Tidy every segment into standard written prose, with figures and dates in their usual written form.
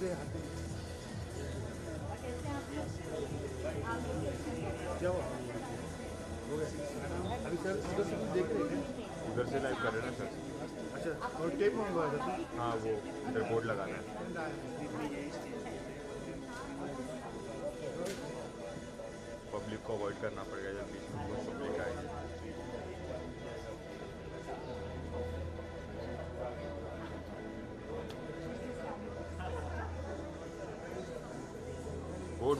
क्या हुआ? हो गया अभी सर उधर से कुछ देख रहे थे? उधर से लाइव कर रहे हैं सर। अच्छा और टेप मंगवाया था तो? हाँ वो इधर बोर्ड लगाना है। पब्लिक को अवॉइड करना पड़ेगा जब बीच में बहुत पब्लिक आएगी।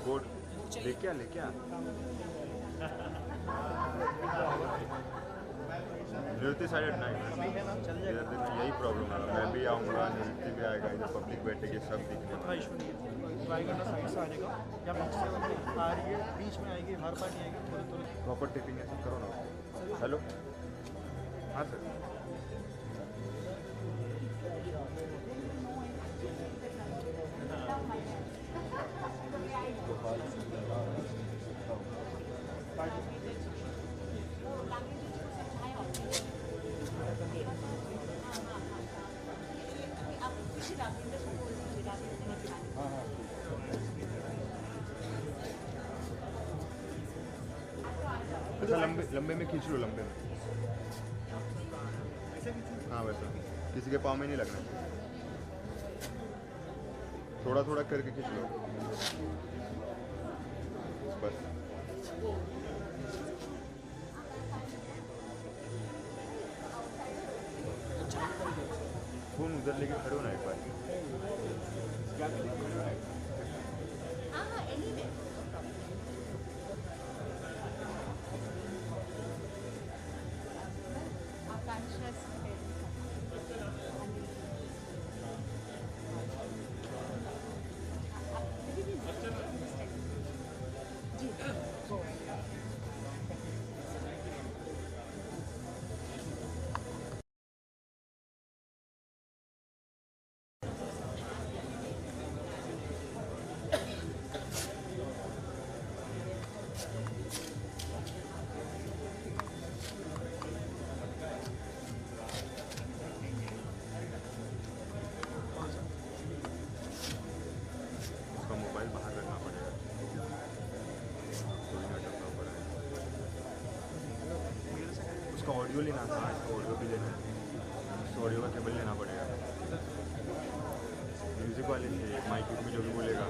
बोर्ड लेके आ नृत्य साइड हटना है। इधर देखो यही प्रॉब्लम है, मैं भी आऊँगा, नृत्य भी आएगा, इधर पब्लिक बैठेगी, सब दिखने में। इशू नहीं है, ट्राई करना साइड से आने का, या पीछे से आ रही है बीच में आएगी, हर पार्टी आएगी, थोड़े प्रॉपर टिपिंग है, सब करो ना। हेलो हाँ सर। अच्छा लंबे में खींच लो, लंबे में। हाँ वैसा किसी के पाँव में नहीं लगना, थोड़ा थोड़ा करके खींच लो बस। फोन उधर लेके खड़े हो ना एक बार। उसका ऑडियो लेना था, इसका ऑडियो भी लेना है, इसका ऑडियो का केबल लेना पड़ेगा। म्यूज़िक वाले से माइक में जो भी बोलेगा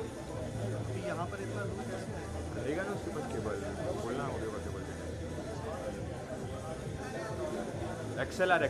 यहाँ पर इतना दूर कैसे रहेगा ना, उसके पास केबल बोलना, ऑडियो का केबल लेना। XLR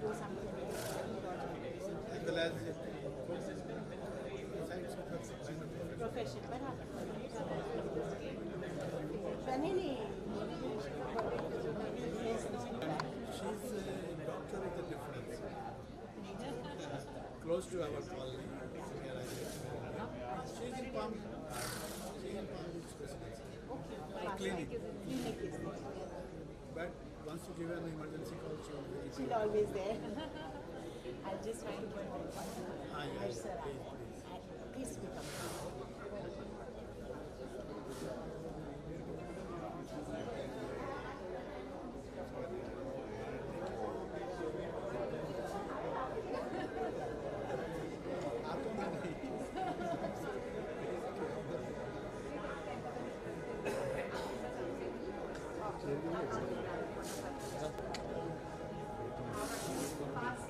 do something as well as profession. Vanini. she's a doctor with a difference. Close to our colony. Where I live. She's in Palm. She's in Palm Beach Residency. Clinic. But once you give her an emergency call, she will be She's always there. I'll just try to put her. yes, Sir, please speak up.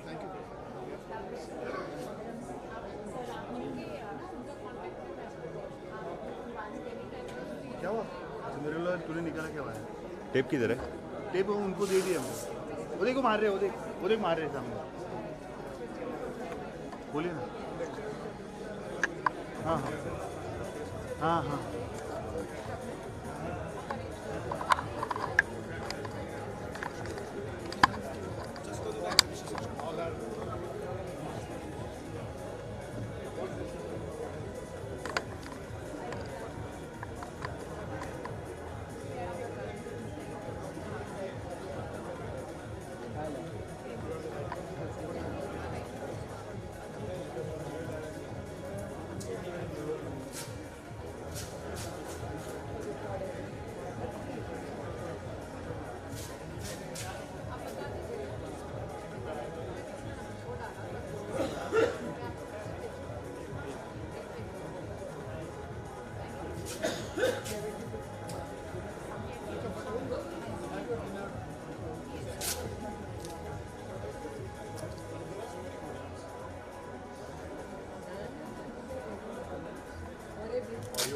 Thank you. क्या हुआ? तो मेरे लोग तूने निकाला क्या हुआ है? टेप किधर है? टेप उनको दे दिया हमने। वो देखो मार रहे, वो देख मार रहे सामने। बोलिए ना। हाँ हाँ हाँ हाँ।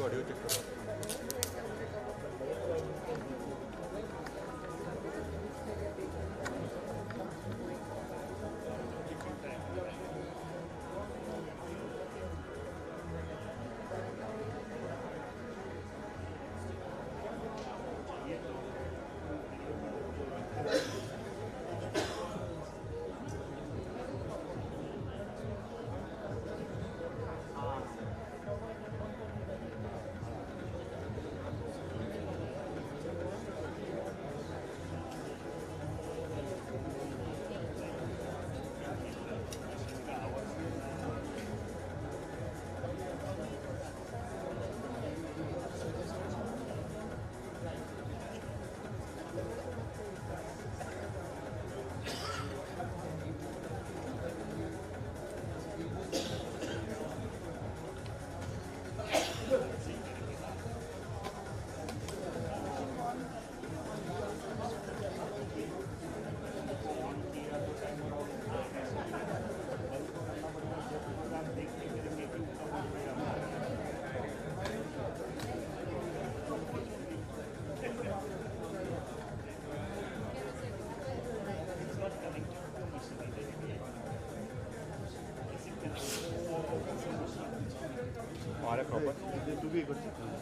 ऑडियो चेक करो। हमारे प्रॉपर तू भी कर सकता है।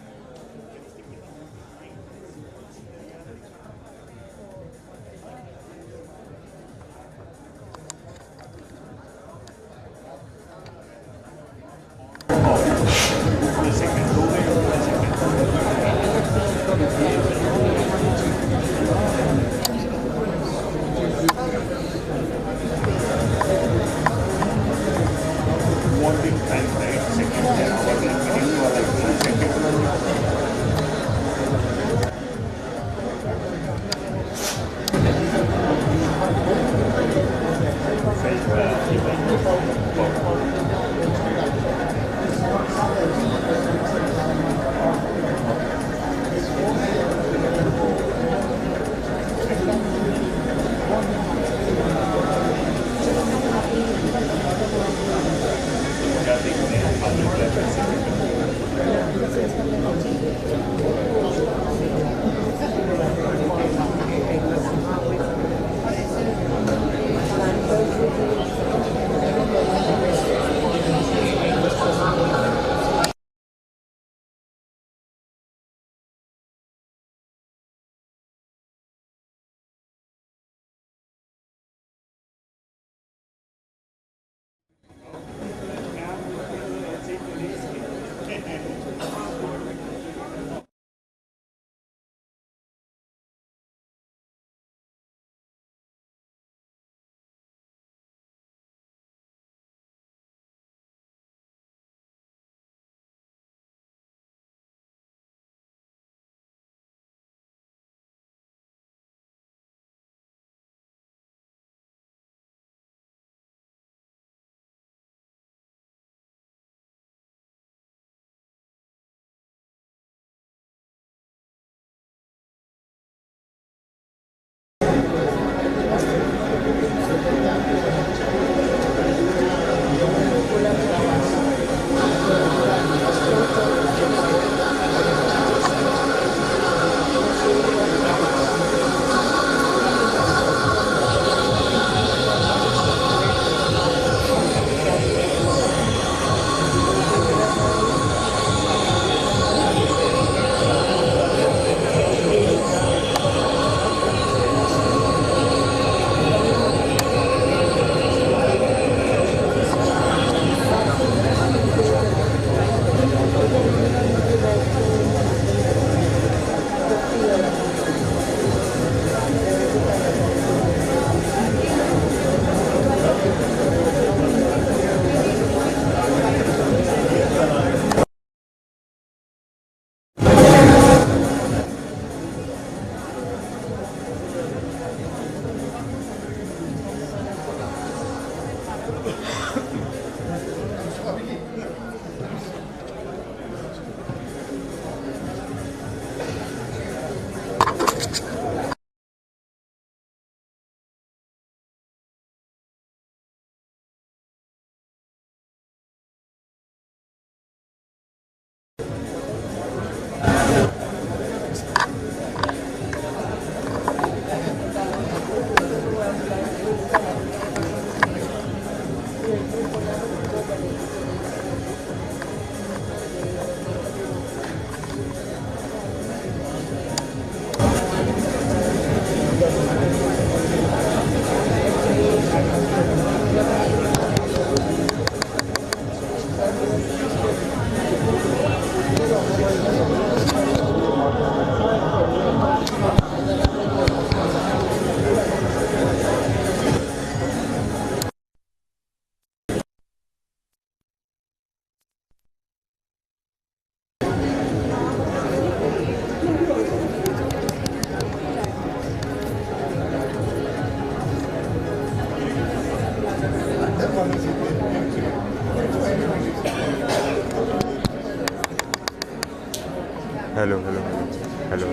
हेलो हेलो हेलो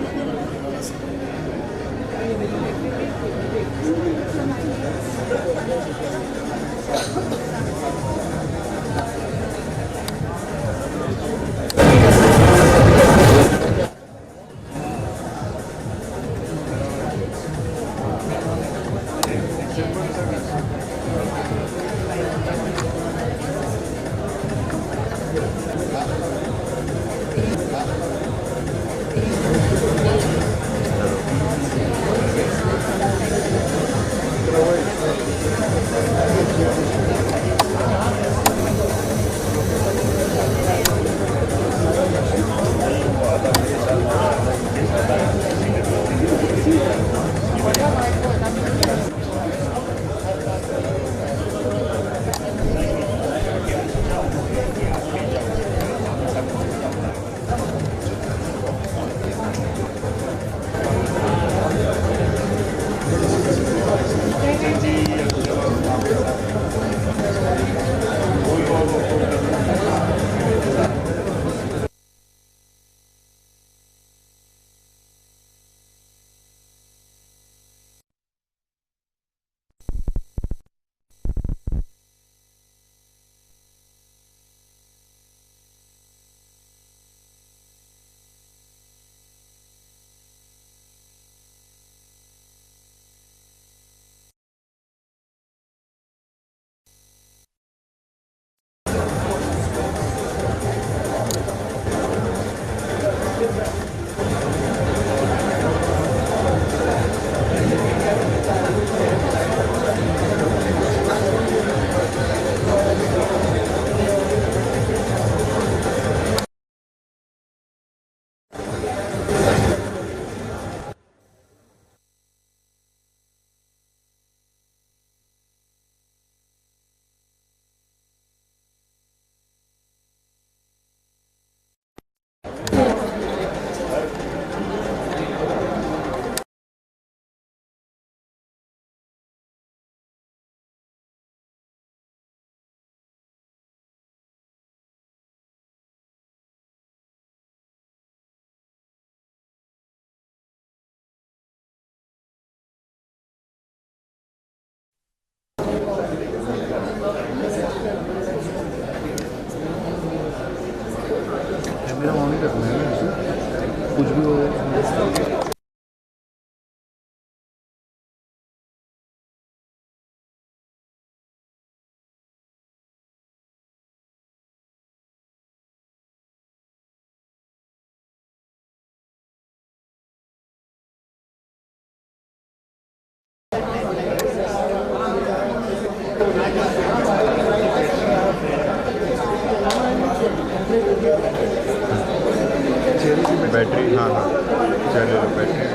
मेरा ऑन ही रखना है ना, कुछ भी हो। बैटरी हाँ हाँ चलो battery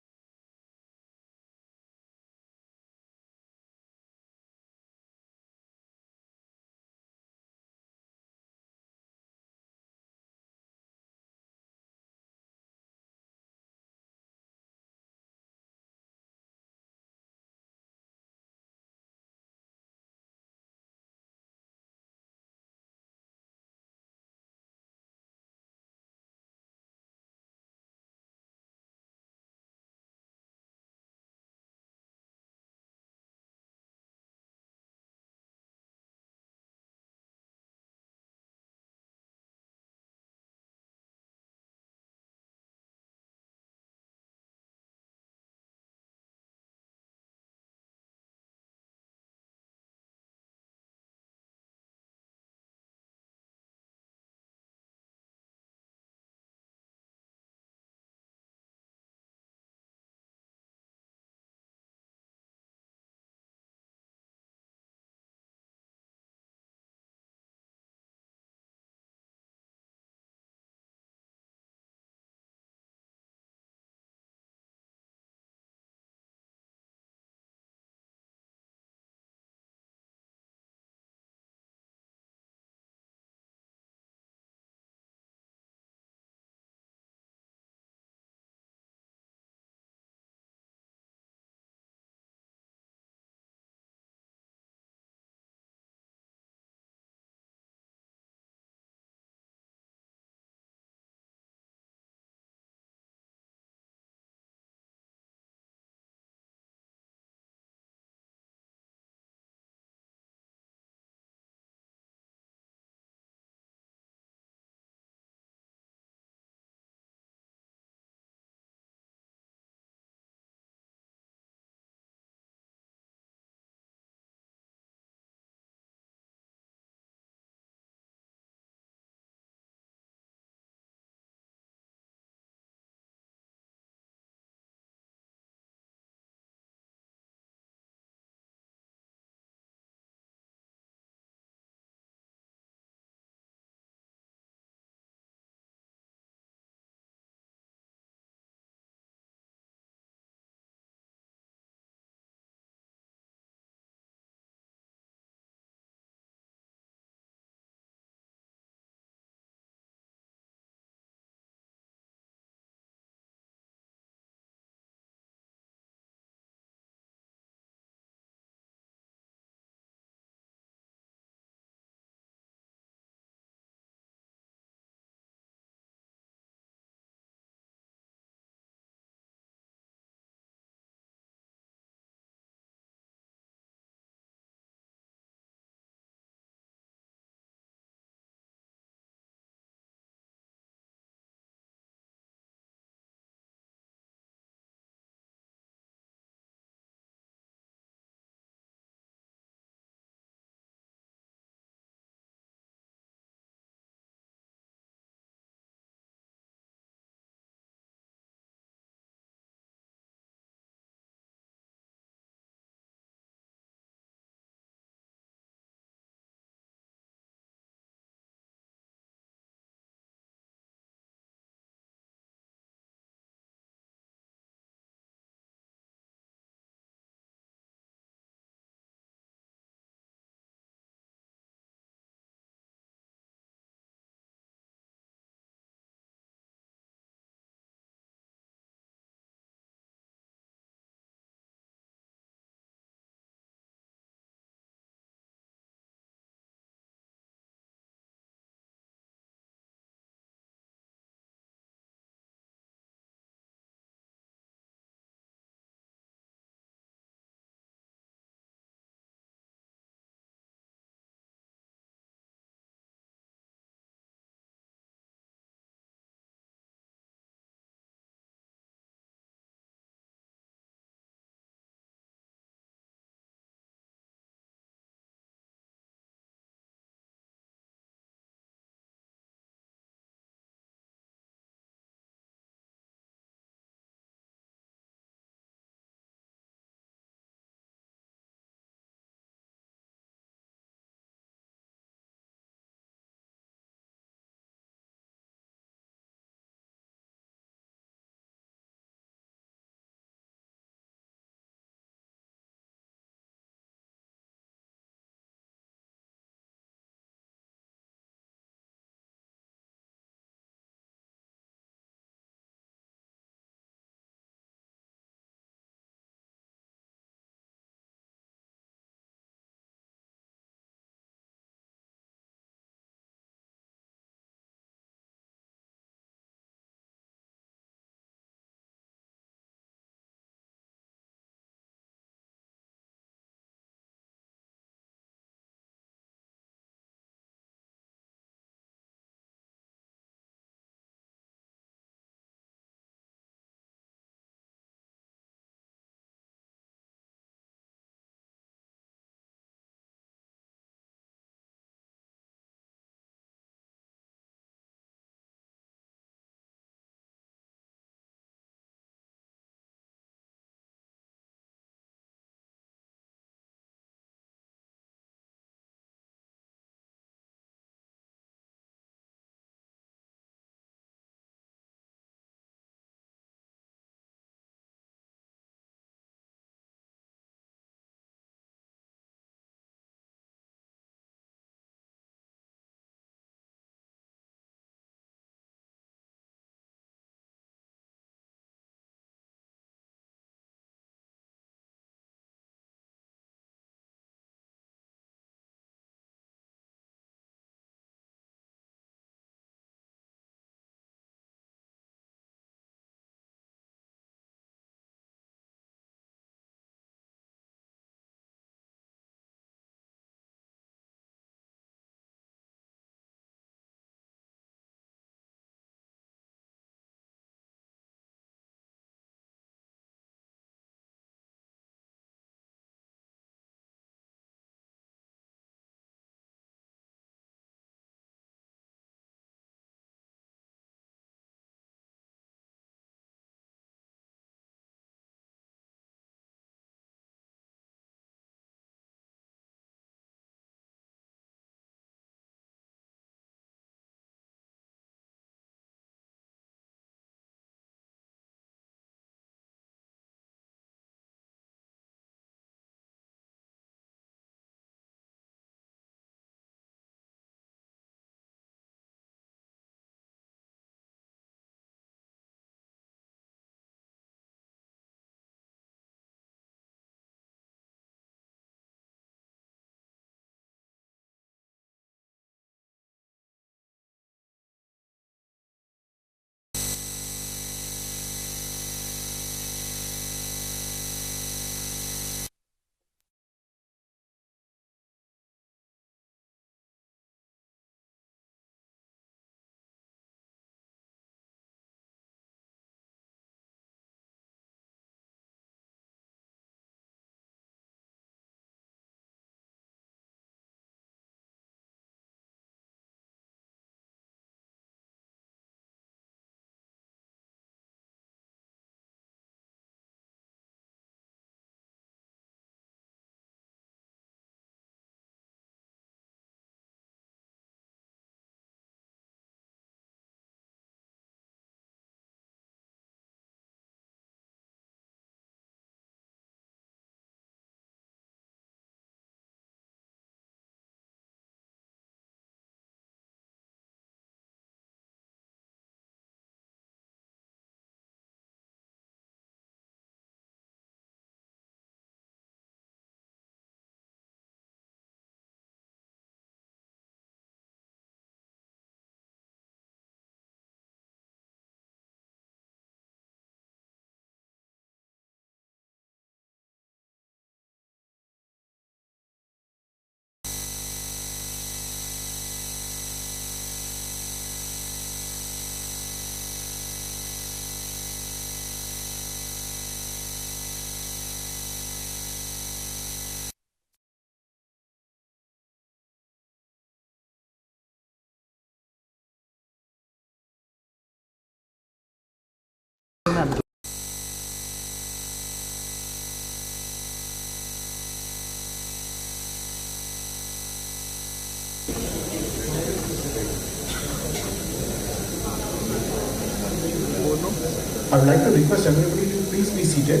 I would like to request everybody to please be seated.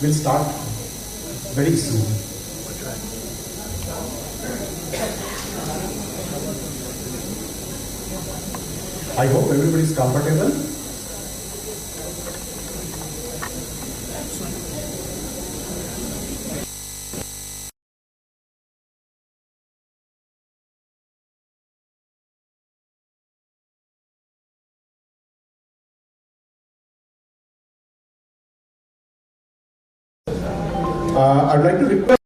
We'll start very soon. I hope everybody is comfortable. I would like to request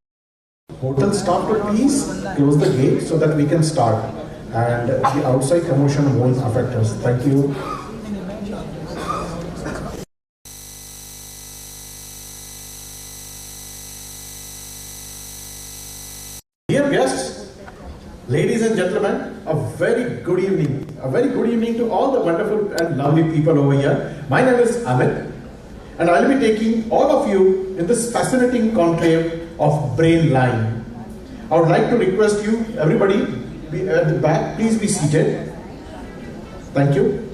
hotel staff to please close the gate so that we can start and the outside commotion won't affect us. Thank you. Dear guests, ladies and gentlemen, a very good evening. A very good evening to all the wonderful and lovely people over here. My name is Amit, and I'll be taking all of you in this fascinating conclave of Brainline. I would like to request you, everybody, be at the back, please be seated. Thank you.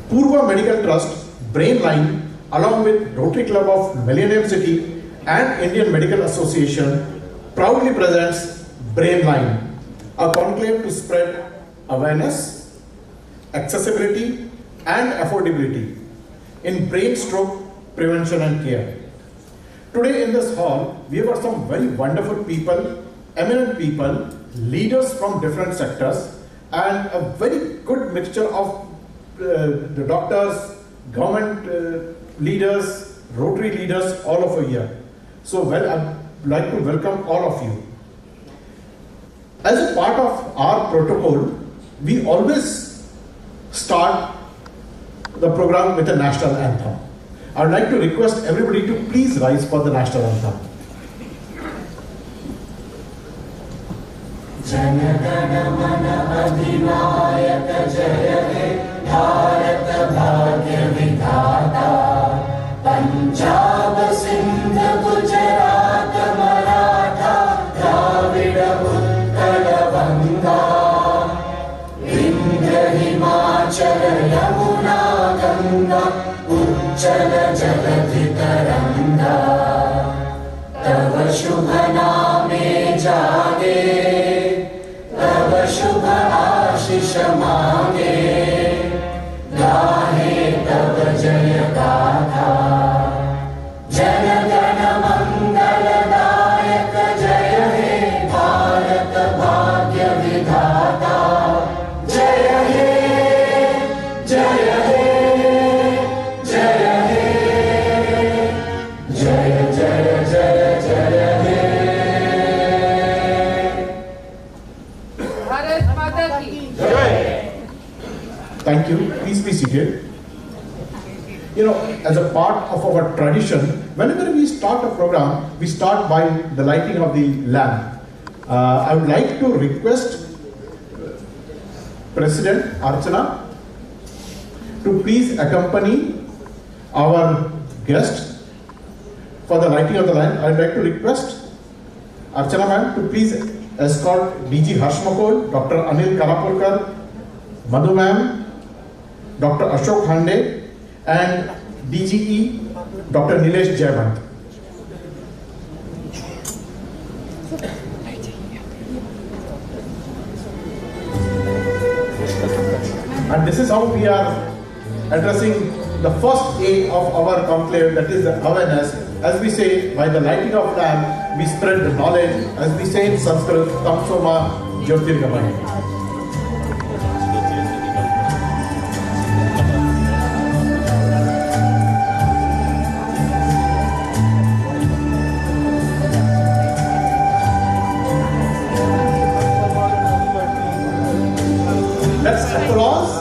Purva Medical Trust, Brainline, along with Rotary Club of Millennium City and Indian Medical Association, proudly presents Brainline, a conclave to spread awareness, accessibility, and affordability in brain stroke prevention and care. Today in this hall, we have got some very wonderful people, eminent people, leaders from different sectors, and a very good mixture of the doctors, government leaders, Rotary leaders, all over here. So I'd like to welcome all of you. As a part of our protocol, we always start the program with a national anthem. I would like to request everybody to please rise for the national anthem. Jana Mana Adhinayaka Jaya He Bharat Bhagya Vidhata Punjab Sindh Gujarat Maratha Dravida Utkal Vanga Vindhya Himachal Yamuna Ganga Uchala Jaladhi Taranga Tava Shubha Name Jage Tava Shubha Ashish Mange Gahe Tava Jaya Gatha Jana Gana Mangala Dayak Jaya He Bharat Bhagya Vidhata Jaya He Jaya He Thank you. Please be seated. You know, as a part of our tradition, whenever we start a program, we start by the lighting of the lamp. I would like to request President Archana to please accompany our guest for the lighting of the lamp. I would like to request Archana ma'am to please escort DG Harshmakol, Dr. Anil Karapurkar, Madhu ma'am, Dr. Ashok Hande, and DGE, Dr. Nilesh Jayavant. And this is how we are addressing the first A of our conclave, that is the awareness. As we say, by the lighting of lamp, we spread the knowledge. As we say in Sanskrit, Tamsoma Jyotirgamaya. Let's applause.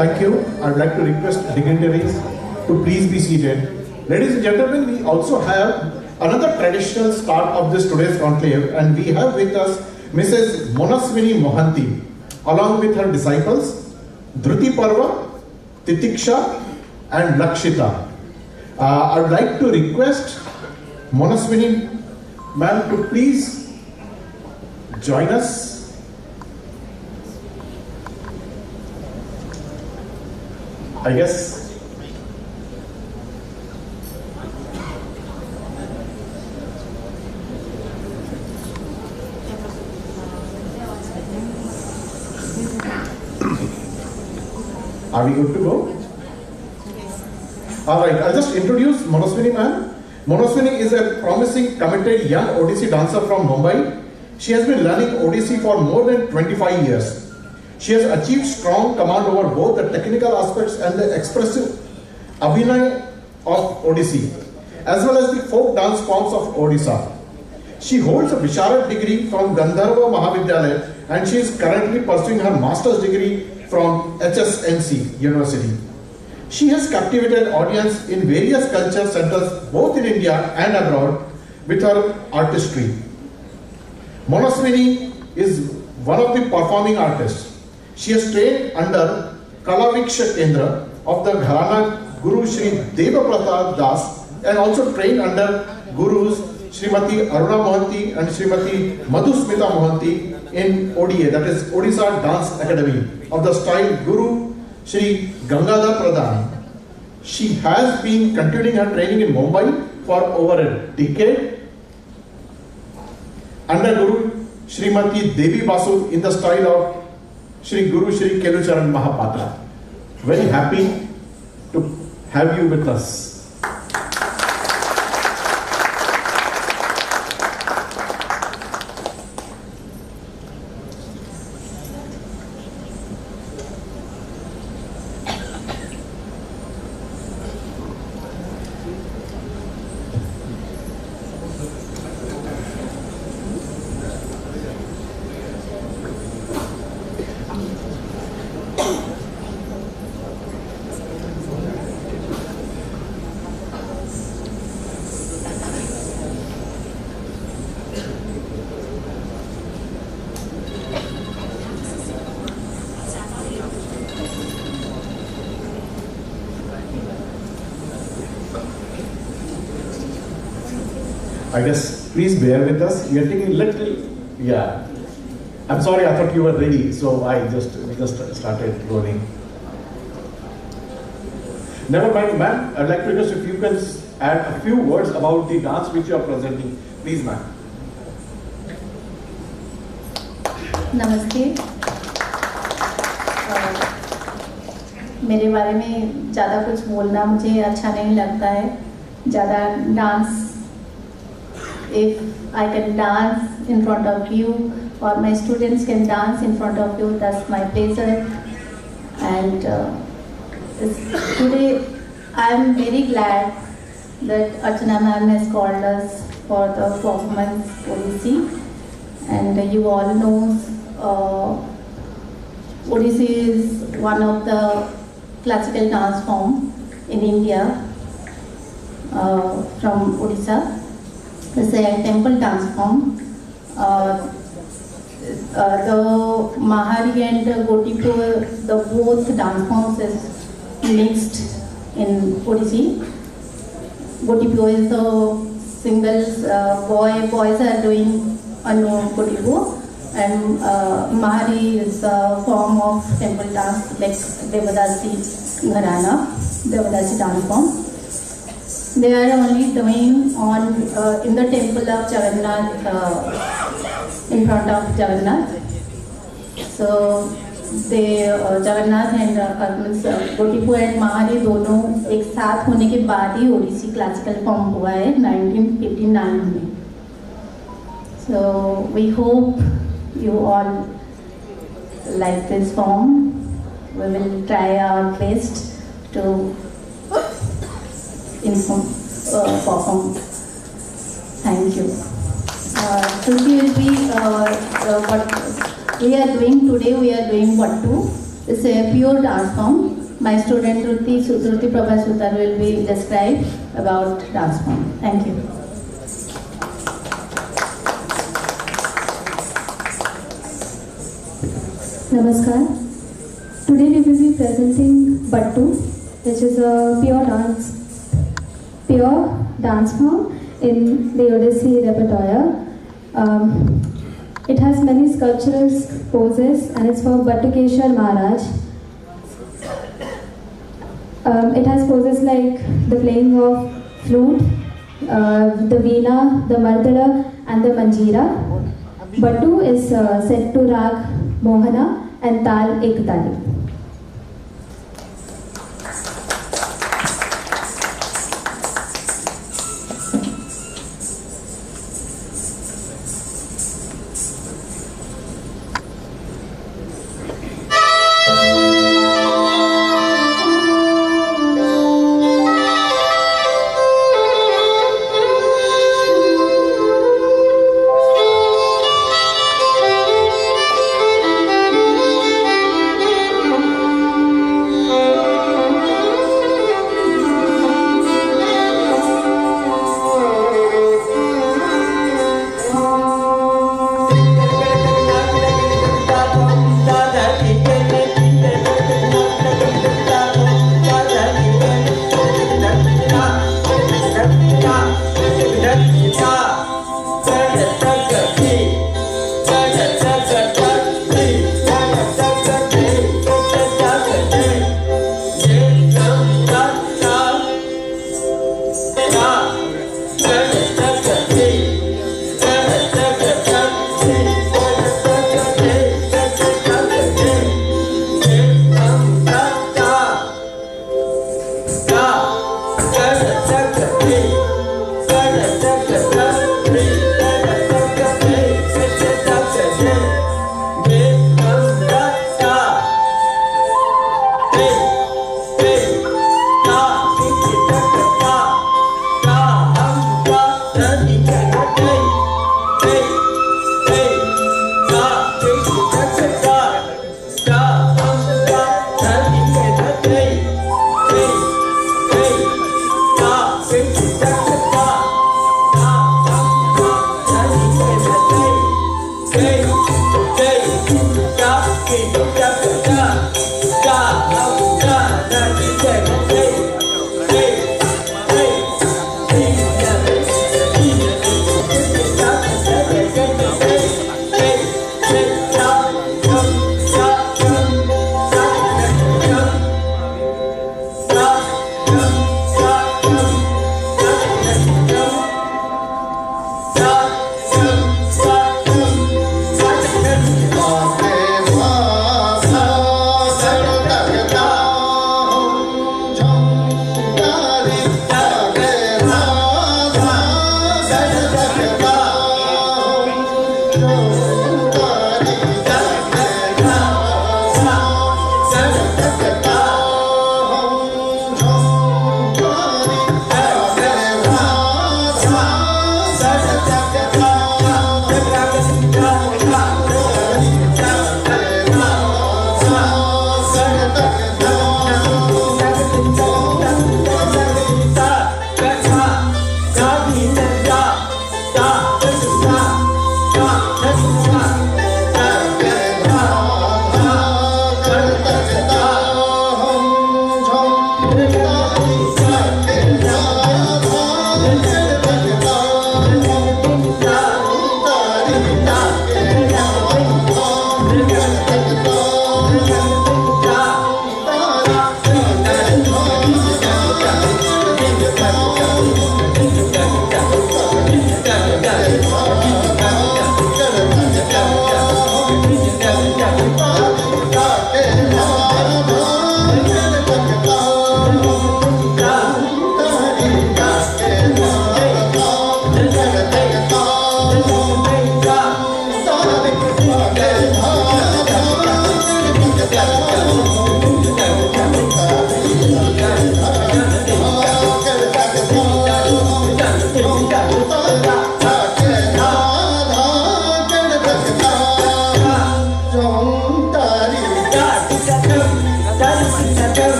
Thank you. I'd like to request dignitaries to please be seated. Ladies and gentlemen, we also have another traditional start of this today's conclave, and we have with us Mrs. Monaswini Mohanty, along with her disciples, Dhruti Parva, Titiksha, and Lakshita. I would like to request Monaswini ma'am to please join us. I guess are we good to go? All right, I'll just introduce Monaswini ma'am. Monaswini is a promising, committed young Odissi dancer from Mumbai. She has been learning Odissi for more than 25 years. She has achieved strong command over both the technical aspects and the expressive abhinay of Odissi, as well as the folk dance forms of Odisha. She holds a Visharad degree from Gandharva Mahavidyalaya, and she is currently pursuing her master's degree from HSNC University. She has captivated audience in various culture centers both in India and abroad with her artistry. Monaswini is one of the performing artists. She has trained under Kalaviksha Kendra of the Gharana Guru Shri Deva Prasad Das, and also trained under Gurus Srimati Aruna Mohanty and Srimati Madhusmita Mohanty in ODA, that is Odisha Dance Academy, of the style Guru Shri Gangadhar Pradhan. She has been continuing her training in Mumbai for over a decade under Guru Srimati Devi Basu in the style of Shri Guru Shri Kelucharan Mahapatra. Very happy to have you with us. I guess, please bear with us. We are taking a little, yeah. I'm sorry, I thought you were ready, so we just started rolling. Never mind, ma'am. I'd like to request if you can add a few words about the dance which you are presenting. Please, ma'am. नमस्ते। मेरे बारे में ज़्यादा कुछ बोलना मुझे अच्छा नहीं लगता है। ज़्यादा dance, if I can dance in front of you or my students can dance in front of you, that's my pleasure. And today I am very glad that Archana ma'am has called us for the performance Odissi. And you all know Odissi is one of the classical dance form in India from Odisha. It's a temple dance form. The Mahari and Gotipur, the both dance forms is mixed in Odissi. Gotipur is the singles, boys are doing on Gotipur, and Mahari is a form of temple dance like Devadasi Gharana, Devadasi dance form. They are only doing on in the temple of Jagannath, in front of Jagannath. So they Jagannath and Gotipur and Mahari दोनों एक साथ होने के बाद ही Odissi classical form हुआ है 1959 में. So we hope you all like this form. We will try our best to perform. Thank Thank you. Shruti will be what we are doing today. We are doing Vattu. It's a pure dance form. My student Shruti Prabha Sutar will be describe about dance form. Thank you. Namaskar. Today we will be presenting Vattu, which is a pure dance form in the Odissi repertoire. It has many sculptural poses and it's for Vattukeshwar Maharaj. It has poses like the playing of flute, the veena, the mardana and the manjira. Vattu is set to rag Mohana and Tal Ekatali. Bye.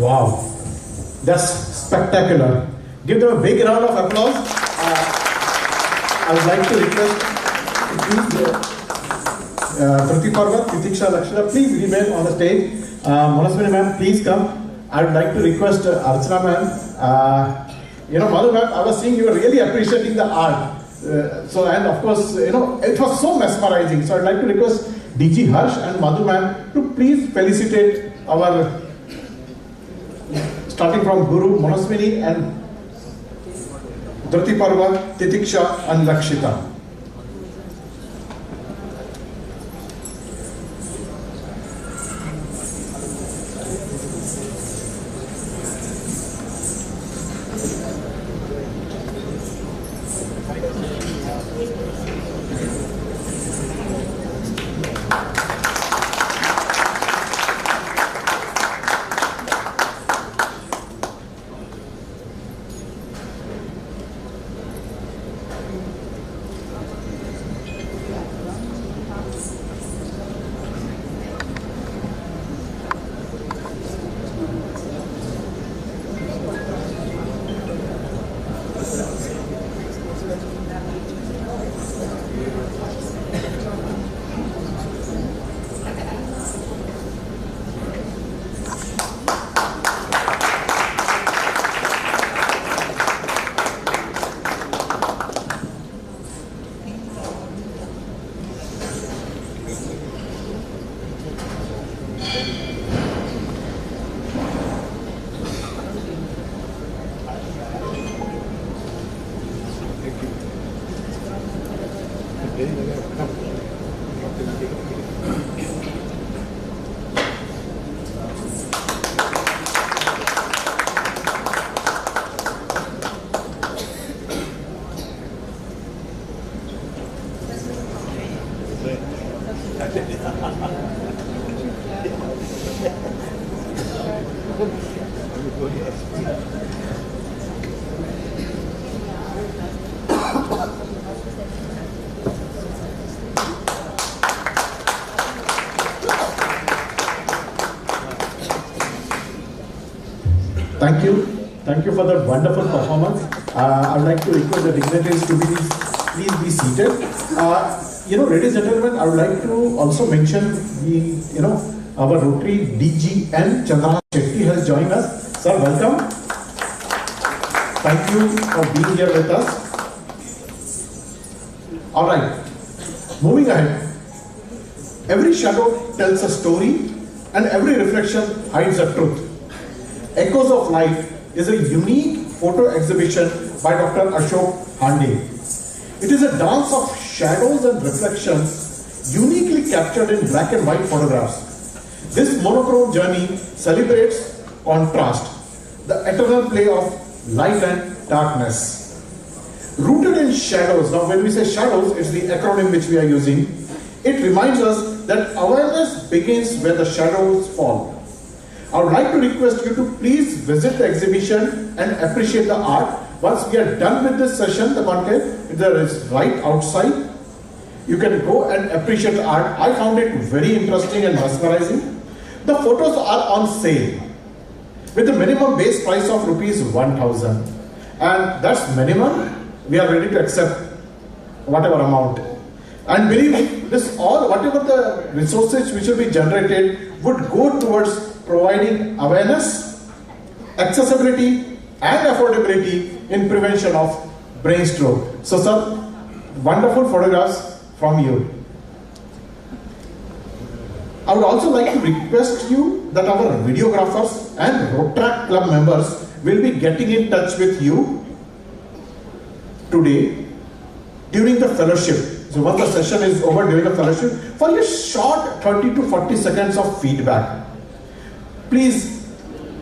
Wow, that's spectacular. Give them a big round of applause. I would like to request, Prati Parvat, Titiksha Lakshana, please remain on the stage. Manaswini ma'am, please come. I would like to request Archana ma'am. Madhu ma'am, I was seeing you were really appreciating the art. And of course, it was so mesmerizing. So I'd like to request DG Harsh and Madhu ma'am to please felicitate our, starting from Guru, Manaswini and Dhruti Parva, Titiksha and Lakshita. Thank you. Thank you for that wonderful performance. I would like to request the dignitaries to please be seated. Ladies and gentlemen, I would like to also mention our Rotary DG N. Chandra Shetty has joined us. Sir, welcome. Thank you for being here with us. All right. Moving ahead. Every shadow tells a story and every reflection hides a truth. Echoes of Light is a unique photo exhibition by Dr. Ashok Hande. It is a dance of shadows and reflections uniquely captured in black and white photographs. This monochrome journey celebrates contrast, the eternal play of light and darkness. Rooted in shadows, now when we say shadows, it's the acronym which we are using. It reminds us that awareness begins where the shadows fall. I would like to request you to please visit the exhibition and appreciate the art. Once we are done with this session, the content there is right outside. You can go and appreciate the art. I found it very interesting and mesmerizing. The photos are on sale with the minimum base price of ₹1,000. And that's minimum. We are ready to accept whatever amount. And believe me, whatever the resources which will be generated would go towards providing awareness, accessibility and affordability in prevention of brain stroke. So sir, wonderful photographs from you. I would also like to request you that our videographers and Rotary Club members will be getting in touch with you today during the fellowship. So once the session is over during the fellowship, for a short 30 to 40 seconds of feedback. Please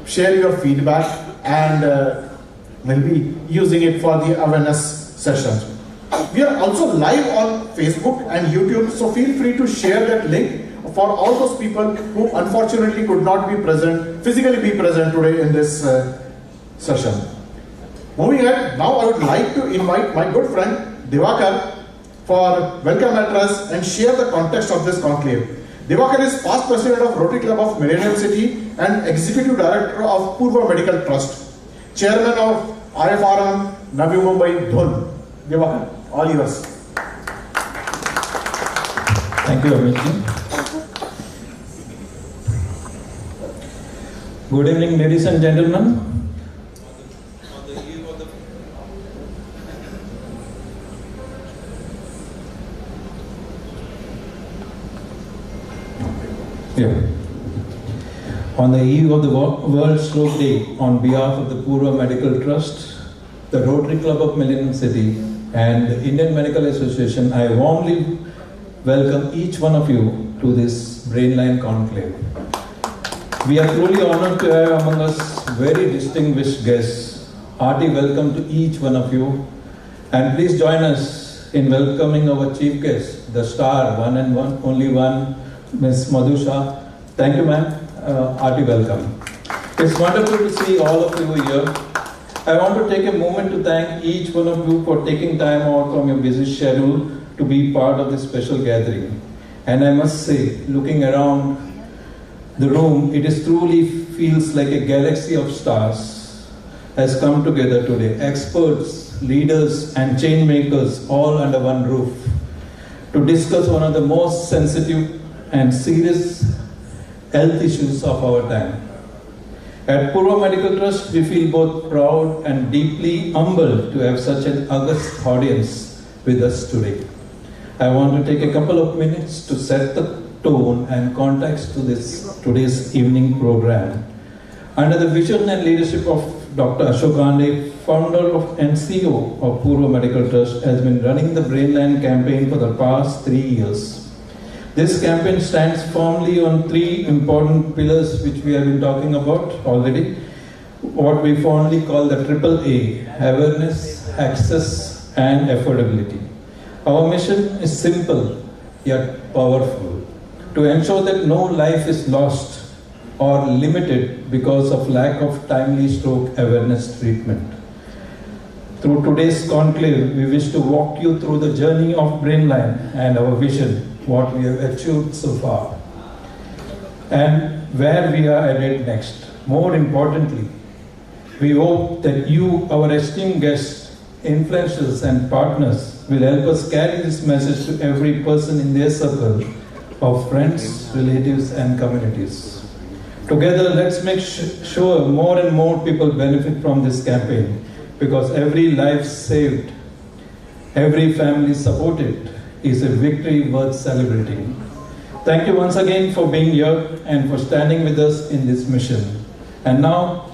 share your feedback and we'll be using it for the awareness sessions. We are also live on Facebook and YouTube, so feel free to share that link for all those people who unfortunately could not be present, physically be present today in this session. Moving ahead, now I would like to invite my good friend Divakar for welcome address and share the context of this conclave. Divakar is past president of Rotary Club of Millennium City and executive director of Purva Medical Trust, chairman of IFRM Navi Mumbai Dhul. Divakar, all yours. Thank you, Amit. Good evening, ladies and gentlemen. On the eve of the World Stroke Day, on behalf of the Purva Medical Trust, the Rotary Club of Millennium City, and the Indian Medical Association, I warmly welcome each one of you to this Brainline Conclave. We are truly honored to have among us very distinguished guests. Hearty welcome to each one of you. And please join us in welcoming our chief guest, the star, one and one, only one, Ms. Madhusha. Thank you, ma'am. Hearty welcome. It's wonderful to see all of you here. I want to take a moment to thank each one of you for taking time out from your busy schedule to be part of this special gathering. And I must say, looking around the room, it is truly feels like a galaxy of stars has come together today. Experts, leaders, and change makers all under one roof to discuss one of the most sensitive and serious health issues of our time. At Purva Medical Trust, we feel both proud and deeply humbled to have such an august audience with us today. I want to take a couple of minutes to set the tone and context to today's evening program. Under the vision and leadership of Dr. Ashok Gandhi, founder of and CEO of Purva Medical Trust, has been running the Brainline campaign for the past 3 years. This campaign stands firmly on 3 important pillars which we have been talking about already. What we fondly call the AAA: awareness, access, and affordability. Our mission is simple yet powerful: to ensure that no life is lost or limited because of lack of timely stroke awareness treatment. Through today's conclave, we wish to walk you through the journey of Brainline and our vision, what we have achieved so far, and where we are headed next. More importantly, we hope that you, our esteemed guests, influencers, and partners will help us carry this message to every person in their circle of friends, relatives, and communities. Together, let's make sure more and more people benefit from this campaign, because every life saved, every family supported is a victory worth celebrating. Thank you once again for being here and for standing with us in this mission. And now,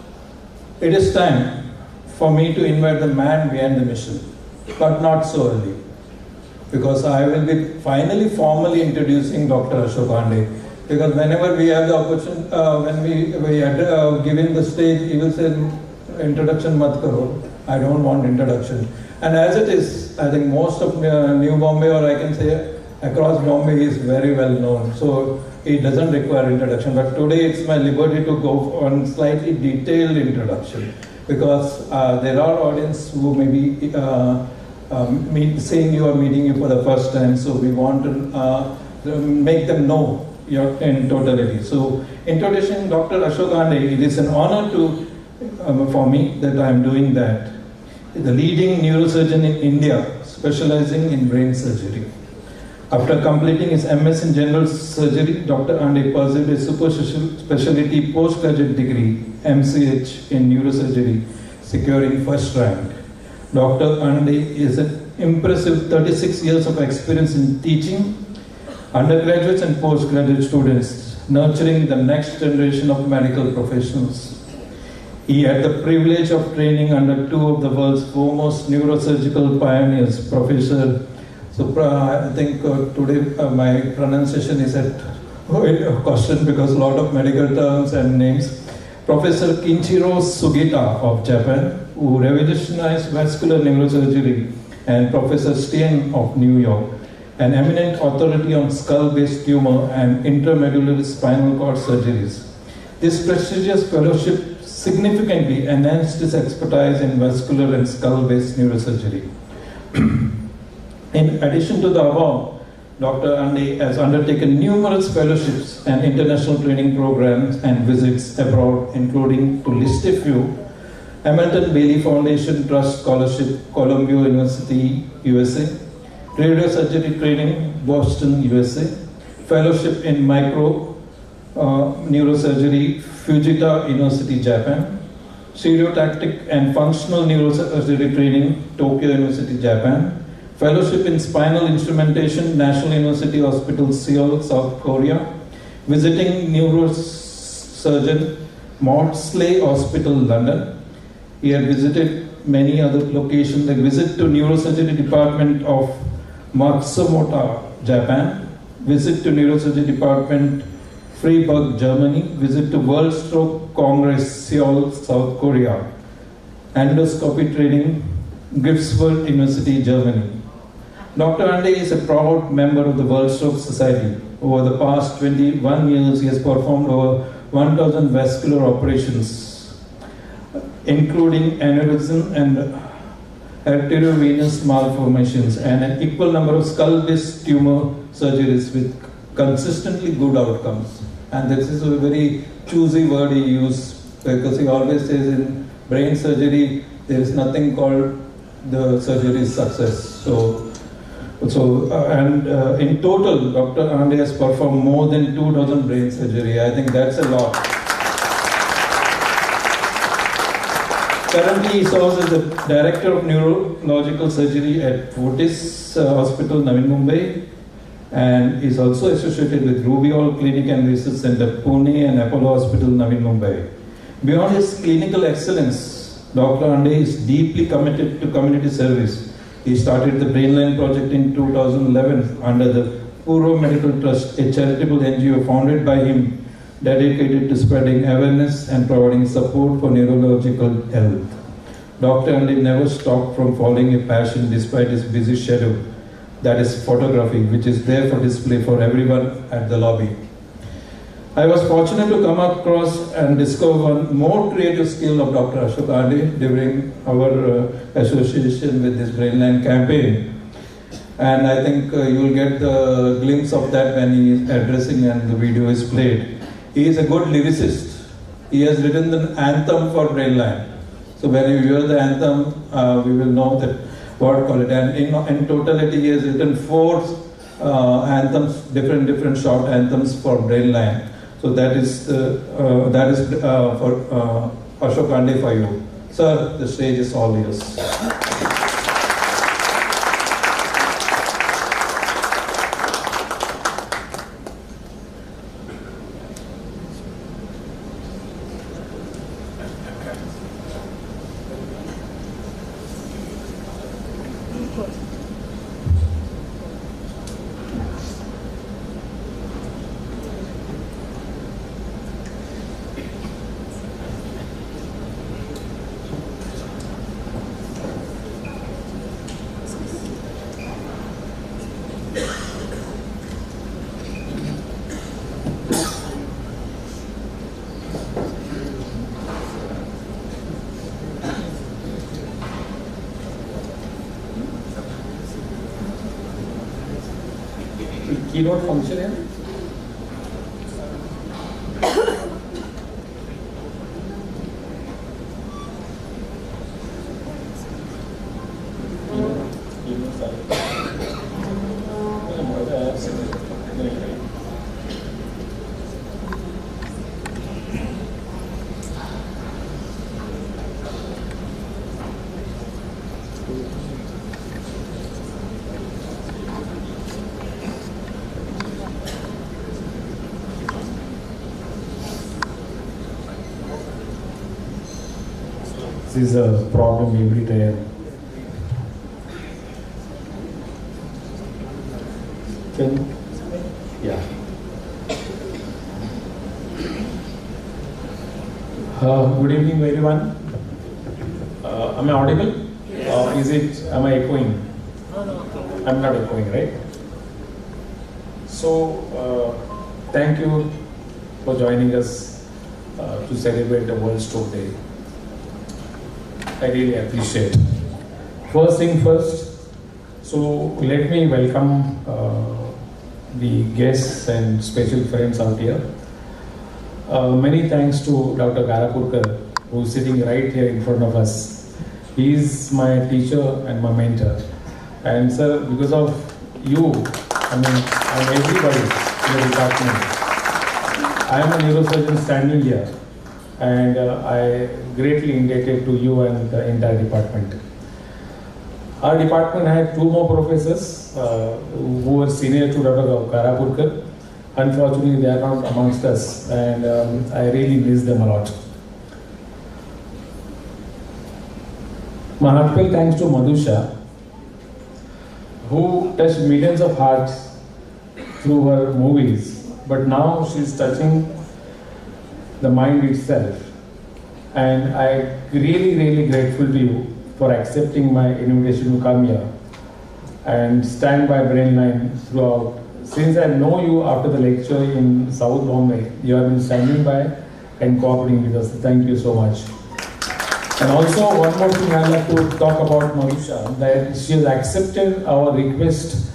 it is time for me to invite the man behind the mission, but not so early, because I will be finally formally introducing Dr. Ashok Gandhi. Because whenever we have the opportunity, when we are given the stage, he will say, introduction mat karo. I don't want introduction. And as it is, I think most of New Bombay, or I can say across Bombay, is very well known. So it doesn't require introduction. But today it's my liberty to go on slightly detailed introduction, because there are audience who may be seeing you or meeting you for the first time. So we want to make them know in totality. So introducing Dr. Ashok Gandhi, it is an honor for me that I am doing that. The leading neurosurgeon in India, specializing in brain surgery. After completing his MS in general surgery, Dr. Gandhi pursued a super specialty postgraduate degree, MCH, in neurosurgery, securing first rank. Dr. Gandhi is an impressive 36 years of experience in teaching undergraduates and postgraduate students, nurturing the next generation of medical professionals. He had the privilege of training under 2 of the world's foremost neurosurgical pioneers, Professor, I think today my pronunciation is at question because a lot of medical terms and names. Professor Kinchiro Sugita of Japan, who revolutionized vascular neurosurgery, and Professor Stein of New York, an eminent authority on skull-based tumor and intramedullary spinal cord surgeries. This prestigious fellowship significantly enhanced his expertise in vascular and skull-based neurosurgery. In addition to the above, Dr. Gandhi has undertaken numerous fellowships and international training programs and visits abroad, including, to list a few, Hamilton Bailey Foundation Trust Scholarship, Columbia University, USA, radiosurgery training, Boston, USA, fellowship in micro neurosurgery, Fujita University, Japan, stereotactic and functional neurosurgery training, Tokyo University, Japan, fellowship in spinal instrumentation, National University Hospital, Seoul, South Korea, visiting neurosurgeon, Maudsley Hospital, London. He had visited many other locations, like visit to Neurosurgery Department of Matsumoto, Japan, visit to Neurosurgery Department Freiburg, Germany, visit to World Stroke Congress, Seoul, South Korea, endoscopy training, Greifswald University, Germany. Dr. Ande is a proud member of the World Stroke Society. Over the past 21 years, he has performed over 1,000 vascular operations, including aneurysm and arteriovenous malformations, and an equal number of skull-based tumor surgeries with consistently good outcomes. And this is a very choosy word he used, because he always says in brain surgery, there is nothing called the surgery success. In total, Dr. Ande has performed more than 2,000 brain surgery. I think that's a lot. Currently, he serves as the Director of Neurological Surgery at Fortis Hospital, Navi Mumbai, and is also associated with Rubiol Clinic and Research Center, Pune, and Apollo Hospital, Navi Mumbai. Beyond his clinical excellence, Dr. Ande is deeply committed to community service. He started the Brainline project in 2011 under the Puro Medical Trust, a charitable NGO founded by him, dedicated to spreading awareness and providing support for neurological health. Dr. Ande never stopped from following a passion despite his busy schedule, that is photography, which is there for display for everyone at the lobby. I was fortunate to come across and discover one more creative skill of Dr. Ashok Ande during our association with this Brainline campaign. And I think you will get the glimpse of that when he is addressing and the video is played. He is a good lyricist. He has written the anthem for Brainline. So when you hear the anthem, we will know that what call it. And in totality, he has written 4 anthems, different short anthems for Brainline. So that is for Ashok Ande for you. Sir, the stage is all yours. Keynote function here. This is a problem every time. Yeah. Good evening, everyone. Am I audible? Am I echoing? I'm not echoing, right? So, thank you for joining us to celebrate the World Stroke Day. I really appreciate. First thing first, so let me welcome the guests and special friends out here. Many thanks to Dr. Garapurkar, who is sitting right here in front of us. He is my teacher and my mentor. And sir, because of you, and everybody in the department, I am a neurosurgeon standing here. And I greatly indebted to you and the entire department. Our department had 2 more professors who were senior to Dr. Garapurkar. Unfortunately, they are not amongst us, and I really miss them a lot. My heartfelt thanks to Madhusha, who touched millions of hearts through her movies, but now she's touching the mind itself. And I'm really grateful to you for accepting my invitation to come here and stand by Brainline throughout. Since I know you after the lecture in South Bombay, you have been standing by and cooperating with us. Thank you so much. And also one more thing I'd like to talk about Madhusha, that she has accepted our request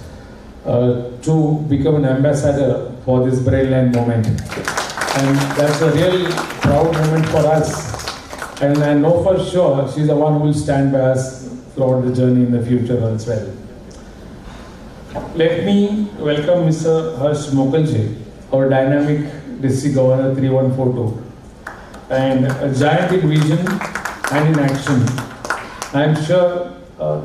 to become an ambassador for this Brainline moment. And that's a real proud moment for us. And I know for sure she's the one who will stand by us throughout the journey in the future as well. Let me welcome Mr. Harsh Mukherjee, our dynamic district governor 3142, and a giant in vision and in action. I am sure,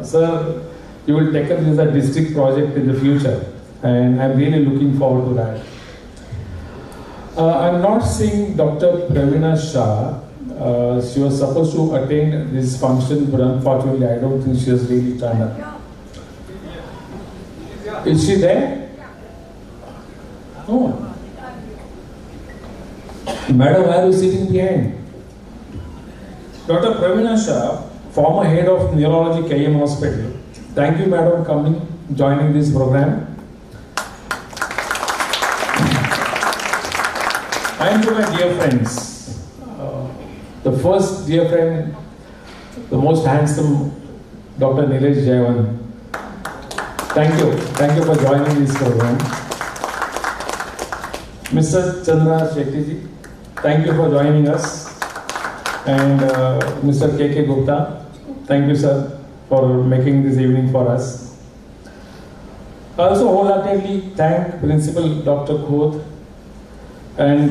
sir, you will take up this as a district project in the future, and I'm really looking forward to that. I'm not seeing Dr. Pravina Shah. She was supposed to attend this function, but unfortunately, I don't think she has really turned up. Is she there? No. Madam, why are you sitting behind? Dr. Pravina Shah, former head of neurology KM Hospital. Thank you, madam, coming, joining this program. And to my dear friends, the first dear friend, the most handsome Dr. Nilesh Jaiwan. Thank you for joining this program. Mr. Chandra Shetty, thank you for joining us. And Mr. KK Gupta, thank you, sir, for making this evening for us. I also wholeheartedly thank Principal Dr. Khoth and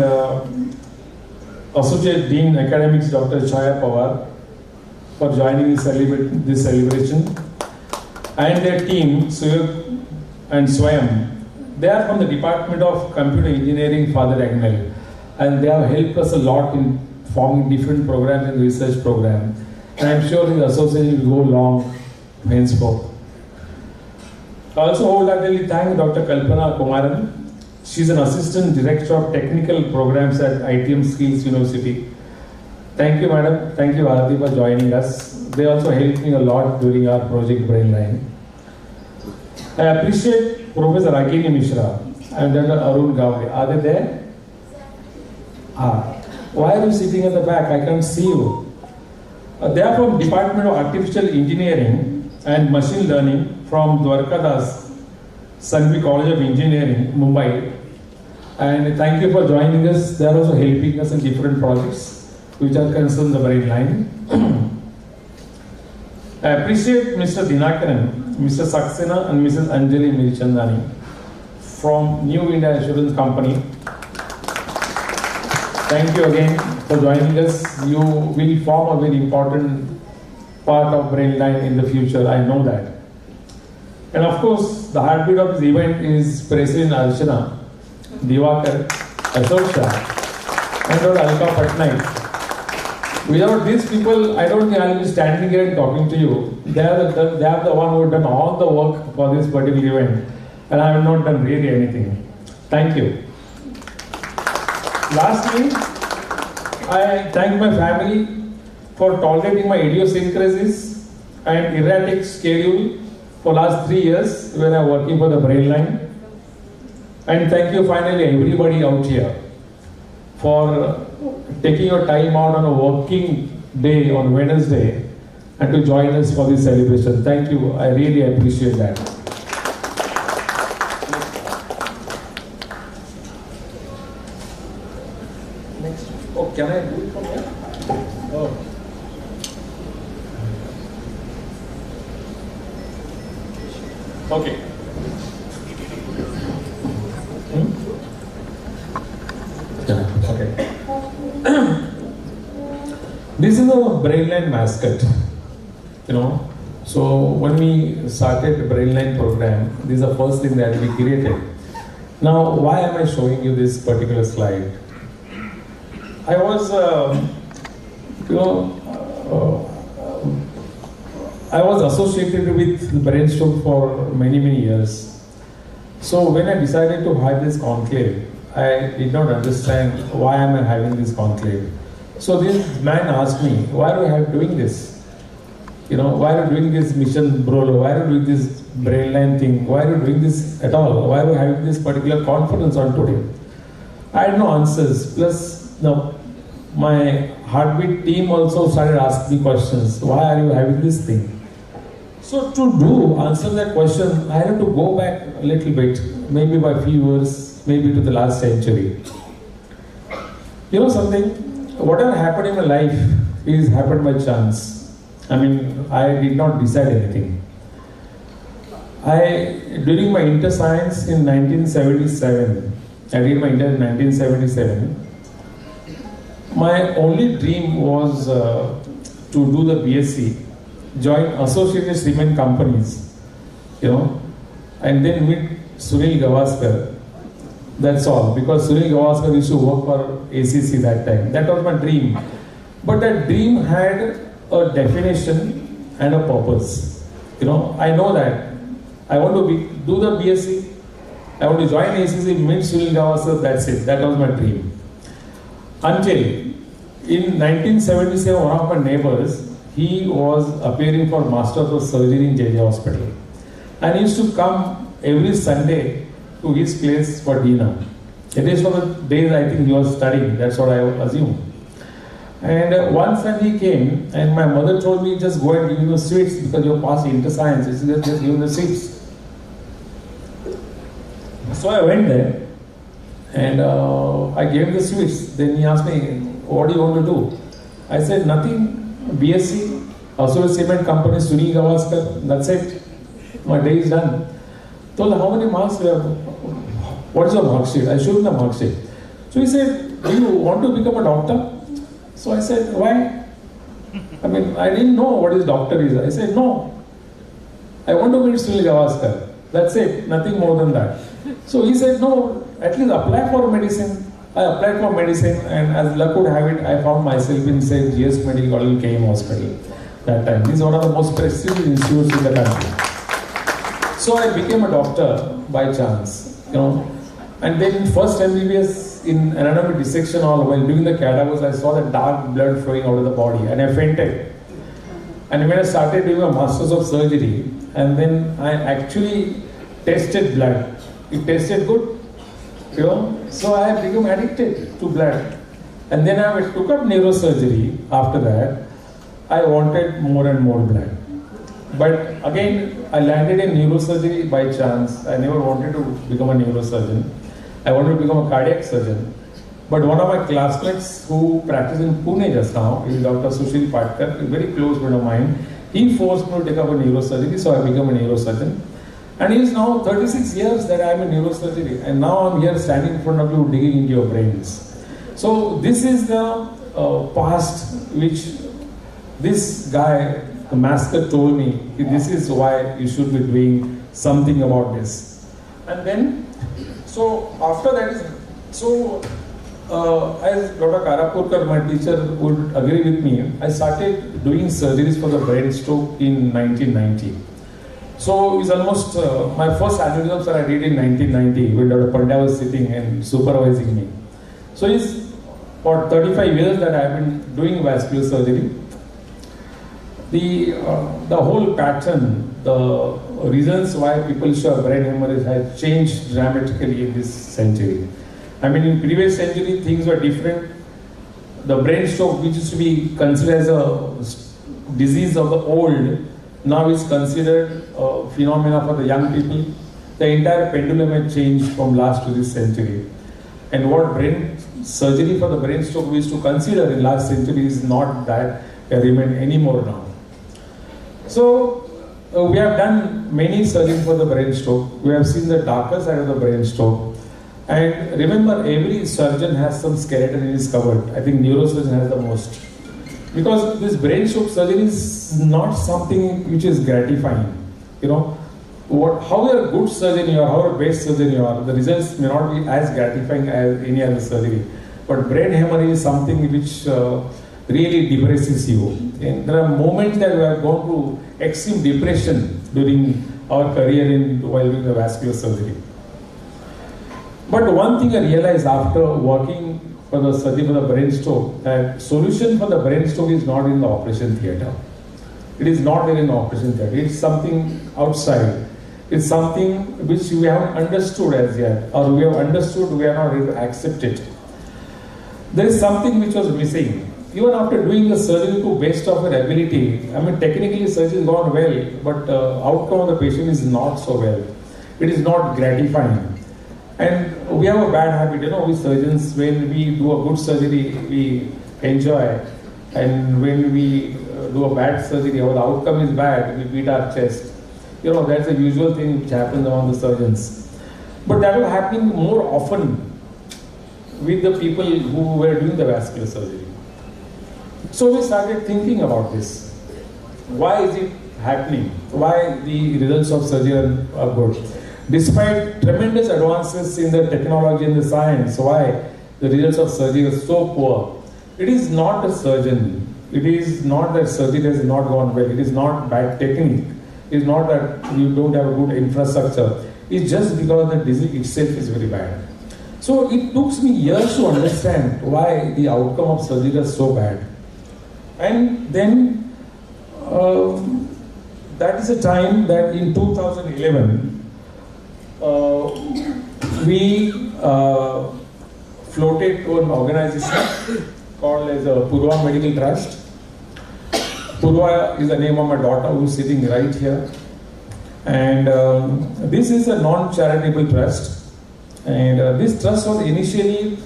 Associate Dean Academics Dr. Chaya Pawar for joining this celebration, and their team, Suyog and Swayam. They are from the Department of Computer Engineering, Father Agnel, and they have helped us a lot in forming different programs and research programs. And I'm sure the association will go long henceforth. I also wholeheartedly thank Dr. Kalpana Kumaran. She's an Assistant Director of Technical Programs at ITM Skills University. Thank you, madam. Thank you, Bharati, for joining us. They also helped me a lot during our project Brainline. I appreciate Professor Akini Mishra and Dr. Arun Gavde. Are they there? Why are you sitting at the back? I can't see you. They are from Department of Artificial Engineering and Machine Learning from Dwarkadas Sanghvi College of Engineering, Mumbai. And thank you for joining us. They are also helping us in different projects which are concerned the Brainline. I appreciate Mr. Dinakaran, Mr. Saxena and Mrs. Anjali Milchandani from New India Insurance Company. Thank you again for joining us. You will form a very important part of Brainline in the future, I know that. And of course, the heartbeat of this event is President Archana, Divakar, Ashok Shah, and Dr. Alka Patnaik. Without these people, I don't think I'll be standing here and talking to you. They are the one who have done all the work for this particular event, and I have not done really anything. Thank you. Lastly, I thank my family for tolerating my idiosyncrasies and erratic schedule for last 3 years when I'm working for the Brainline. And thank you finally everybody out here for taking your time out on a working day on Wednesday and to join us for this celebration. Thank you. I really appreciate that. Next. Oh, can I do it from here? Oh. Okay. Yeah, okay. This is a Brainline mascot, you know. So when we started the Brainline program, this is the first thing that we created. Now, why am I showing you this particular slide? I was, I was associated with brain stroke for many years. So when I decided to have this conclave, I did not understand why am I having this conclave. So this man asked me, why are you doing this? You know, why are you doing this mission Brolo? Why are you doing this Brainline thing? Why are you doing this at all? Why are you having this particular conference on today? I had no answers. Plus, my heartbeat team also started asking me questions. Why are you having this thing? So to answer that question, I had to go back a little bit, maybe by a few years, maybe to the last century. You know something? Whatever happened in my life is happened by chance. I mean, I did not decide anything. During my inter science in 1977, I did my inter in 1977. My only dream was to do the BSc, join associated cement companies, you know, and then meet Sunil Gavaskar. That's all, because Sunil Gavaskar used to work for ACC that time. That was my dream. But that dream had a definition and a purpose. You know, I know that. I want to do the BSc, I want to join ACC, meet Sunil Gavaskar, that's it. That was my dream. Until in 1977, one of my neighbors, he was appearing for Masters of Surgery in JJ Hospital. And he used to come every Sunday to his place for dinner. It is for the days I think he was studying, that's what I assume. And one Sunday he came, and my mother told me, just go and give him the sweets because you're past inter science, just give him the sweets. So I went there, and I gave him the sweets. Then he asked me, what do you want to do? I said, nothing, BSc, also a cement company, Sunil Gavaskar, that's it. My day is done. Told him, how many marks do you have? What is your mark sheet? I showed him the mark sheet. So he said, do you want to become a doctor? So I said, why? I mean, I didn't know what his doctor is. I said, no. I want to meet Sunil Gavaskar. That's it, nothing more than that. So he said, no, at least apply for medicine. I applied for medicine, and as luck would have it, I found myself in, say, GS Medical College, KM Hospital that time. This is one of the most prestigious institutes in the country. So I became a doctor by chance, you know. And then first MBBS in anatomy dissection hall, while doing the cadavers, I saw the dark blood flowing out of the body, and I fainted. And when I started doing a Masters of Surgery, and then I actually tested blood. It tasted good, you know. So I became addicted to blood. And then I took up neurosurgery. After that, I wanted more and more blood. But again, I landed in neurosurgery by chance. I never wanted to become a neurosurgeon. I wanted to become a cardiac surgeon. But one of my classmates who practices in Pune just now is Dr. Sushil Patkar, a very close friend of mine. He forced me to take up a neurosurgery, so I became a neurosurgeon. And it is now 36 years that I am in neurosurgery, and now I am here standing in front of you digging into your brains. So this is the past which this guy, the master, told me, this is why you should be doing something about this. And then, so after that is, so as Dr. Karapurkar, my teacher, would agree with me, I started doing surgeries for the brain stroke in 1990. So it's almost my first aneurysms that I did in 1990 when Dr. Pandya was sitting and supervising me. So it's for 35 years that I have been doing vascular surgery. The whole pattern, the reasons why people show brain hemorrhage has changed dramatically in this century. I mean, in previous century things were different. The brain stroke, which used to be considered as a disease of the old, now is considered a phenomena for the young people. The entire pendulum has changed from last to this century. And what brain surgery for the brain stroke we used to consider in last century is not that remain anymore now. So we have done many surgeries for the brain stroke. We have seen the darker side of the brain stroke. And remember, every surgeon has some skeleton in his cupboard. I think neurosurgeon has the most. Because this brain stroke surgery is not something which is gratifying. You know, however good surgeon you are, however best surgeon you are, the results may not be as gratifying as any other surgery. But brain hemorrhage is something which really depresses you. And there are moments that we have gone through extreme depression during our career while doing the vascular surgery. But one thing I realized after working for the surgery for the brain stroke, that solution for the brain stroke is not in the operation theatre. It is not there in the operation theatre. It's something outside. It's something which we haven't understood as yet, or we have understood, we are not able to accept it. There is something which was missing. Even after doing the surgery to best of your ability, I mean, technically surgery has gone well, but outcome of the patient is not so well. It is not gratifying. And we have a bad habit, we surgeons, when we do a good surgery, we enjoy. And when we do a bad surgery, or the outcome is bad, we beat our chest. That's a usual thing which happens among the surgeons. But that was happening more often with the people who were doing the vascular surgery. So we started thinking about this. Why is it happening? Why the results of surgery are good? Despite tremendous advances in the technology and the science, why the results of surgery are so poor? It is not a surgeon. It is not that surgery has not gone well. It is not bad technique. It is not that you don't have a good infrastructure. It's just because the disease itself is very bad. So it took me years to understand why the outcome of surgery is so bad. And then that is a time that in 2011 we floated to an organization called as a Purva Medical Trust. Purva is the name of my daughter who is sitting right here. And this is a non-charitable trust. And this trust was initially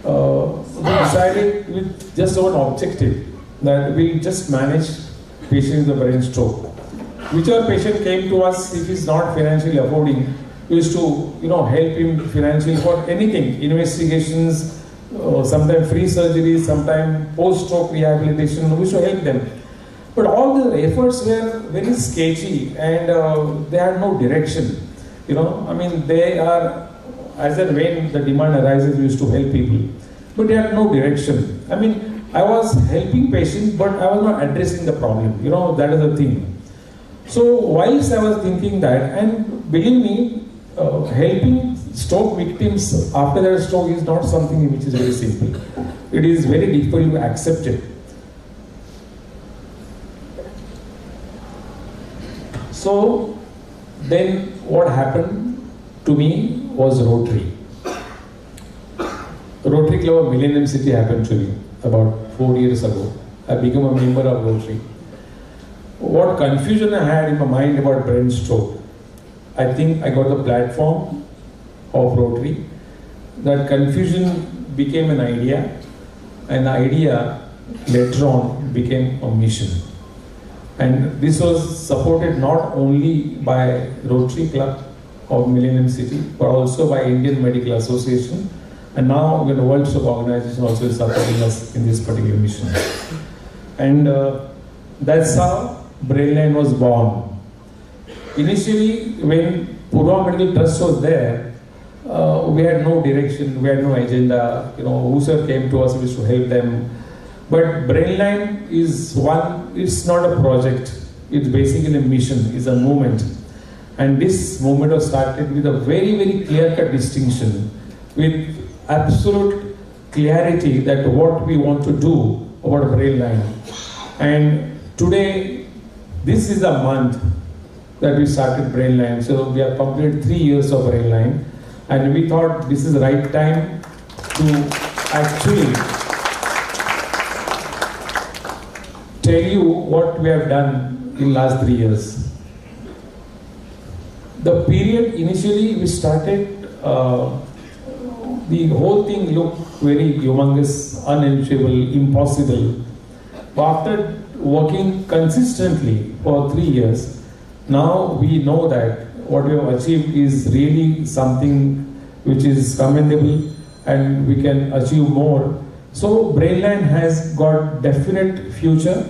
decided with just one objective, that we just manage patients with a brain stroke. Whichever patient came to us, if he's not financially affording, we used to help him financially for anything, investigations, sometimes free surgery, sometimes post-stroke rehabilitation. We used to help them. But all the efforts were very sketchy and they had no direction. They are, as and when the demand arises, we used to help people. But they had no direction. I was helping patients, but I was not addressing the problem. That is the thing. So whilst I was thinking that, and believe me, helping stroke victims after their stroke is not something which is very simple. It is very difficult to accept it. So then what happened to me was Rotary. Rotary Club of Millennium City happened to me about 4 years ago. I became a member of Rotary. What confusion I had in my mind about brain stroke, I think I got the platform of Rotary. That confusion became an idea, and the idea later on became a mission. And this was supported not only by Rotary Club of Millennium City, but also by Indian Medical Association. And now the World Stroke Organization also is supporting us in this particular mission. And that's how Brainline was born. Initially, when Purva Medical Trust was there, we had no direction, we had no agenda. Whoever came to us, we used to help them. But Brainline is it's not a project, it's basically a mission, it's a movement. And this movement was started with a very, very clear-cut distinction, with absolute clarity that what we want to do about Brainline. And today, this is the month that we started Brainline. So we have completed 3 years of Brainline. And we thought this is the right time to actually tell you what we have done in last 3 years. The period initially we started, the whole thing looked very humongous, unachievable, impossible. But after working consistently for 3 years, now we know that what we have achieved is really something which is commendable and we can achieve more. So Brainline has got definite future,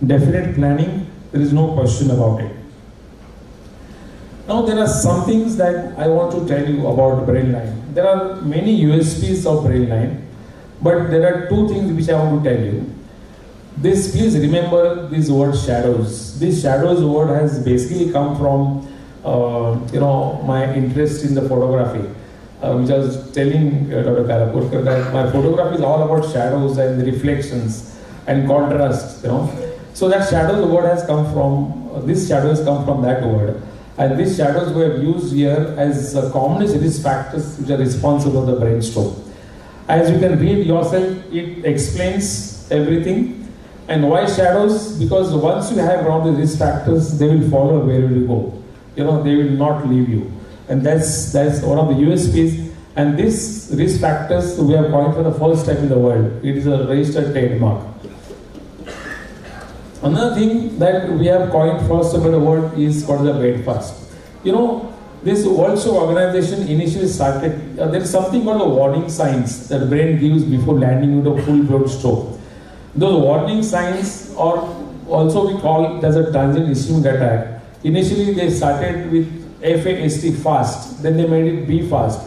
definite planning, there is no question about it. Now there are some things that I want to tell you about Brainline. There are many USPs of Brainline, but there are 2 things which I want to tell you. this, please remember this word shadows. This shadows word has basically come from my interest in the photography, which I was telling Dr. Kalapurkar that my photography is all about shadows and reflections and contrast. So that shadows word has come from, this shadows come from that word. And these shadows we have used here as commonest risk factors which are responsible for the brain stroke. As you can read yourself, it explains everything. And why shadows? Because once you have all the risk factors, they will follow where you go. They will not leave you. And that's one of the USPs. And these risk factors we have coined for the first time in the world. It is a registered trademark. Another thing that we have coined first about the world is called the breakfast. This World Stroke Organization initially started, there is something called the warning signs that the brain gives before landing into a full-blown stroke. Those warning signs are also we call it as a transient ischemic attack. Initially they started with FAST, fast, then they made it B fast,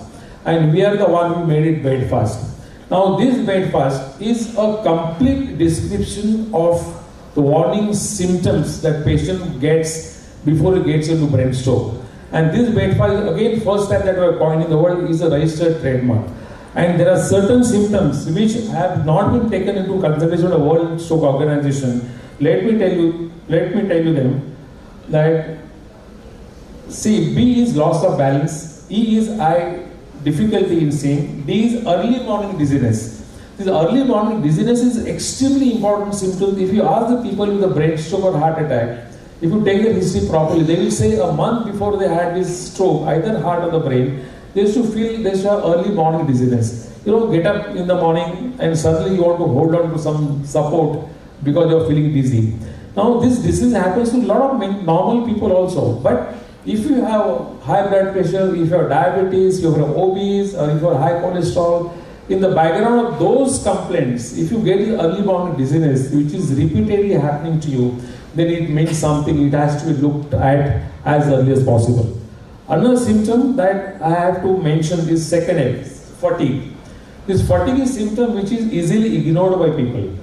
and we are the one who made it bed fast. Now this bed fast is a complete description of the warning symptoms that patient gets before he gets into brain stroke. And this bed fast, again, first time that we are coined in the world, is a registered trademark. And there are certain symptoms which have not been taken into consideration by the World Stroke Organization. Let me tell you them that, see, B is loss of balance, E is eye difficulty in seeing, D is early morning dizziness. This early morning dizziness is extremely important symptom. If you ask the people with a brain stroke or heart attack, if you take their history properly, they will say a month before they had this stroke, either heart or the brain, they used to feel they should have early morning dizziness. Get up in the morning and suddenly you want to hold on to some support because you are feeling dizzy. Now this disease happens to a lot of normal people also. But if you have high blood pressure, if you have diabetes, you have obese, or if you have high cholesterol, in the background of those complaints, if you get early morning dizziness, which is repeatedly happening to you, then it means something. It has to be looked at as early as possible. Another symptom that I have to mention is second F, fatigue. This fatigue is symptom which is easily ignored by people.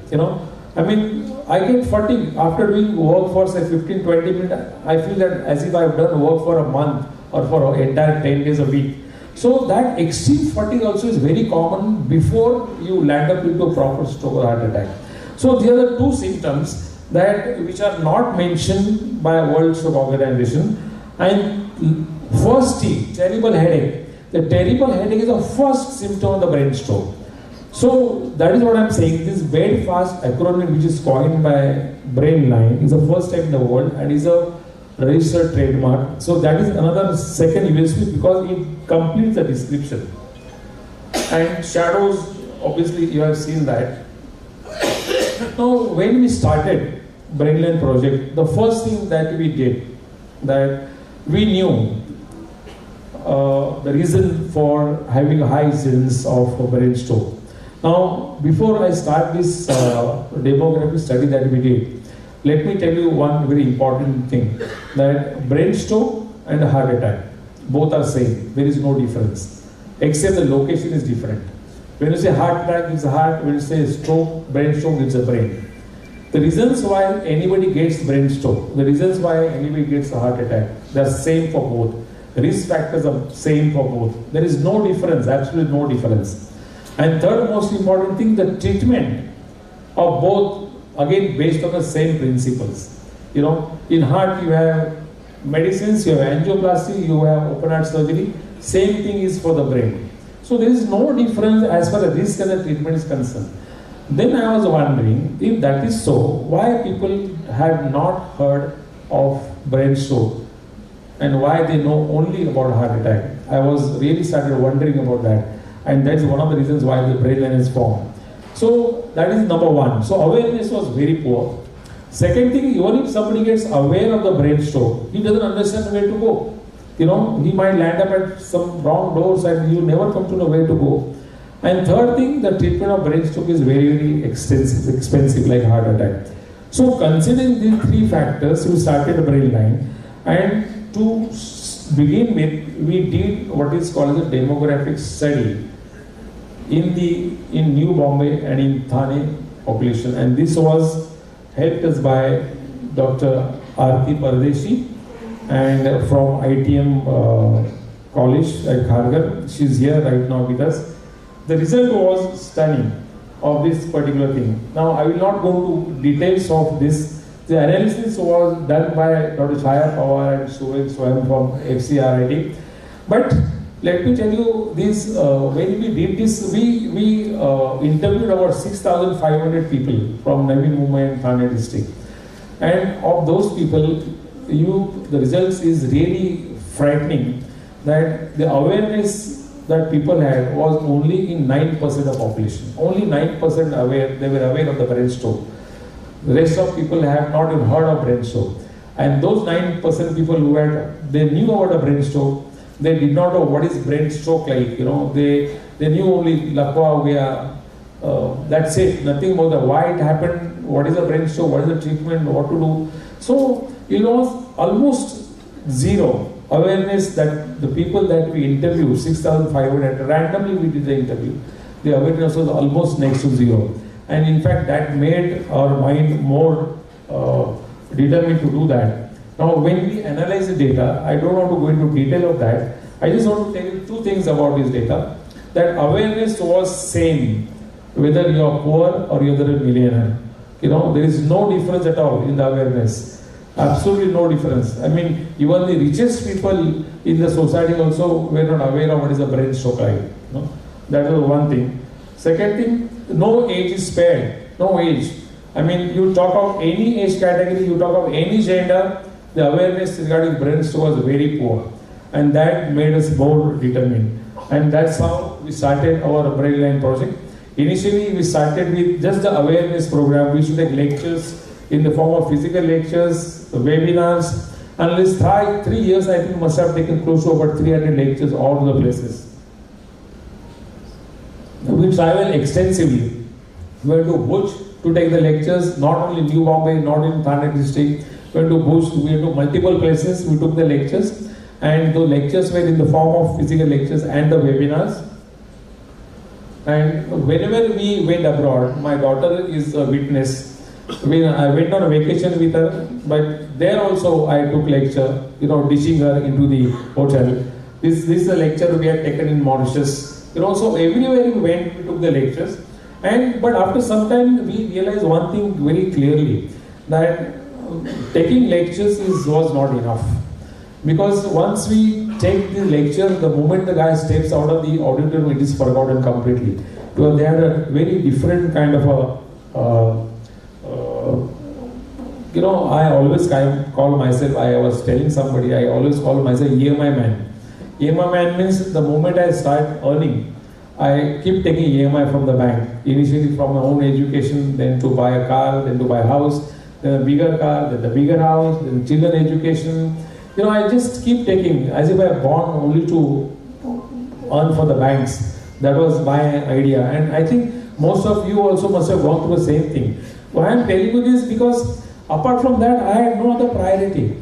I get fatigue after doing work for say 15-20 minutes. I feel that as if I have done work for a month or for an entire 10 days a week. So that extreme fatigue also is very common before you land up into a proper stroke or heart attack. So these are the two symptoms which are not mentioned by World Stroke Organization. And first T, terrible headache. The terrible headache is the first symptom of the brain stroke. So that is what I am saying. This bed fast acronym, which is coined by Brainline, is the first time in the world and is a registered trademark. So that is another second USP because it completes the description. And shadows, obviously you have seen that. Now when we started Brainline project, the first thing that we did, that we knew the reason for having a high incidence of brain stroke. Now, before I start this demographic study that we did, let me tell you one very important thing, that brain stroke and heart attack, both are same. There is no difference, except the location is different. When you say heart attack, it's a heart. When you say stroke, brain stroke, it's a brain. The reasons why anybody gets brain stroke, the reasons why anybody gets a heart attack, they are same for both. The risk factors are same for both. There is no difference, absolutely no difference. And third most important thing, the treatment of both, again based on the same principles. In heart you have medicines, you have angioplasty, you have open heart surgery. Same thing is for the brain. So there is no difference as far as risk and the treatment is concerned. Then I was wondering, if that is so, why people have not heard of brain stroke and why they know only about heart attack. I was really started wondering about that. And that's one of the reasons why the Brainline is formed. So that is number one. So awareness was very poor. Second thing, even if somebody gets aware of the brain stroke, he doesn't understand where to go. He might land up at some wrong doors and you never come to know where to go. And third thing, the treatment of brain stroke is very, very expensive like heart attack. So considering these three factors, we started a Brainline, and to begin with, we did what is called a demographic study in New Bombay and in Thane population, and this was helped us by Dr. Aarti Pardeshi and from ITM College at Kharghar. She's here right now with us. The result was stunning of this particular thing. Now I will not go to details of this. The analysis was done by Dr. Chaya Pawar and Swayam from FCRIT. But let me tell you this, when we did this, we interviewed about 6,500 people from Navi Mumbai and Thane district. And of those people, the results is really frightening that the awareness that people had was only in 9% of population. Only 9% aware, they were aware of the brain stroke. The rest of people have not even heard of brain stroke. And those 9% people who had, they knew about a brain stroke, they did not know what is brain stroke like. You know, they knew only lakwa, that's it, nothing about the why it happened, what is a brain stroke, what is the treatment, what to do. So it was almost zero awareness that the people that we interviewed, 6,500, randomly we did the interview, the awareness was almost next to zero. And in fact, that made our mind more determined to do that. Now, when we analyze the data, I don't want to go into detail of that. I just want to tell you two things about this data. That awareness was same, whether you are poor or you're a millionaire. You know, there is no difference at all in the awareness. Absolutely no difference. I mean, even the richest people in the society also were not aware of what is a brain stroke like. No? That was one thing. Second thing, no age is spared. No age. I mean, you talk of any age category, you talk of any gender, the awareness regarding brain stroke was very poor. And that made us more determined. And that's how we started our Brainline project. Initially, we started with just the awareness program. We used to take lectures in the form of physical lectures, webinars. And in this 3 years, I think must have taken close to about 300 lectures all over the places. We travel extensively. We went to Bhuj to take the lectures, not only New Bombay, not in Thane district. We went to Bhuj, we went to multiple places, we took the lectures. And the lectures were in the form of physical lectures and the webinars. And whenever we went abroad, my daughter is a witness. I went on a vacation with her, but there also I took lecture, you know, ditching her into the hotel. This is a lecture we had taken in Mauritius. You know, so everywhere we went, we took the lectures. But after some time, we realized one thing very clearly, that taking lectures was not enough. Because once we take the lecture, the moment the guy steps out of the auditorium, it is forgotten completely. Because they had a very different kind of you know, I always call myself, I was telling somebody, I always call myself EMI man. EMI man means the moment I start earning, I keep taking EMI from the bank. Initially from my own education, then to buy a car, then to buy a house, then a bigger car, then the bigger house, then children education. You know, I just keep taking, as if I am born only to earn for the banks. That was my idea. And I think most of you also must have gone through the same thing. Why I am telling you this? Because apart from that, I had no other priority.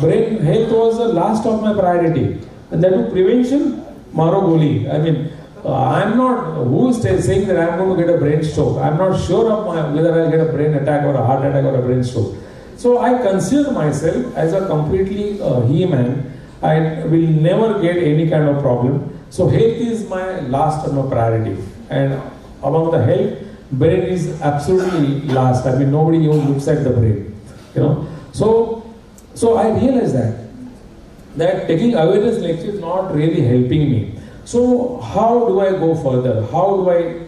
Brain health was the last of my priority. And that was prevention, maro goli. I mean, I'm not, who is saying that I'm going to get a brain stroke? I'm not sure of whether I'll get a brain attack or a heart attack or a brain stroke. So I consider myself as a completely he-man. I will never get any kind of problem. So health is my last and my priority. And among the health, brain is absolutely last. I mean, nobody even looks at the brain. You know. So I realized that taking awareness lecture is not really helping me. So how do I go further? How do I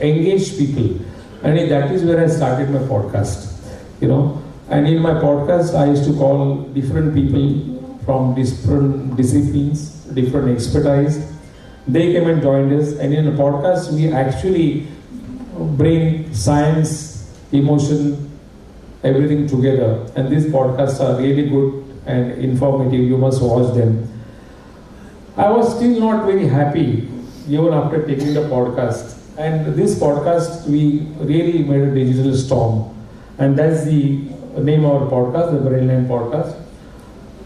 engage people? And that is where I started my podcast. You know. And in my podcast, I used to call different people from different disciplines, different expertise. They came and joined us. And in the podcast, we actually bring science, emotion, everything together. And these podcasts are really good and informative. You must watch them. I was still not very happy even after taking the podcast. And this podcast, we really made a digital storm. And that's the name of our podcast, the Brainline podcast.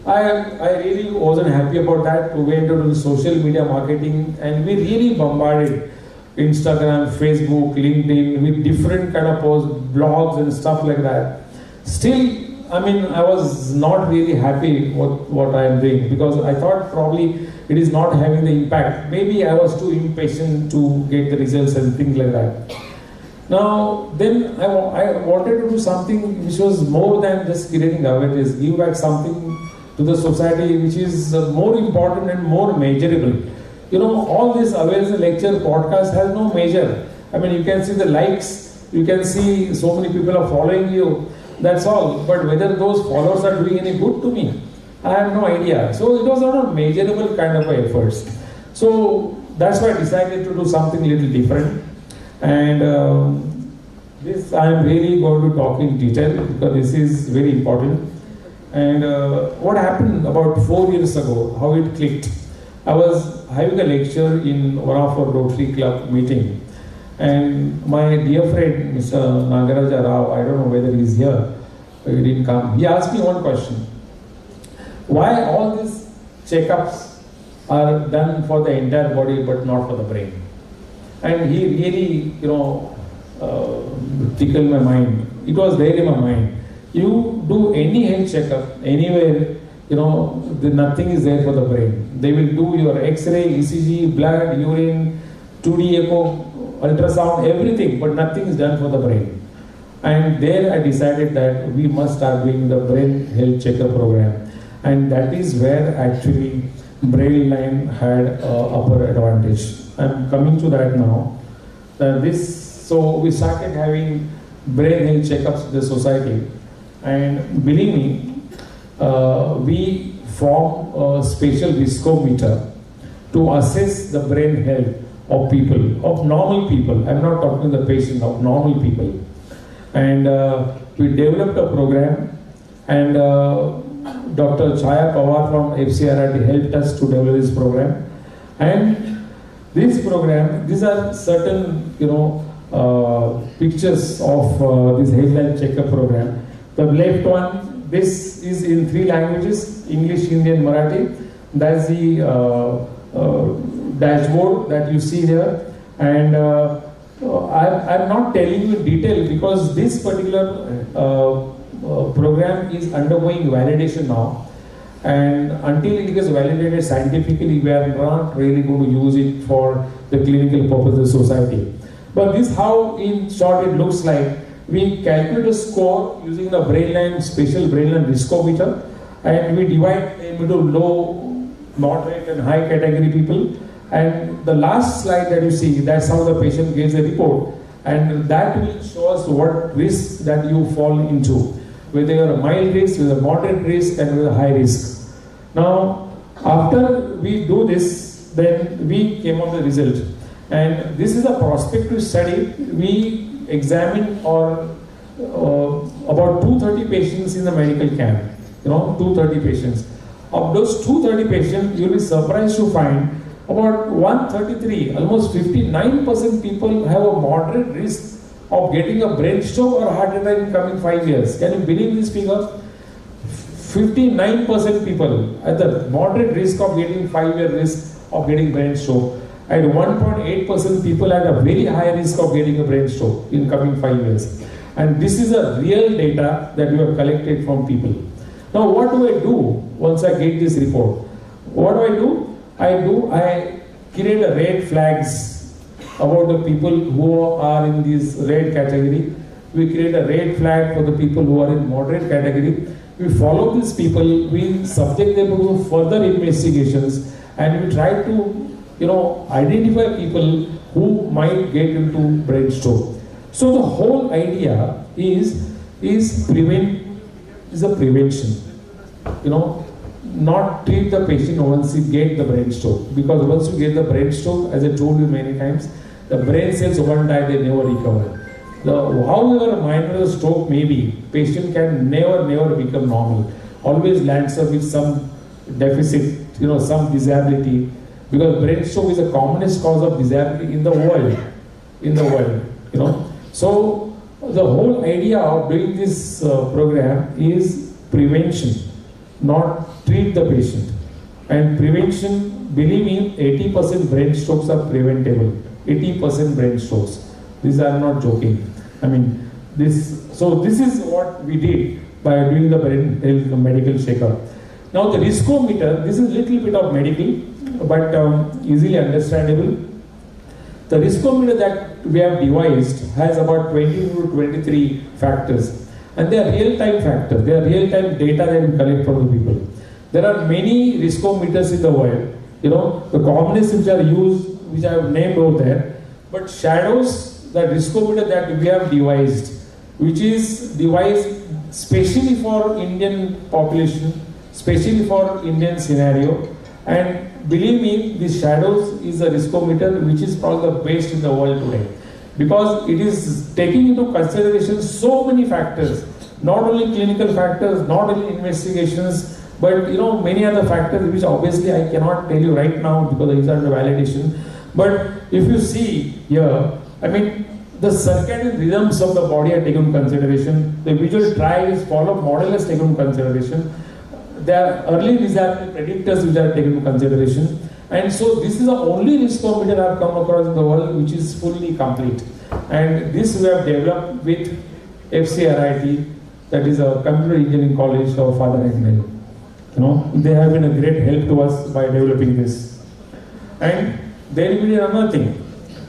I really wasn't happy about that. We went into the social media marketing and we really bombarded Instagram, Facebook, LinkedIn, with different kind of posts, blogs and stuff like that. Still, I mean, I was not really happy with what I am doing, because I thought probably it is not having the impact. Maybe I was too impatient to get the results and things like that. Now, then I wanted to do something which was more than just creating awareness, give back something to the society which is more important and more measurable. You know, all this awareness lecture podcast has no measure. I mean, you can see the likes, you can see so many people are following you, that's all. But whether those followers are doing any good to me, I have no idea. So it was not a measurable kind of efforts. So that's why I decided to do something a little different. And this I am really going to talk in detail, because this is very important. And what happened about 4 years ago, how it clicked. I was having a lecture in one of our Rotary Club meeting, and my dear friend Mr. Nagaraja Rao, I don't know whether he is here, he didn't come. He asked me one question: why all these checkups are done for the entire body but not for the brain? And he really, tickled my mind. It was there in my mind. You do any health checkup anywhere, nothing is there for the brain. They will do your X-ray, ECG, blood, urine, 2D echo, ultrasound, everything, but nothing is done for the brain. And there I decided that we must start doing the brain health checkup program. And that is where actually Brainline had upper advantage. I'm coming to that now. So we started having brain health checkups in the society. And believe me, we form a special viscometer to assess the brain health of people, of normal people. I'm not talking the patient, of normal people. And we developed a program, and Dr. Chaya Pawar from FCRRT helped us to develop this program. And this program, these are certain, pictures of this health checkup program. The left one, this is in 3 languages, English, Hindi and Marathi. That's the dashboard that you see here. And I'm not telling you in detail, because this particular program is undergoing validation now. And until it gets validated scientifically, we are not really going to use it for the clinical purposes of society. But this is how, in short, it looks like. We calculate a score using the Brainline, special Brainline viscometer, and we divide them into low, moderate and high category people. And the last slide that you see, that's how the patient gets a report, and that will show us what risk that you fall into, whether you are a mild risk, with a moderate risk and with a high risk. Now, after we do this, then we came up with the result. And this is a prospective study. We examined about 230 patients in the medical camp, 230 patients. Of those 230 patients, you will be surprised to find about 133, almost 59% people have a moderate risk of getting a brain stroke or heart attack in coming 5 years. Can you believe this figure? 59% people at the moderate risk of getting 5-year risk of getting brain stroke. And 1.8% people at a very high risk of getting a brain stroke in coming 5 years. And this is a real data that we have collected from people. Now, what do I do once I get this report? What do? I create a red flags about the people who are in this red category. We create a red flag for the people who are in moderate category. We follow these people, we subject them to further investigations, and we try to identify people who might get into brain stroke. So the whole idea is a prevention. Not treat the patient once you get the brain stroke, because once you get the brain stroke, as I told you many times, the brain cells one die, they never recover. However minor the stroke may be, patient can never become normal. Always lands up with some deficit, some disability. Because brain stroke is the commonest cause of disability in the world. So the whole idea of doing this program is prevention, not treat the patient. And prevention, believe me, 80% brain strokes are preventable. 80% brain strokes. This I am not joking. I mean, this is what we did by doing the brain health medical checkup. Now the riskometer, this is little bit of medical, but easily understandable. The riskometer that we have devised has about 20 to 23 factors, and they are real-time factors. They are real-time data that we collect from the people. There are many riskometers in the world. You know, the commonest which are used, which I have named over there, but shadows, the riskometer that we have devised, which is devised specially for Indian population, specially for Indian scenario, and believe me, the shadows is a riskometer which is probably the best in the world today, because it is taking into consideration so many factors, not only clinical factors, not only investigations, but many other factors which obviously I cannot tell you right now because these are under validation. But if you see here, I mean, the circadian rhythms of the body are taken into consideration. The visual trials follow model is taken into consideration. There are early disaster predictors which are taken into consideration. And so this is the only riskometer I have come across in the world which is fully complete. And this we have developed with FCRIT, that is a computer engineering college of Father Agnew. They have been a great help to us by developing this. And there will be another thing,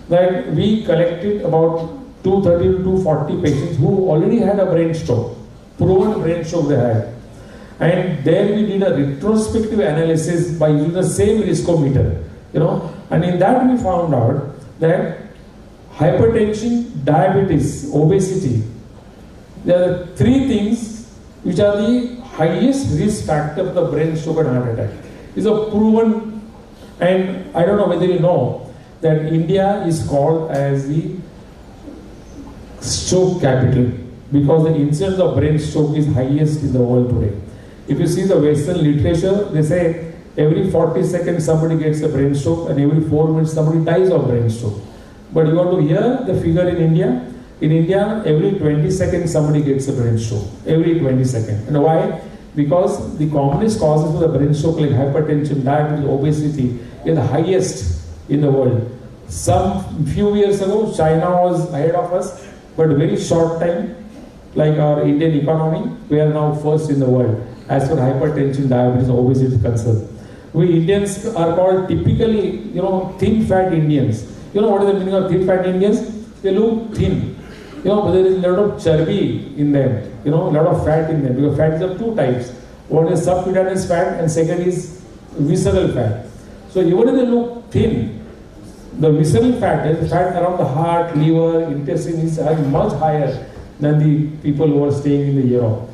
that we collected about 230 to 240 patients who already had a brain stroke, proven brain stroke they had. And there we did a retrospective analysis by using the same riskometer, and in that we found out that hypertension, diabetes, obesity, there are three things which are the highest risk factor of the brain stroke and heart attack. It's a proven, and I don't know whether you know that India is called as the stroke capital because the incidence of brain stroke is highest in the world today. If you see the Western literature, they say every 40 seconds somebody gets a brain stroke and every 4 minutes somebody dies of brain stroke. But you want to hear the figure in India? In India, every 20 seconds somebody gets a brain stroke. Every 20 seconds. And why? Because the commonest causes for the brain stroke like hypertension, diabetes, obesity is the highest in the world. Some few years ago, China was ahead of us, but very short time, like our Indian economy, we are now first in the world as for hypertension, diabetes, obesity is concerned. We Indians are called typically, thin fat Indians. You know what is the meaning of thin fat Indians? They look thin. But there is a lot of chubby in them, a lot of fat in them, because fat is of two types. One is subcutaneous fat and second is visceral fat. So even if they look thin, the visceral fat, the fat around the heart, liver, intestine is much higher than the people who are staying in the Europe.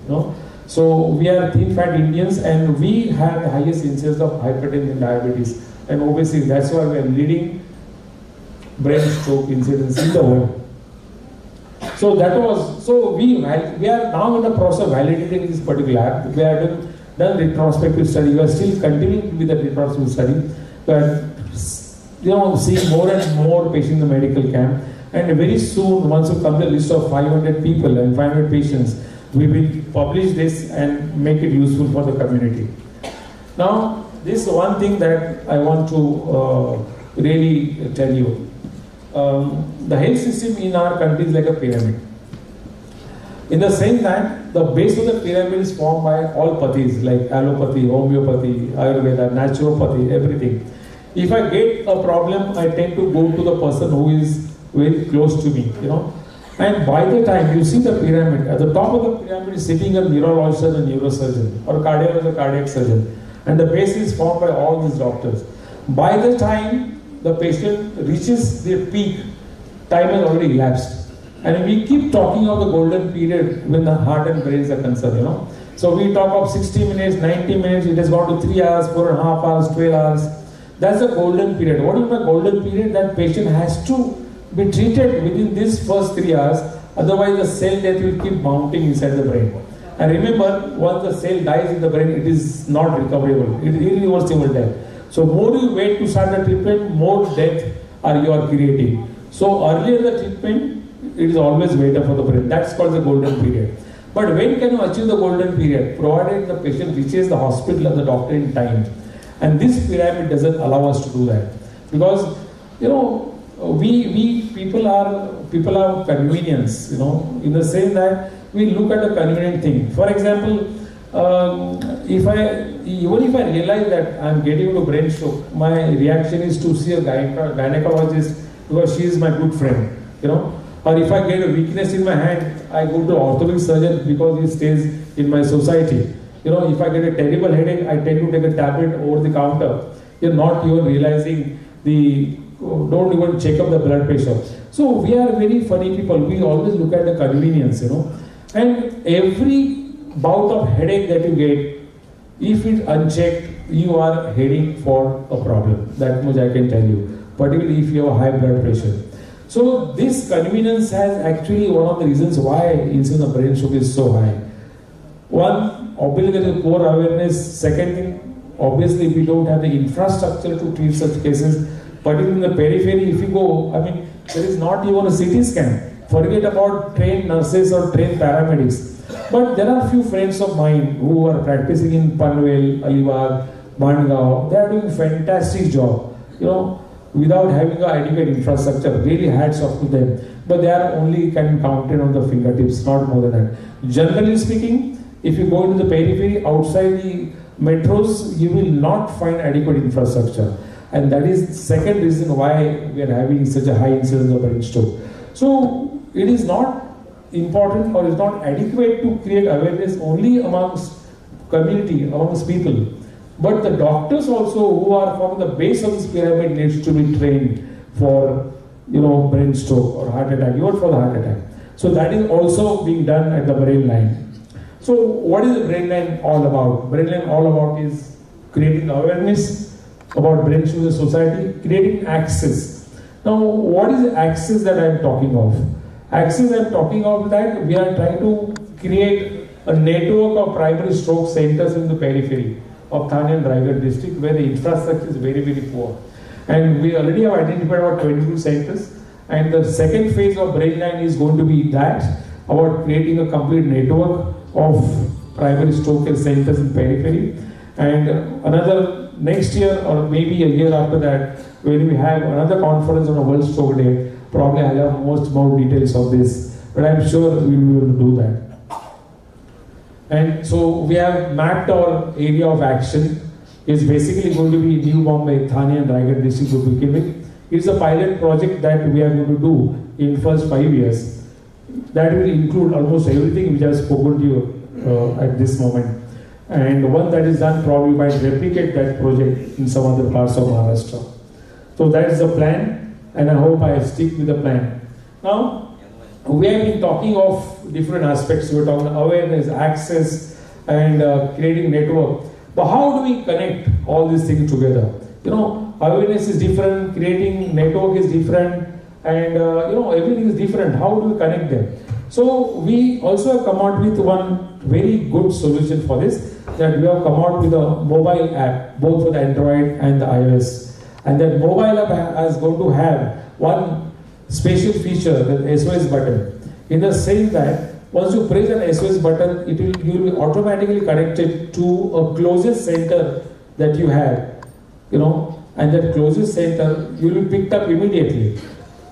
So we are thin fat Indians and we have the highest incidence of hypertension, diabetes and obesity. That's why we are leading brain stroke incidence in the world. So we are now in the process of validating this particular app. We have done retrospective study. We are still continuing with the retrospective study. But seeing more and more patients in the medical camp. And very soon, once we come to a list of 500 people and 500 patients, we will publish this and make it useful for the community. Now, this is one thing that I want to really tell you. The health system in our country is like a pyramid. In the same time, the base of the pyramid is formed by all pathies like allopathy, homeopathy, Ayurveda, naturopathy, everything. If I get a problem, I tend to go to the person who is very close to me, And by the time you see the pyramid, at the top of the pyramid is sitting a neurologist and a neurosurgeon, or a cardiologist and a cardiac surgeon. And the base is formed by all these doctors. By the time the patient reaches their peak, time has already elapsed. And we keep talking of the golden period when the heart and brains are concerned, So we talk of 60 minutes, 90 minutes, it has gone to 3 hours, 4.5 hours, 12 hours. That's the golden period. What is the golden period? That patient has to be treated within this first 3 hours, otherwise the cell death will keep mounting inside the brain. And remember, once the cell dies in the brain, it is not recoverable. It is irreversible death. So more you wait to start the treatment, more death you are creating. So earlier the treatment, it is always better for the brain. That's called the golden period. But when can you achieve the golden period? Provided the patient reaches the hospital or the doctor in time. And this pyramid doesn't allow us to do that. Because, we people are convenience, you know, in the sense that we look at a convenient thing. For example, even if I realize that I'm getting into brain stroke, my reaction is to see a gynecologist because she is my good friend, you know. Or if I get a weakness in my hand, I go to orthopedic surgeon because he stays in my society. You know, if I get a terrible headache, I tend to take a tablet over the counter. You're not even realizing don't even check up the blood pressure. So we are very funny people. We always look at the convenience, you know. And every bout of headache that you get, if it's unchecked, you are heading for a problem. That much I can tell you. Particularly if you have high blood pressure. So this convenience has actually one of the reasons why incidence of brain stroke is so high. One, obviously there is poor awareness. Second thing, obviously we don't have the infrastructure to treat such cases. Particularly in the periphery, if you go, I mean, there is not even a CT scan. Forget about trained nurses or trained paramedics. But there are few friends of mine who are practicing in Panvel, Alibag, Bandgaon. They are doing fantastic job, you know, without having an adequate infrastructure. Really hats off to them. But they are only can be counted on the fingertips, not more than that. Generally speaking, if you go into the periphery, outside the metros, you will not find adequate infrastructure. And that is the second reason why we are having such a high incidence of brain stroke. So it is not important or is not adequate to create awareness only amongst community, amongst people. But the doctors also who are from the base of this pyramid needs to be trained for, you know, brain stroke or heart attack, even for the heart attack. So that is also being done at the Brainline. So what is the Brainline all about? Brainline all about is creating awareness about brain stroke in the society, creating access. Now, what is the access that I am talking of? Access I am talking of that we are trying to create a network of primary stroke centers in the periphery of Thane and Raigad district where the infrastructure is very, very poor. And we already have identified about 22 centers. And the second phase of Brainline is going to be that, about creating a complete network of primary stroke care centers in periphery. And another next year or maybe a year after that, when we have another conference on a World Stroke Day, probably I'll have more details of this. But I'm sure we will be able to do that. And so we have mapped our area of action. It's basically going to be New Bombay, Thane and Raigad district to begin with. It's a pilot project that we are going to do in first 5 years. That will include almost everything which I have spoken to you at this moment. And one that is done probably might replicate that project in some other parts of Maharashtra. So that is the plan, and I hope I stick with the plan. Now, we have been talking of different aspects. We are talking awareness, access, and creating network. But how do we connect all these things together? You know, awareness is different, creating network is different, and you know, everything is different. How do we connect them? So we also have come out with one very good solution for this, that we have come out with a mobile app, both for the Android and the iOS. And that mobile app is going to have one special feature, the SOS button. In the sense that once you press an SOS button, you will be automatically connected to a closest center that you have, you know, and that closest center you will be picked up immediately,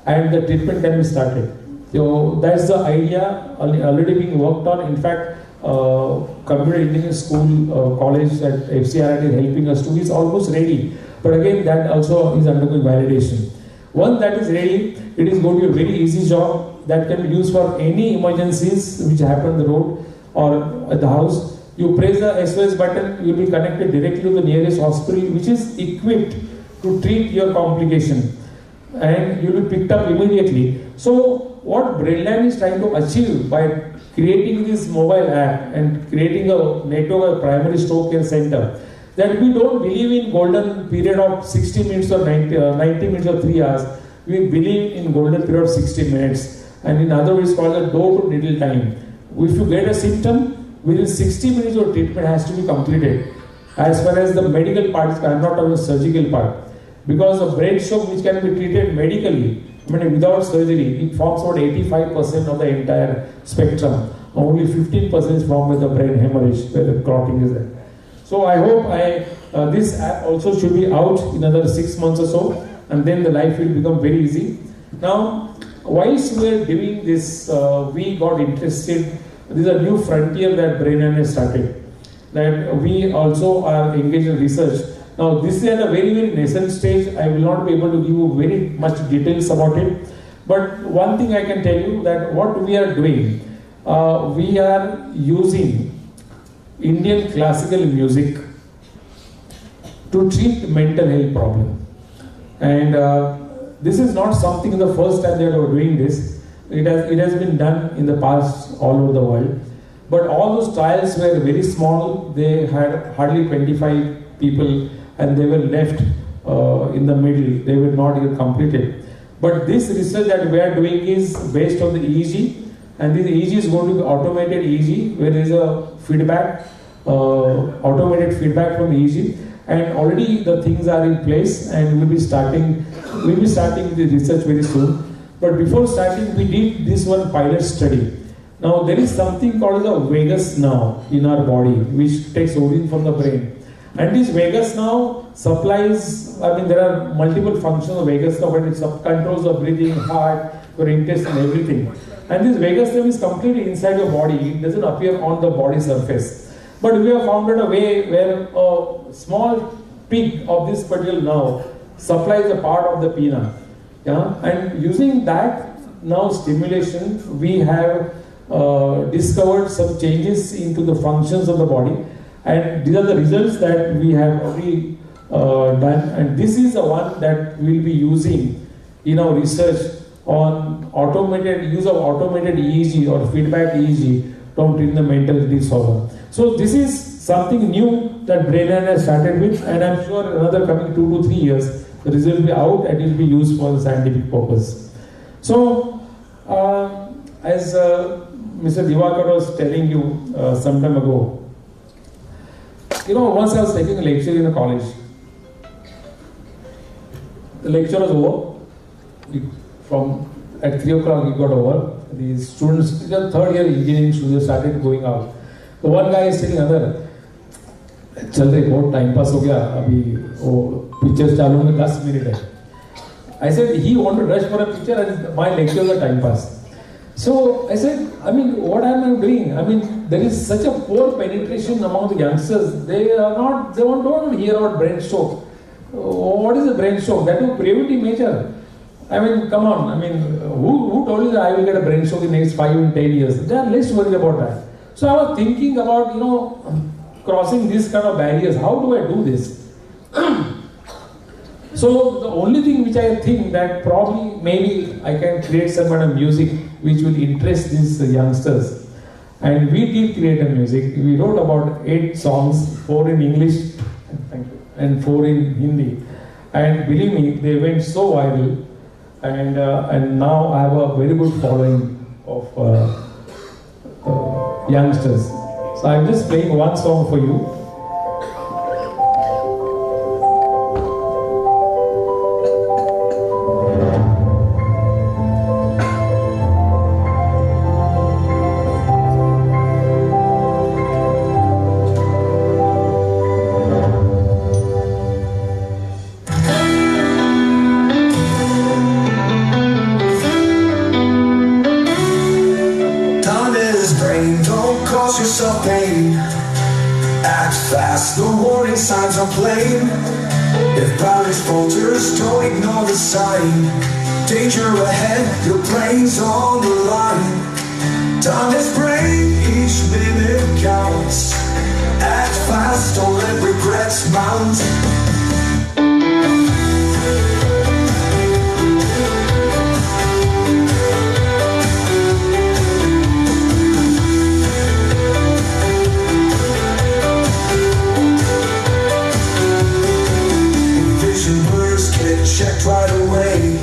and the treatment can be started. So that's the idea already being worked on. In fact, Computer Engineering School College at FCRIT is helping us to. It's almost ready, but again that also is undergoing validation. Once that is ready, it is going to be a very easy job that can be used for any emergencies which happen on the road or at the house. You press the SOS button, you will be connected directly to the nearest hospital which is equipped to treat your complication, and you will be picked up immediately. So what Brainline is trying to achieve by creating this mobile app and creating a network of primary stroke care center, that we don't believe in golden period of 60 minutes or 90 minutes or 3 hours. We believe in golden period of 60 minutes, and in other words called the door to needle time. If you get a symptom, within 60 minutes your treatment has to be completed. As far as the medical part is, I'm not talking the surgical part, because the brain stroke which can be treated medically, I mean without surgery, it forms about 85% of the entire spectrum. Only 15% is formed with the brain hemorrhage, where the clotting is there. So I hope this app also should be out in another 6 months or so, and then the life will become very easy. Now, whilst we are doing this, we got interested. This is a new frontier that Brainline has started. That we also are engaged in research. Now, this is at a very, very nascent stage. I will not be able to give you very much details about it. But one thing I can tell you that what we are doing, we are using Indian classical music to treat mental health problem. And this is not something the first time that we are doing this. It has been done in the past all over the world. But all those trials were very small. They had hardly 25 people and they were left in the middle. They were not even completed. But this research that we are doing is based on the EEG, and this EEG is going to be automated EEG where there is a feedback, automated feedback from the EEG, and already the things are in place, and we'll be starting the research very soon. But before starting, we did this one pilot study. Now there is something called the vagus nerve in our body, which takes origin from the brain. And this vagus now supplies, there are multiple functions of vagus nerve, and it controls the breathing, heart, your intestine, everything. And this vagus nerve is completely inside your body. It doesn't appear on the body surface. But we have found out a way where a small peak of this particular nerve supplies a part of the pinna. Yeah? And using that now stimulation, we have discovered some changes into the functions of the body. And these are the results that we have already done. And this is the one that we will be using in our research on use of automated EEG or feedback EEG to treat the mental disorder. So this is something new that Brainline has started with, and I'm sure another coming 2 to 3 years, the result will be out and it will be used for the scientific purpose. So, as Mr. Divakar was telling you some time ago, once I was taking a lecture in a college. The lecture was over. At 3 o'clock it got over. The students, the third year engineering students started going out. So one guy is telling another, चल रहे बहुत time pass हो गया अभी वो pictures चालू में 10 minutes है. I said he wanted to rush for a picture and my lecture was a time pass. So I said, what am I doing? There is such a poor penetration among the youngsters. They don't hear about brain stroke. What is a brain stroke? That is preventive measure. Come on. Who told you that I will get a brain stroke in the next 5 and 10 years? They are less worried about that. So I was thinking about, crossing these kind of barriers. How do I do this? So the only thing which I think that probably maybe I can create some kind of music which will interest these youngsters. And we did create a music. We wrote about 8 songs, 4 in English, thank you, and 4 in Hindi. And believe me, they went so viral. And now I have a very good following of youngsters. So I'm just playing one song for you. The warning signs are plain. If balance falters, don't ignore the sign. Danger ahead, your brain's on the line. Time is brave, each minute counts. Act fast, don't let regrets mount. Checked right away.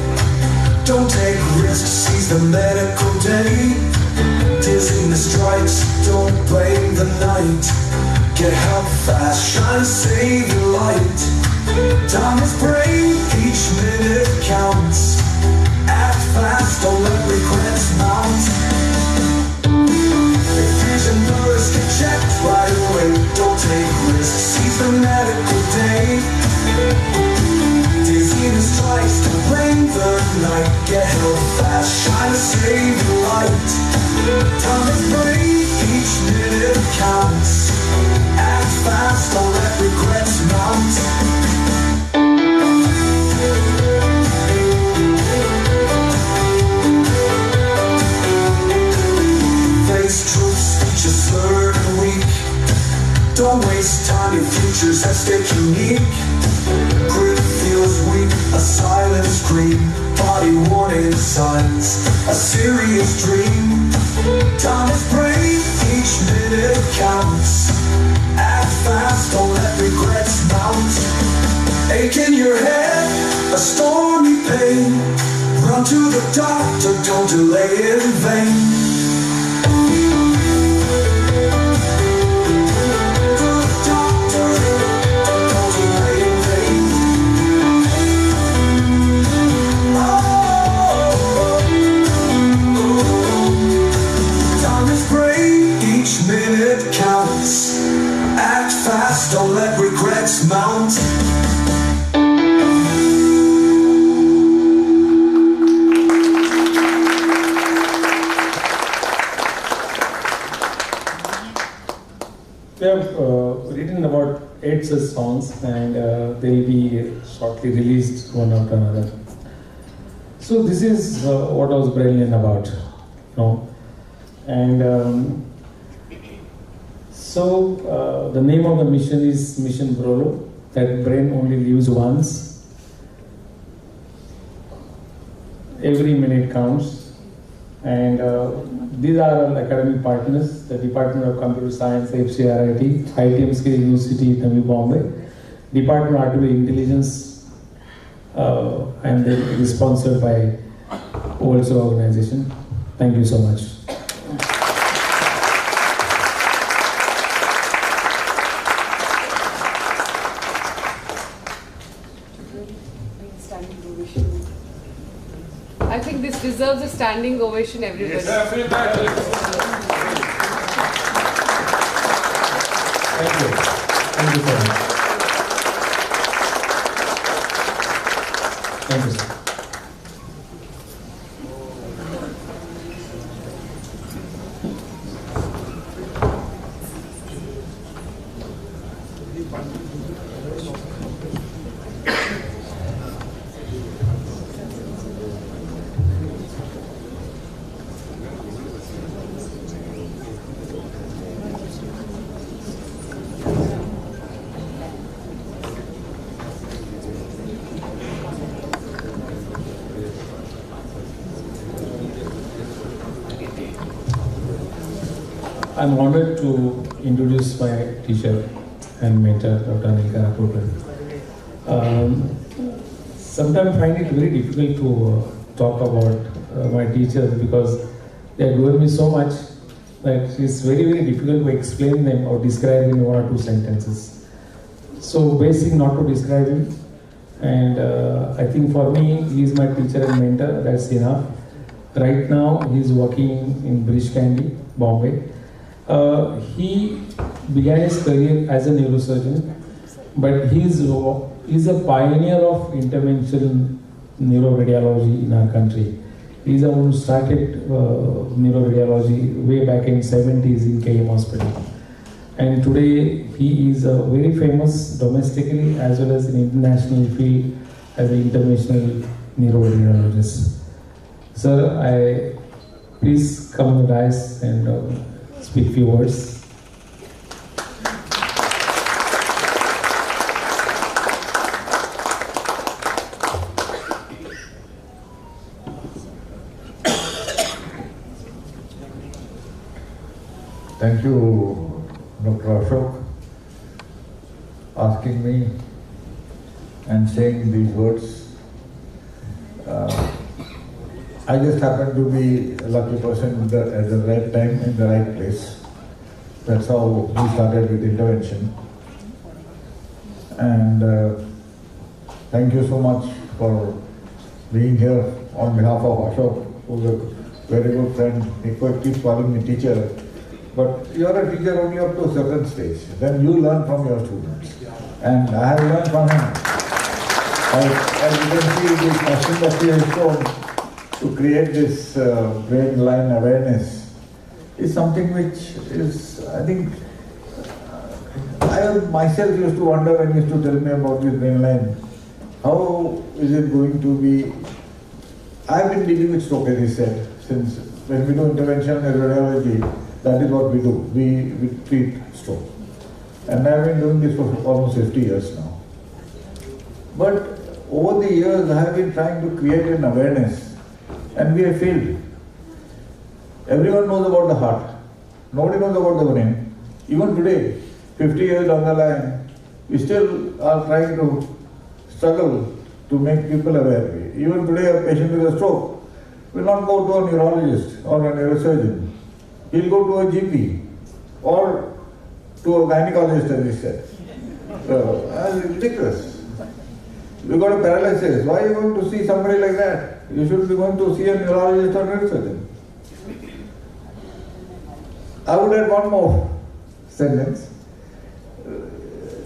Don't take risks, seize the medical day. Dizziness strikes, don't blame the night. Get help fast, shine, save your light. Time is brave, each minute counts. Act fast, don't let regrets mount. If vision blurs, get checked right away. Don't take risks, seize the medical day. Dizziness strikes, fast, shine a saving light. Time is brave, each minute counts. Act fast, don't let regrets mount. Face truths, each is slurred and weak. Don't waste time, your future's at stake unique. Grit feels weak, a silent scream. Body warning signs, a serious dream. Time is brave, each minute counts. Act fast, don't let regrets mount. Ache in your head, a stormy pain. Run to the doctor, don't delay in vain. Minute counts. Act fast, don't let regrets mount. We have written about 8 such songs, and they will be shortly released one after another. So this is what was Brainline about, you know. And so the name of the mission is Mission Brolo, that brain only lives once. Every minute counts. And these are our academic partners, the Department of Computer Science, FCRIT, ITMSK University, Navi Bombay, Department of Artificial Intelligence, and then it is sponsored by also organization. Thank you so much. I think this deserves a standing ovation, everybody. Yes. Thank you. Thank you so much. Thank you, sir. I'm honored to introduce my teacher and mentor, Dr. Anilka Rapotra. Sometimes I find it very difficult to talk about my teachers because they have given me so much that it's very, very difficult to explain them or describe in 1 or 2 sentences. So basic not to describe him. And I think for me, he is my teacher and mentor, that's enough. Right now, he is working in British Candy, Bombay. He began his career as a neurosurgeon, but he is a pioneer of interventional neuroradiology in our country. He is the one who started neuroradiology way back in 70s in KM Hospital. And today he is very famous domestically as well as in international field as an interventional neuroradiologist. Sir, please come on the dais and speak few words. Thank you, Dr. Ashok, asking me and saying these words. I just happen to be a lucky person at the right time in the right place. That's how we started with intervention. And thank you so much for being here on behalf of Ashok, who's a very good friend. He keeps calling me teacher. But you're a teacher only up to a certain stage. Then you learn from your students. And I have learned from him. As you can see, the passion that he has shown to create this Brainline awareness is something which is, I think, I myself used to wonder when you used to tell me about this Brainline, how is it going to be? I've been dealing with stroke, as he said, since when we do intervention and radiology, that is what we do. We treat stroke. And I've been doing this for almost 50 years now. But over the years, I have been trying to create an awareness, and we have failed. Everyone knows about the heart. Nobody knows about the brain. Even today, 50 years down the line, we still are trying to struggle to make people aware. Even today, a patient with a stroke will not go to a neurologist or a neurosurgeon. He'll go to a GP or to a gynecologist, as he said. That's ridiculous. You got a paralysis. Why are you going to see somebody like that? You should be going to see a neurologist or neurosurgeon. I would add one more sentence.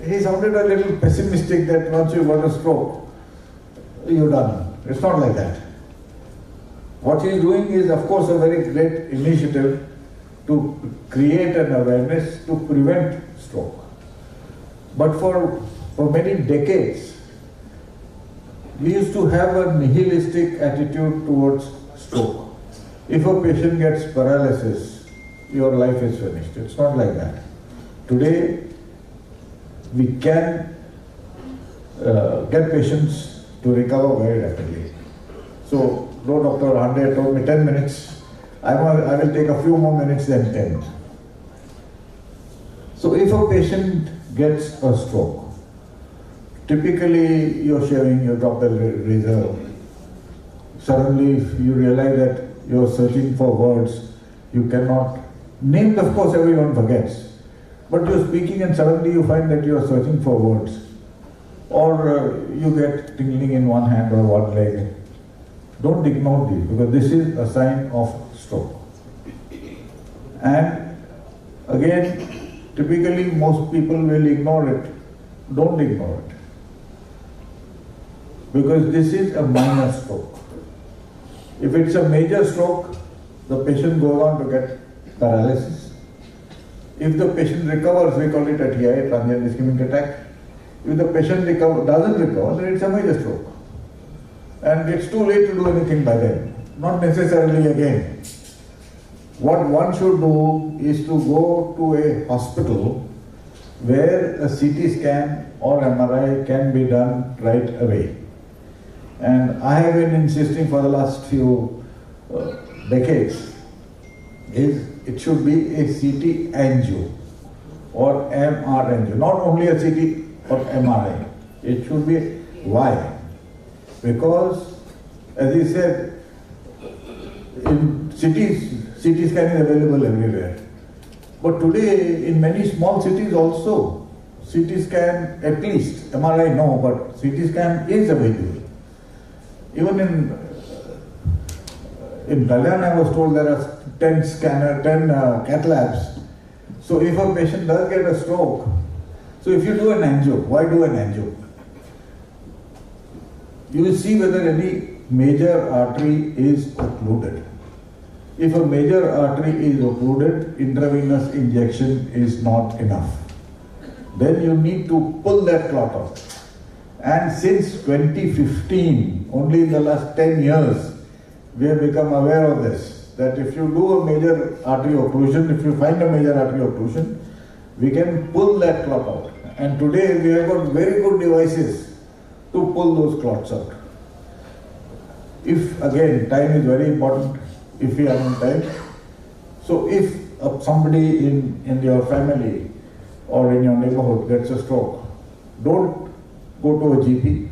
He sounded a little pessimistic that once you got a stroke, you're done. It's not like that. What he is doing is, of course, a very great initiative to create an awareness to prevent stroke. But for many decades, we used to have a nihilistic attitude towards stroke. If a patient gets paralysis, your life is finished. It's not like that. Today, we can get patients to recover very rapidly. So, though Dr. Hande told me 10 minutes, I will take a few more minutes than 10. So, if a patient gets a stroke, typically you're shaving, you drop the razor. Suddenly, you realize that you're searching for words, you cannot. Names, of course, everyone forgets. But you're speaking and suddenly you find that you're searching for words. Or you get tingling in one hand or one leg. Don't ignore these, because this is a sign of stroke. And again, typically most people will ignore it. Don't ignore it. Because this is a minor stroke. If it's a major stroke, the patient goes on to get paralysis. If the patient recovers, we call it a TIA, transient ischemic attack. If the patient doesn't recover, then it's a major stroke. And it's too late to do anything by then. Not necessarily again. What one should do is to go to a hospital where a CT scan or MRI can be done right away. And I have been insisting for the last few decades, it should be a CT angio or MR angio, not only a CT or MRI. It should be why? Because, as he said, in cities, CT scan is available everywhere. But today, in many small cities also, CT scan at least, MRI no, but CT scan is available. Even in Kalyan, I was told there are 10 cath labs. So if a patient does get a stroke, so if you do an angio, why do an angio? You will see whether any major artery is occluded. If a major artery is occluded, intravenous injection is not enough. Then you need to pull that clot out. And since 2015, only in the last 10 years, we have become aware of this, that if you do a major artery occlusion, if you find a major artery occlusion, we can pull that clot out. And today we have got very good devices to pull those clots out. If, again, time is very important, if we are on time. So if somebody in your family or in your neighborhood gets a stroke, don't go to a GP,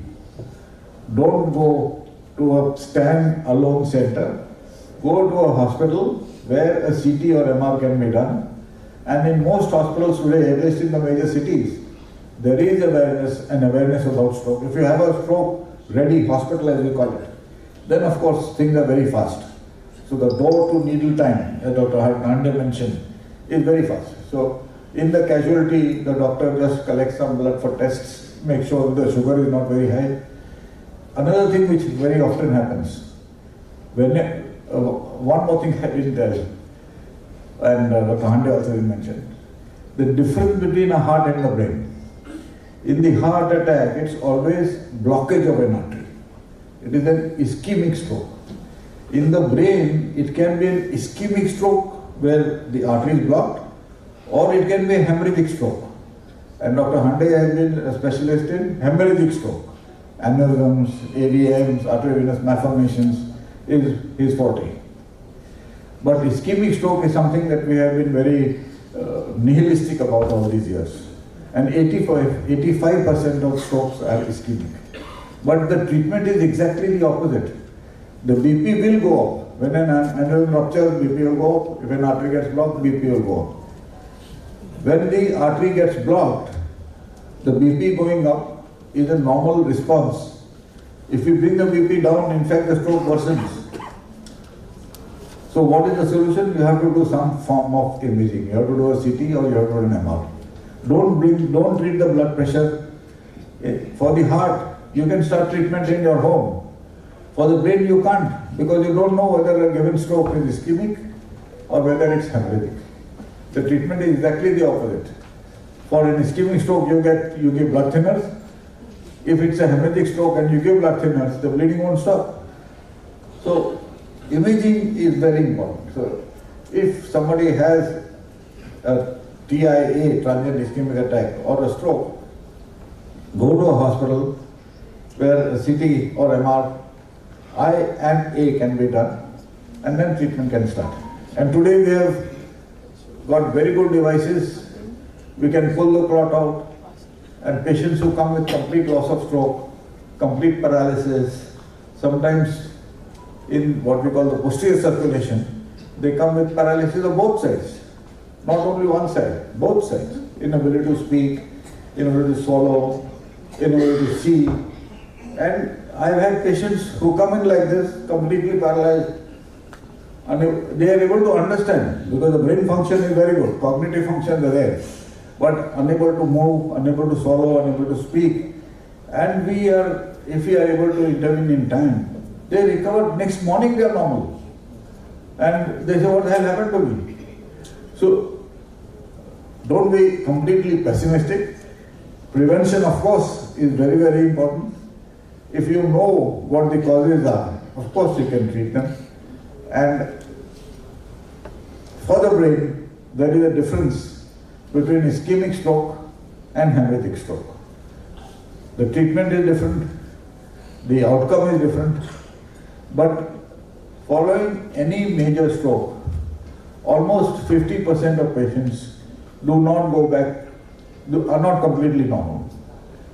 don't go to a stand-alone center, go to a hospital where a CT or MR can be done. And in most hospitals today, at least in the major cities, there is awareness about stroke. If you have a stroke-ready hospital, as we call it, then of course things are very fast. So the door to needle time, as Dr. Hande mentioned, is very fast. So in the casualty, the doctor just collects some blood for tests, make sure the sugar is not very high. Another thing which very often happens, One more thing I didn't tell, and Dr. Hande also didn't mention, the difference between a heart and the brain. In the heart attack, it's always blockage of an artery. It is an ischemic stroke. In the brain, it can be an ischemic stroke where the artery is blocked, or it can be a hemorrhagic stroke. And Dr. Hande has been a specialist in hemorrhagic stroke. Aneurysms, AVMs, arteriovenous malformations is his forte. But ischemic stroke is something that we have been very nihilistic about all these years. And 85% of strokes are ischemic. But the treatment is exactly the opposite. The BP will go up. When an aneurysm ruptures, BP will go up. If an artery gets blocked, BP will go up. When the artery gets blocked, the BP going up is a normal response. If you bring the BP down, in fact, the stroke worsens. So what is the solution? You have to do some form of imaging. You have to do a CT or you have to do an MR. Don't treat the blood pressure. For the heart, you can start treatment in your home. For the brain, you can't, because you don't know whether a given stroke is ischemic or whether it's hemorrhagic. The treatment is exactly the opposite. For an ischemic stroke, you give blood thinners. If it's a hemorrhagic stroke and you give blood thinners, the bleeding won't stop. So, imaging is very important. So, if somebody has a TIA, transient ischemic attack, or a stroke, go to a hospital where a CT or MR, I and A can be done, and then treatment can start. And today we have got very good devices. We can pull the clot out, and patients who come with complete loss of stroke, complete paralysis, sometimes in what we call the posterior circulation, they come with paralysis of both sides. Not only one side, both sides. Inability to speak, inability to swallow, inability to see. And I've had patients who come in like this, completely paralyzed, and they are able to understand because the brain function is very good, cognitive functions are there, but unable to move, unable to swallow, unable to speak. And if we are able to intervene in time, they recover, next morning they are normal. And they say, what the hell happened to me? So, don't be completely pessimistic. Prevention, of course, is very, very important. If you know what the causes are, of course you can treat them. And for the brain, there is a difference between ischemic stroke and hemorrhagic stroke. The treatment is different, the outcome is different, but following any major stroke, almost 50% of patients do not go back, are not completely normal.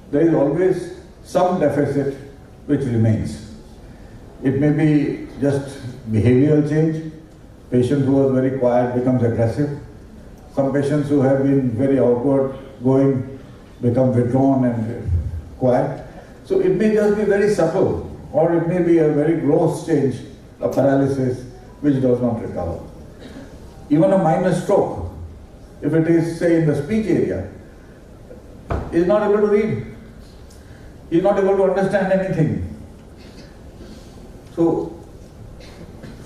There is always some deficit which remains. It may be just behavioral change. Patient who was very quiet becomes aggressive. Some patients who have been very outward going become withdrawn and quiet. So it may just be very subtle, or it may be a very gross change, a paralysis which does not recover. Even a minor stroke, if it is, say, in the speech area, is not able to read. He is not able to understand anything. So,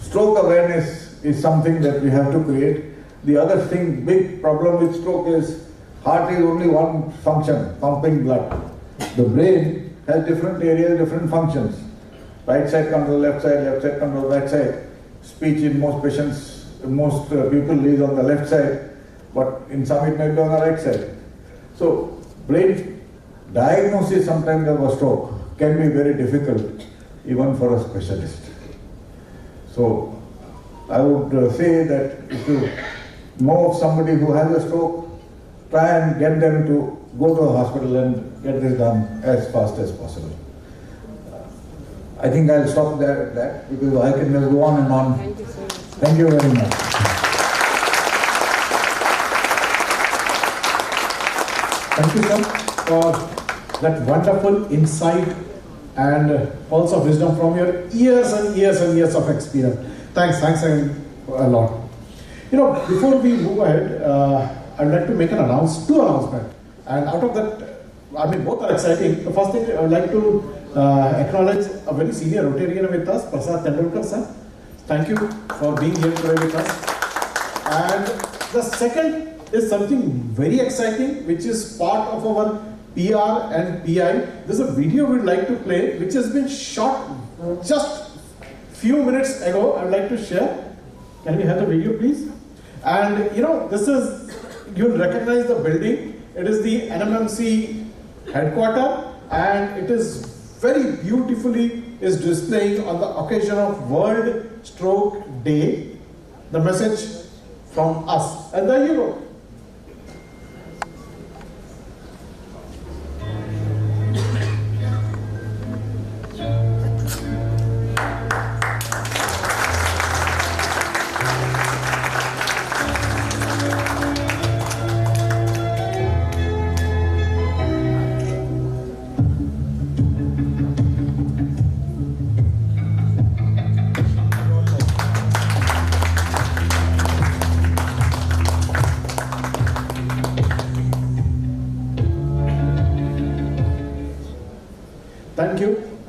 stroke awareness is something that we have to create. The other thing, big problem with stroke is heart is only one function, pumping blood. The brain has different areas, different functions. Right side control left side control right side. Speech in most patients, most people is on the left side, but in some it may be on the right side. So, brain diagnosis sometimes of a stroke can be very difficult even for a specialist. So, I would say that if you know of somebody who has a stroke, try and get them to go to a hospital and get this done as fast as possible. I think I'll stop there at that because I can just go on and on. Thank you so much. Thank you very much. Thank you, sir, for that wonderful insight and also wisdom from your years and years and years of experience. Thanks a lot. You know, before we move ahead, I'd like to make two announcements. And out of that, I mean, both are exciting. The first thing, I would like to acknowledge a very senior Rotarian with us, Prasad Tendulkar, sir. Thank you for being here today with us. And the second is something very exciting, which is part of our PR and PI. There's a video we'd like to play, which has been shot just few minutes ago. I'd like to share. Can we have the video, please? And you know, this is, you'll recognize the building. It is the NMMC headquarters, and it is very beautifully is displaying on the occasion of World Stroke Day, the message from us. And there you go. Thank you.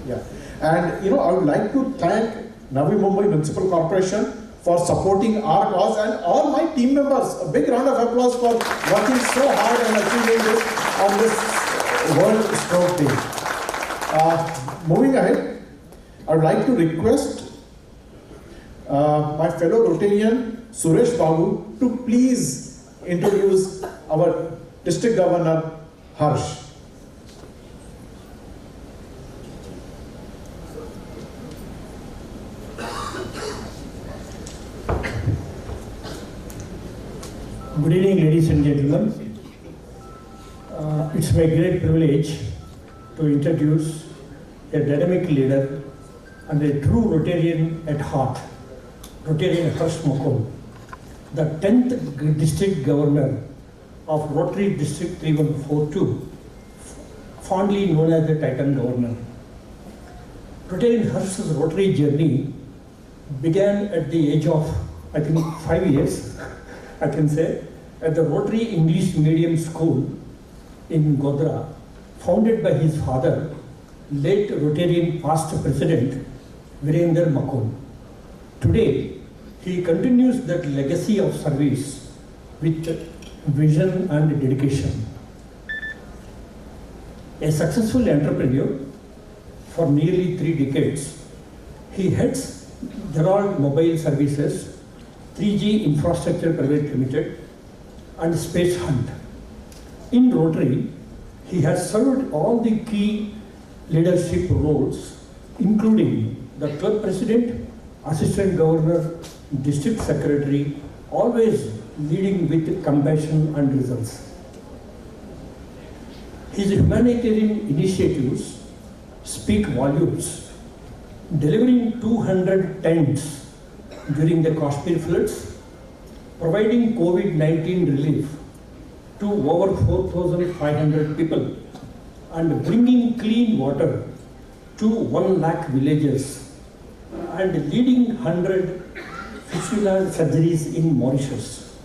Yeah, and you know, I would like to thank Navi Mumbai Municipal Corporation for supporting our cause, and all my team members. A big round of applause for working so hard and achieving this on this World Stroke Day. Moving ahead, I would like to request my fellow Rotarian Suresh Babu to please introduce our District Governor Harsh. Good evening, ladies and gentlemen. It's my great privilege to introduce a dynamic leader and a true Rotarian at heart, Rotarian Harsh Mukul, the 10th District Governor of Rotary District 3142, fondly known as the Titan Governor. Rotarian Harsh's Rotary journey began at the age of, I think, 5 years, I can say, at the Rotary English Medium School in Godhra, founded by his father, late Rotarian past President Virender Makul. Today, he continues that legacy of service with vision and dedication. A successful entrepreneur for nearly 3 decades, he heads Gerald Mobile Services, 3G Infrastructure Private Limited, and Space Hunt. In Rotary, he has served all the key leadership roles, including the club president, assistant governor, district secretary, always leading with compassion and results. His humanitarian initiatives speak volumes, delivering 200 tents during the Kashmir floods, providing COVID-19 relief to over 4,500 people, and bringing clean water to 1 lakh villages, and leading 100 fistula surgeries in Mauritius.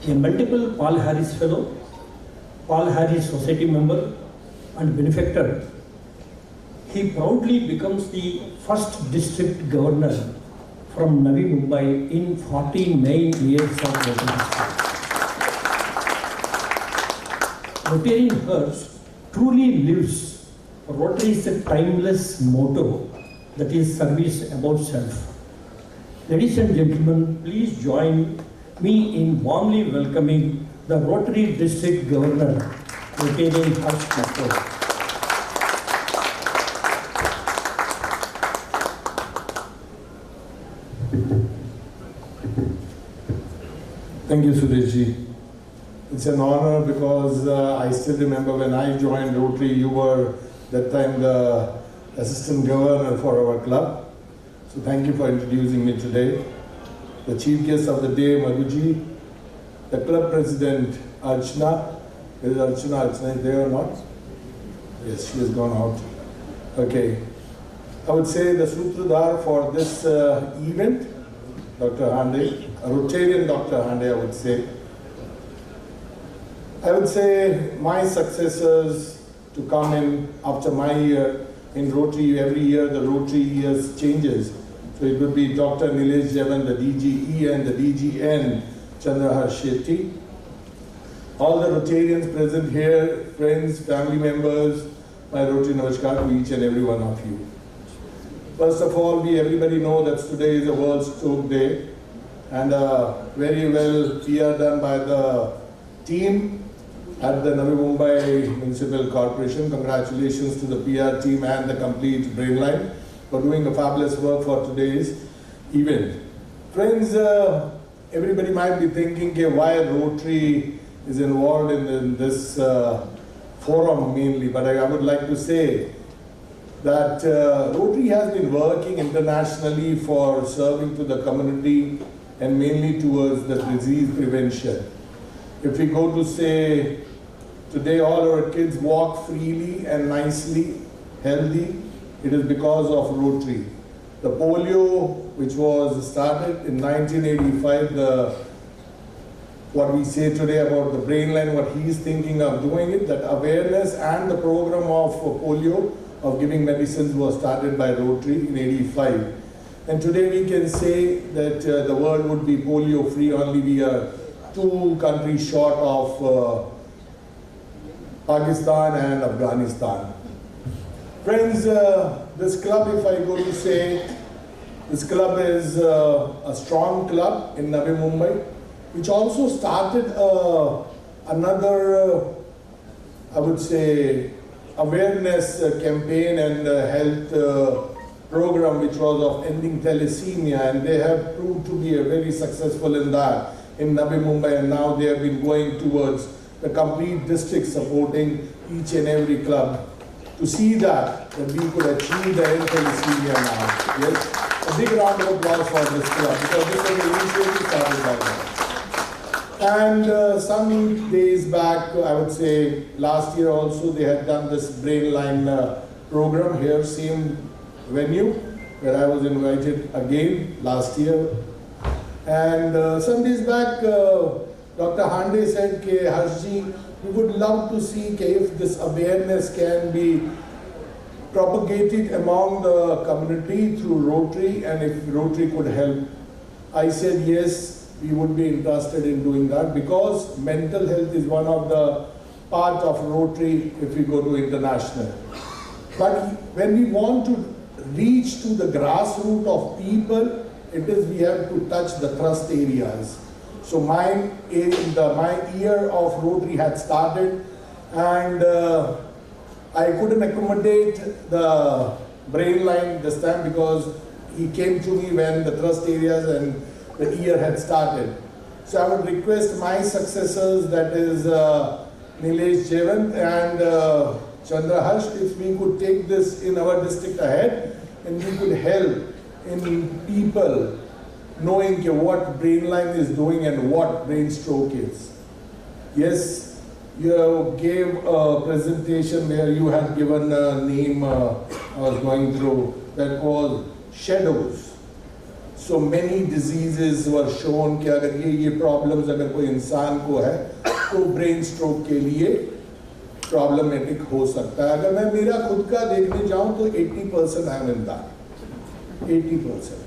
A multiple Paul Harris Fellow, Paul Harris Society member, and benefactor, he proudly becomes the first district governor from Navi Mumbai in 49 years of Rotary. Rotarian Harsh truly lives Rotary's timeless motto, that is service above self. Ladies and gentlemen, please join me in warmly welcoming the Rotary District Governor, Rotarian Harsh Mukul. Thank you, Sureshji. It's an honor because I still remember when I joined Rotary, you were that time the assistant governor for our club. So thank you for introducing me today. The chief guest of the day, Madhuji, the club president, Archana. Is Archana is there or not? Yes, she has gone out. Okay. I would say the Sutradhar for this event, Dr. Hande, a Rotarian Dr. Hande, I would say. I would say my successors to come in after my year in Rotary. Every year the Rotary years changes. So it would be Dr. Nilesh Javan, the DGE, and the DGN, Chandrahar Shetty. All the Rotarians present here, friends, family members, my Rotary Namaskar to each and every one of you. First of all, everybody know that today is a World Stroke Day, and very well PR done by the team at the Navi Mumbai Municipal Corporation. Congratulations to the PR team and the complete Brainline for doing a fabulous work for today's event. Friends, everybody might be thinking why Rotary is involved in this forum mainly, but I would like to say that Rotary has been working internationally for serving to the community and mainly towards the disease prevention. If we go to say, today all our kids walk freely and nicely, healthy, it is because of Rotary. The polio, which was started in 1985, what we say today about the Brainline, what he's thinking of doing it, that awareness and the program of polio, of giving medicines, was started by Rotary in 85. And today we can say that the world would be polio free, only we are 2 countries short of Pakistan and Afghanistan. Friends, this club, if I go to say, this club is a strong club in Navi Mumbai, which also started another, I would say, awareness campaign and health program, which was of ending thalassemia, and they have proved to be very successful in that in Navi Mumbai, and now they have been going towards the complete district supporting each and every club to see that we could achieve the end thalassemia now. Yes, a big round of applause for this club, because this was the initiative started by them. And some days back, I would say last year also, they had done this Brainline program here, same venue, where I was invited again last year. And some days back, Dr. Hande said, Harshji, we would love to see if this awareness can be propagated among the community through Rotary, and if Rotary could help. I said yes, we would be interested in doing that, because mental health is one of the part of Rotary if we go to international. But when we want to reach to the grassroots of people, it is we have to touch the trust areas. So my year of Rotary had started, and I couldn't accommodate the Brainline this time, because he came to me when the trust areas and the year had started. So I would request my successors, that is Nilesh Javan and Chandra Harsh, if we could take this in our district ahead, and we could help in people knowing what Brainline is doing and what brain stroke is. Yes, you gave a presentation where you had given a name I was going through, that was shadows. So many diseases were shown कि अगर ये problems अगर कोई इंसान को है, तो brain stroke के लिए problematic हो सकता है. अगर मैं मेरा खुद का देखने जाऊँ तो 80% I am in that. 80%.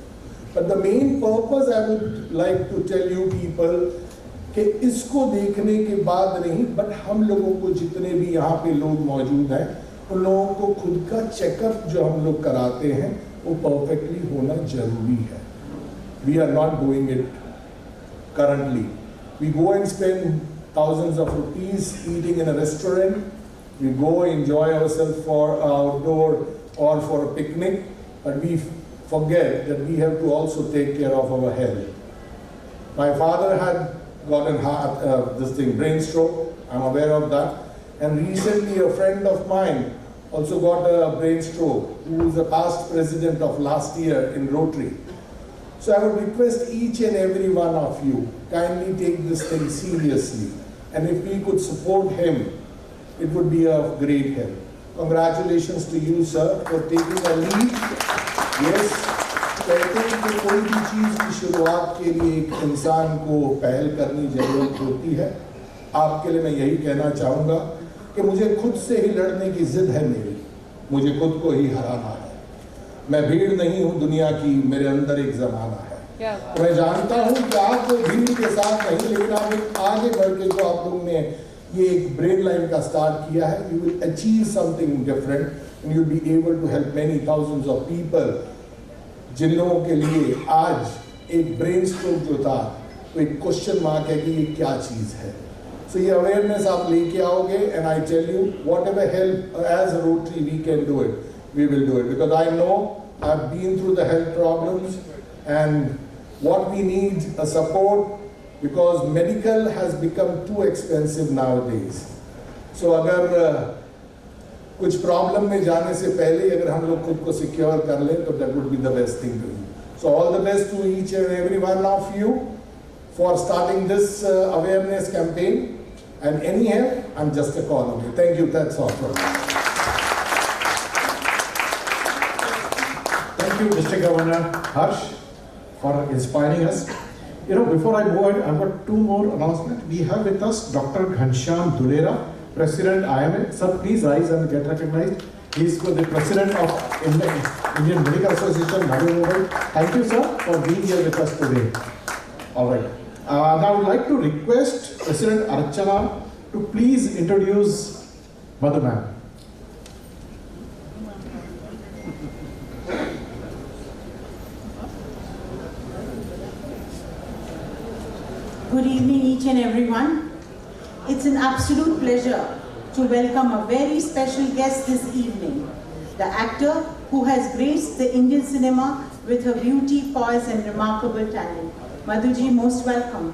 But the main purpose I would like to tell you people कि इसको देखने के बाद नहीं, but हम लोगों को जितने भी यहाँ पे लोग मौजूद हैं, उन लोगों को खुद का चेकअप जो हम लोग कराते हैं, वो perfectly होना जरूरी है. We are not doing it currently. We go and spend thousands of rupees eating in a restaurant. We go enjoy ourselves for outdoor or for a picnic, but we forget that we have to also take care of our health. My father had gotten brain stroke. I'm aware of that. And recently a friend of mine also got a brain stroke, who is the past president of last year in Rotary. So I would request each and every one of you, kindly take this thing seriously. And if we could support him, it would be of great help. Congratulations to you, sir, for taking a lead. Yes, कहते हैं कि कोई भी चीज़ की शुरुआत के लिए एक इंसान को पहल करनी जरूरत होती है. आपके लिए मैं यही कहना चाहूँगा कि मुझे खुद से ही लड़ने की जिद है मेरी. मुझे खुद को ही हराना है। मैं भीड़ नहीं हूँ दुनिया की, मेरे अंदर एक ज़माना है। तो मैं जानता हूँ कि आप भीड़ के साथ नहीं, लेकिन आप एक आगे बढ़ के जो आप लोगों ने ये एक ब्रेन लाइन का स्टार्ट किया है, you will achieve something different and you will be able to help many thousands of people, जिन लोगों के लिए आज एक ब्रेन स्ट्रोक जो था तो एक क्वेश्चन मार्क है कि ये क्या चीज़ है। So ये अवेयरनेस आप लेके आओगे, and I tell you whatever help as a Rotary we can do it, we will do it, because I know I've been through the health problems and what we need a support, because medical has become too expensive nowadays. So अगर कुछ problem में जाने से पहले अगर हम लोग खुद को सिक्योर कर लें तो that would be the best thing to do. So all the best to each and every one of you for starting this awareness campaign, and any help, I'm just a call away. Thank you, that's all from me. Thank you, Mr. Governor Harsh, for inspiring us. You know, before I move on, I've got two more announcements. We have with us Dr. Ghanshyam Dulera, President IMA. Sir, please rise and get recognized. He is the President of Indian Medical Association, Navi Mumbai. Thank you, sir, for being here with us today. All right. Now I would like to request President Archana to please introduce Mother Ma'am. Good evening, each and everyone. It's an absolute pleasure to welcome a very special guest this evening, the actor who has graced the Indian cinema with her beauty, poise, and remarkable talent. Madhuji, most welcome.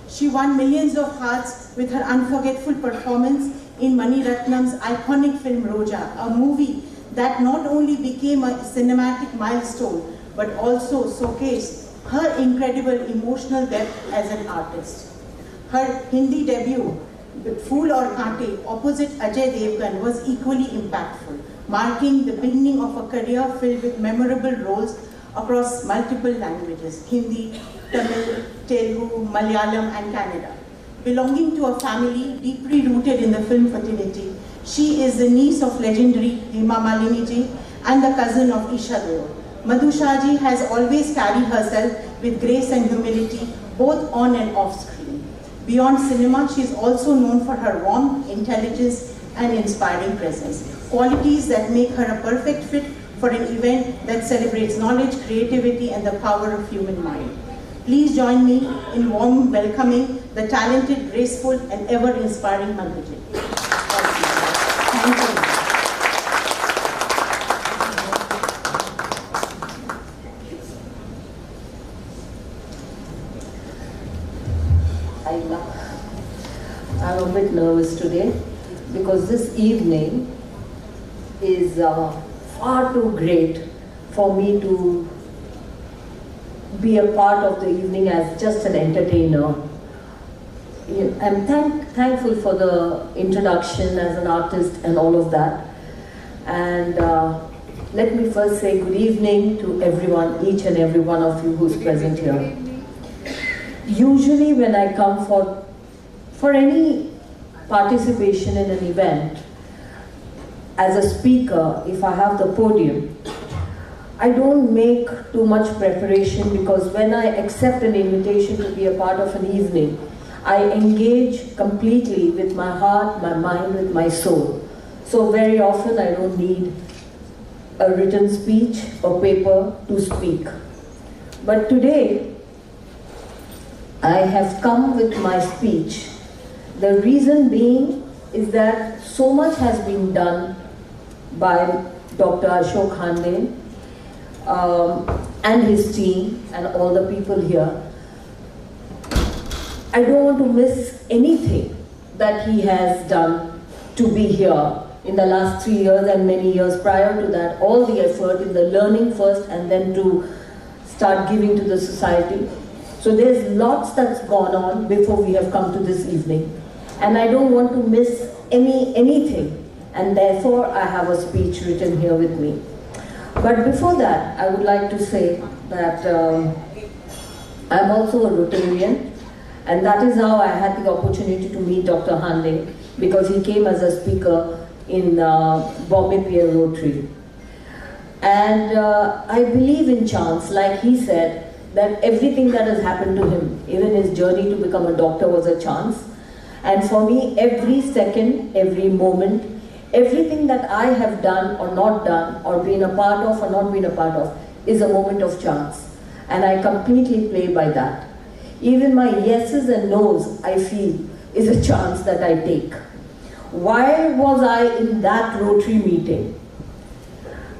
She won millions of hearts with her unforgettable performance in Mani Ratnam's iconic film Roja, a movie that not only became a cinematic milestone, but also showcased her incredible emotional depth as an artist. Her Hindi debut, Phool Aur Kaante, opposite Ajay Devgan, was equally impactful, marking the beginning of a career filled with memorable roles across multiple languages: Hindi, Tamil, Telugu, Malayalam, and Kannada. Belonging to a family deeply rooted in the film fraternity, she is the niece of legendary Hema Malini ji and the cousin of Isha Deo. Madhu Shah ji has always carried herself with grace and humility, both on and off screen. Beyond cinema, she is also known for her warmth, intelligence, and inspiring presence, qualities that make her a perfect fit for an event that celebrates knowledge, creativity, and the power of human mind. Please join me in warm welcoming the talented, graceful, and ever-inspiring Madhuji. Thank you. I'm a bit nervous today because this evening is far too great for me to be a part of the evening as just an entertainer. I'm thankful for the introduction as an artist and all of that. And let me first say good evening to everyone, each and every one of you who's present here. Usually when I come for any participation in an event, as a speaker, if I have the podium, I don't make too much preparation, because when I accept an invitation to be a part of an evening, I engage completely with my heart, my mind, with my soul. So very often I don't need a written speech or paper to speak. But today, I have come with my speech. The reason being is that so much has been done by Dr. Ashok Hande and his team and all the people here. I don't want to miss anything that he has done to be here in the last 3 years and many years prior to that. All the effort in the learning first and then to start giving to the society. So there's lots that's gone on before we have come to this evening. And I don't want to miss anything. And therefore I have a speech written here with me. But before that, I would like to say that I'm also a Rotarian, and that is how I had the opportunity to meet Dr. Hande, because he came as a speaker in Bombay Pier Rotary. And I believe in chance, like he said, that everything that has happened to him, even his journey to become a doctor, was a chance. And for me, every second, every moment, everything that I have done or not done, or been a part of or not been a part of, is a moment of chance. And I completely play by that. Even my yeses and nos, I feel, is a chance that I take. Why was I in that Rotary meeting?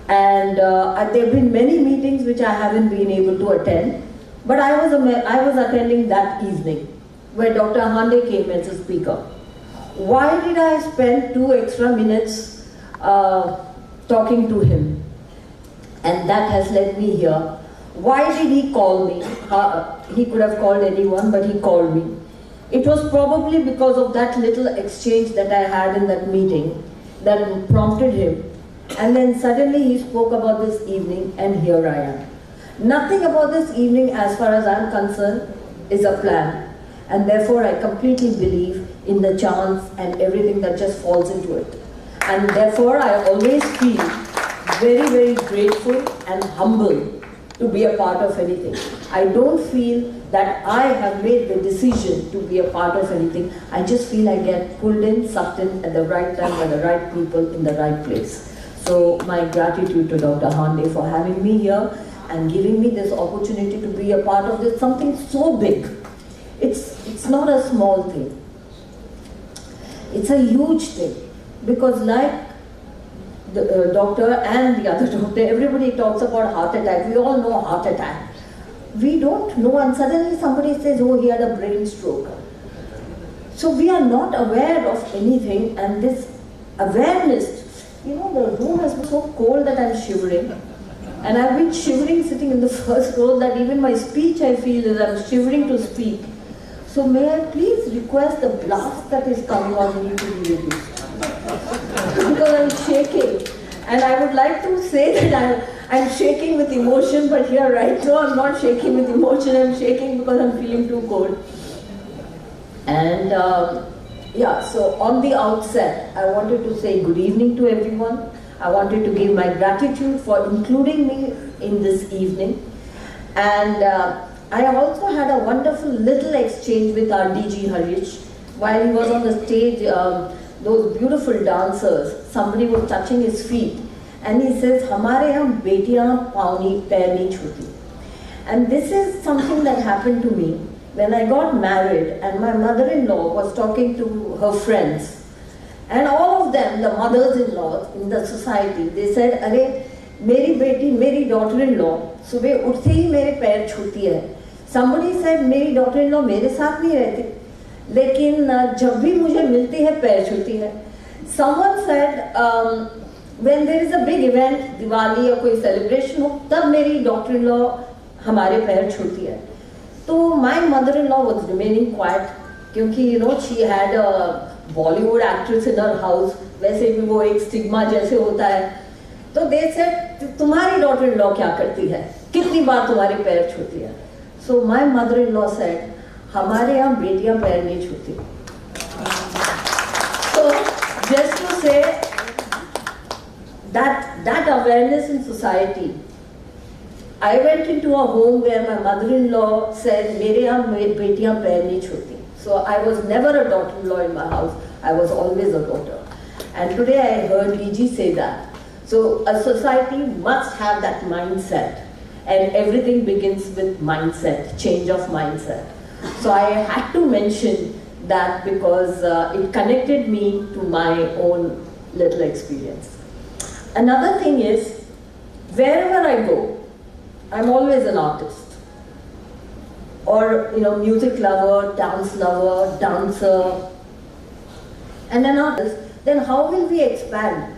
And there have been many meetings which I haven't been able to attend, but I was attending that evening, where Dr. Hande came as a speaker. Why did I spend 2 extra minutes talking to him? And that has led me here. Why did he call me? He could have called anyone, but he called me. It was probably because of that little exchange that I had in that meeting that prompted him. And then suddenly he spoke about this evening, and here I am. Nothing about this evening, as far as I'm concerned, is a plan. And therefore I completely believe in the chance and everything that just falls into it. And therefore I always feel very, very grateful and humble to be a part of anything. I don't feel that I have made the decision to be a part of anything. I just feel I get pulled in, sucked in at the right time by the right people in the right place. So my gratitude to Dr. Hande for having me here and giving me this opportunity to be a part of this, something so big. It's not a small thing. It's a huge thing. Because like the doctor and the other doctor, everybody talks about heart attack. We all know heart attack. We don't know, and suddenly somebody says, oh, he had a brain stroke. So we are not aware of anything, and this awareness, you know, the room has been so cold that I'm shivering. And I've been shivering sitting in the first row that even my speech I feel is I'm shivering to speak. So may I please request the blast that is coming on me to be reduced? Because I'm shaking. And I would like to say that I'm shaking with emotion, but here right now I'm not shaking with emotion, I'm shaking because I'm feeling too cold. And yeah, so on the outset, I wanted to say good evening to everyone. I wanted to give my gratitude for including me in this evening. And I also had a wonderful little exchange with our DG Harish. While he was on the stage, those beautiful dancers, somebody was touching his feet. And he says, "Hamare yahan betiyan pair nahi chhoti." And this is something that happened to me when I got married and my mother-in-law was talking to her friends. And all of them, the mothers-in-law in the society, they said, "Arey, meri beti, meri daughter-in-law, subah uthte hi mere pair chhoti hai." Somebody said, "Meri daughter-in-law mere saath nahi rehti, lekin jab bhi mujhe milti hai, pair chhoti hai." Someone said, when there is a big event, Diwali or koi celebration ho, tab meri daughter-in-law hamare pair chhoti hai. So my mother-in-law was remaining quiet, kyunki you know she had a Bollywood actress in her house. वैसे भी वो एक stigma जैसे होता है. तो they said, तुम्हारी daughter-in-law क्या करती है? कितनी बार तुम्हारे पैर छूती है? So my mother-in-law said, हमारे यहाँ बेटियाँ पैर नहीं छूती. So just to say that awareness in society. I went into a home where my mother-in-law said, मेरे यहाँ बेटियाँ पैर नहीं छूती. So I was never a daughter-in-law in my house. I was always a daughter. And today I heard DG say that. So a society must have that mindset. And everything begins with mindset, change of mindset. So I had to mention that because it connected me to my own little experience. Another thing is, wherever I go, I'm always an artist. Or, you know, music lover, dance lover, dancer, and an artist, then how will we expand?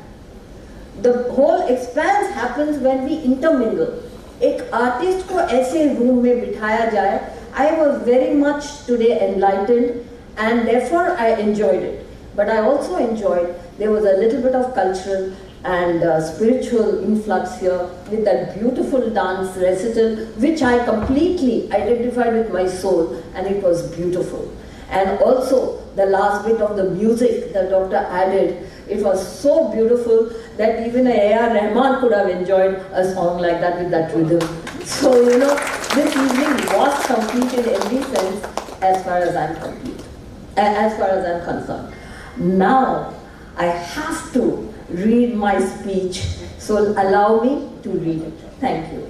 The whole expanse happens when we intermingle. एक artist को ऐसे room में बिठाया जाए, I was very much today enlightened and therefore I enjoyed it. But I also enjoyed, there was a little bit of cultural and spiritual influx here with that beautiful dance recital which I completely identified with my soul, and it was beautiful. And also the last bit of the music the doctor added, It was so beautiful that even A.R. Rahman could have enjoyed a song like that with that rhythm. So, you know, this evening was complete in every sense as far as I'm complete, as far as I'm concerned. Now, I have to read my speech, so allow me to read it. Thank you.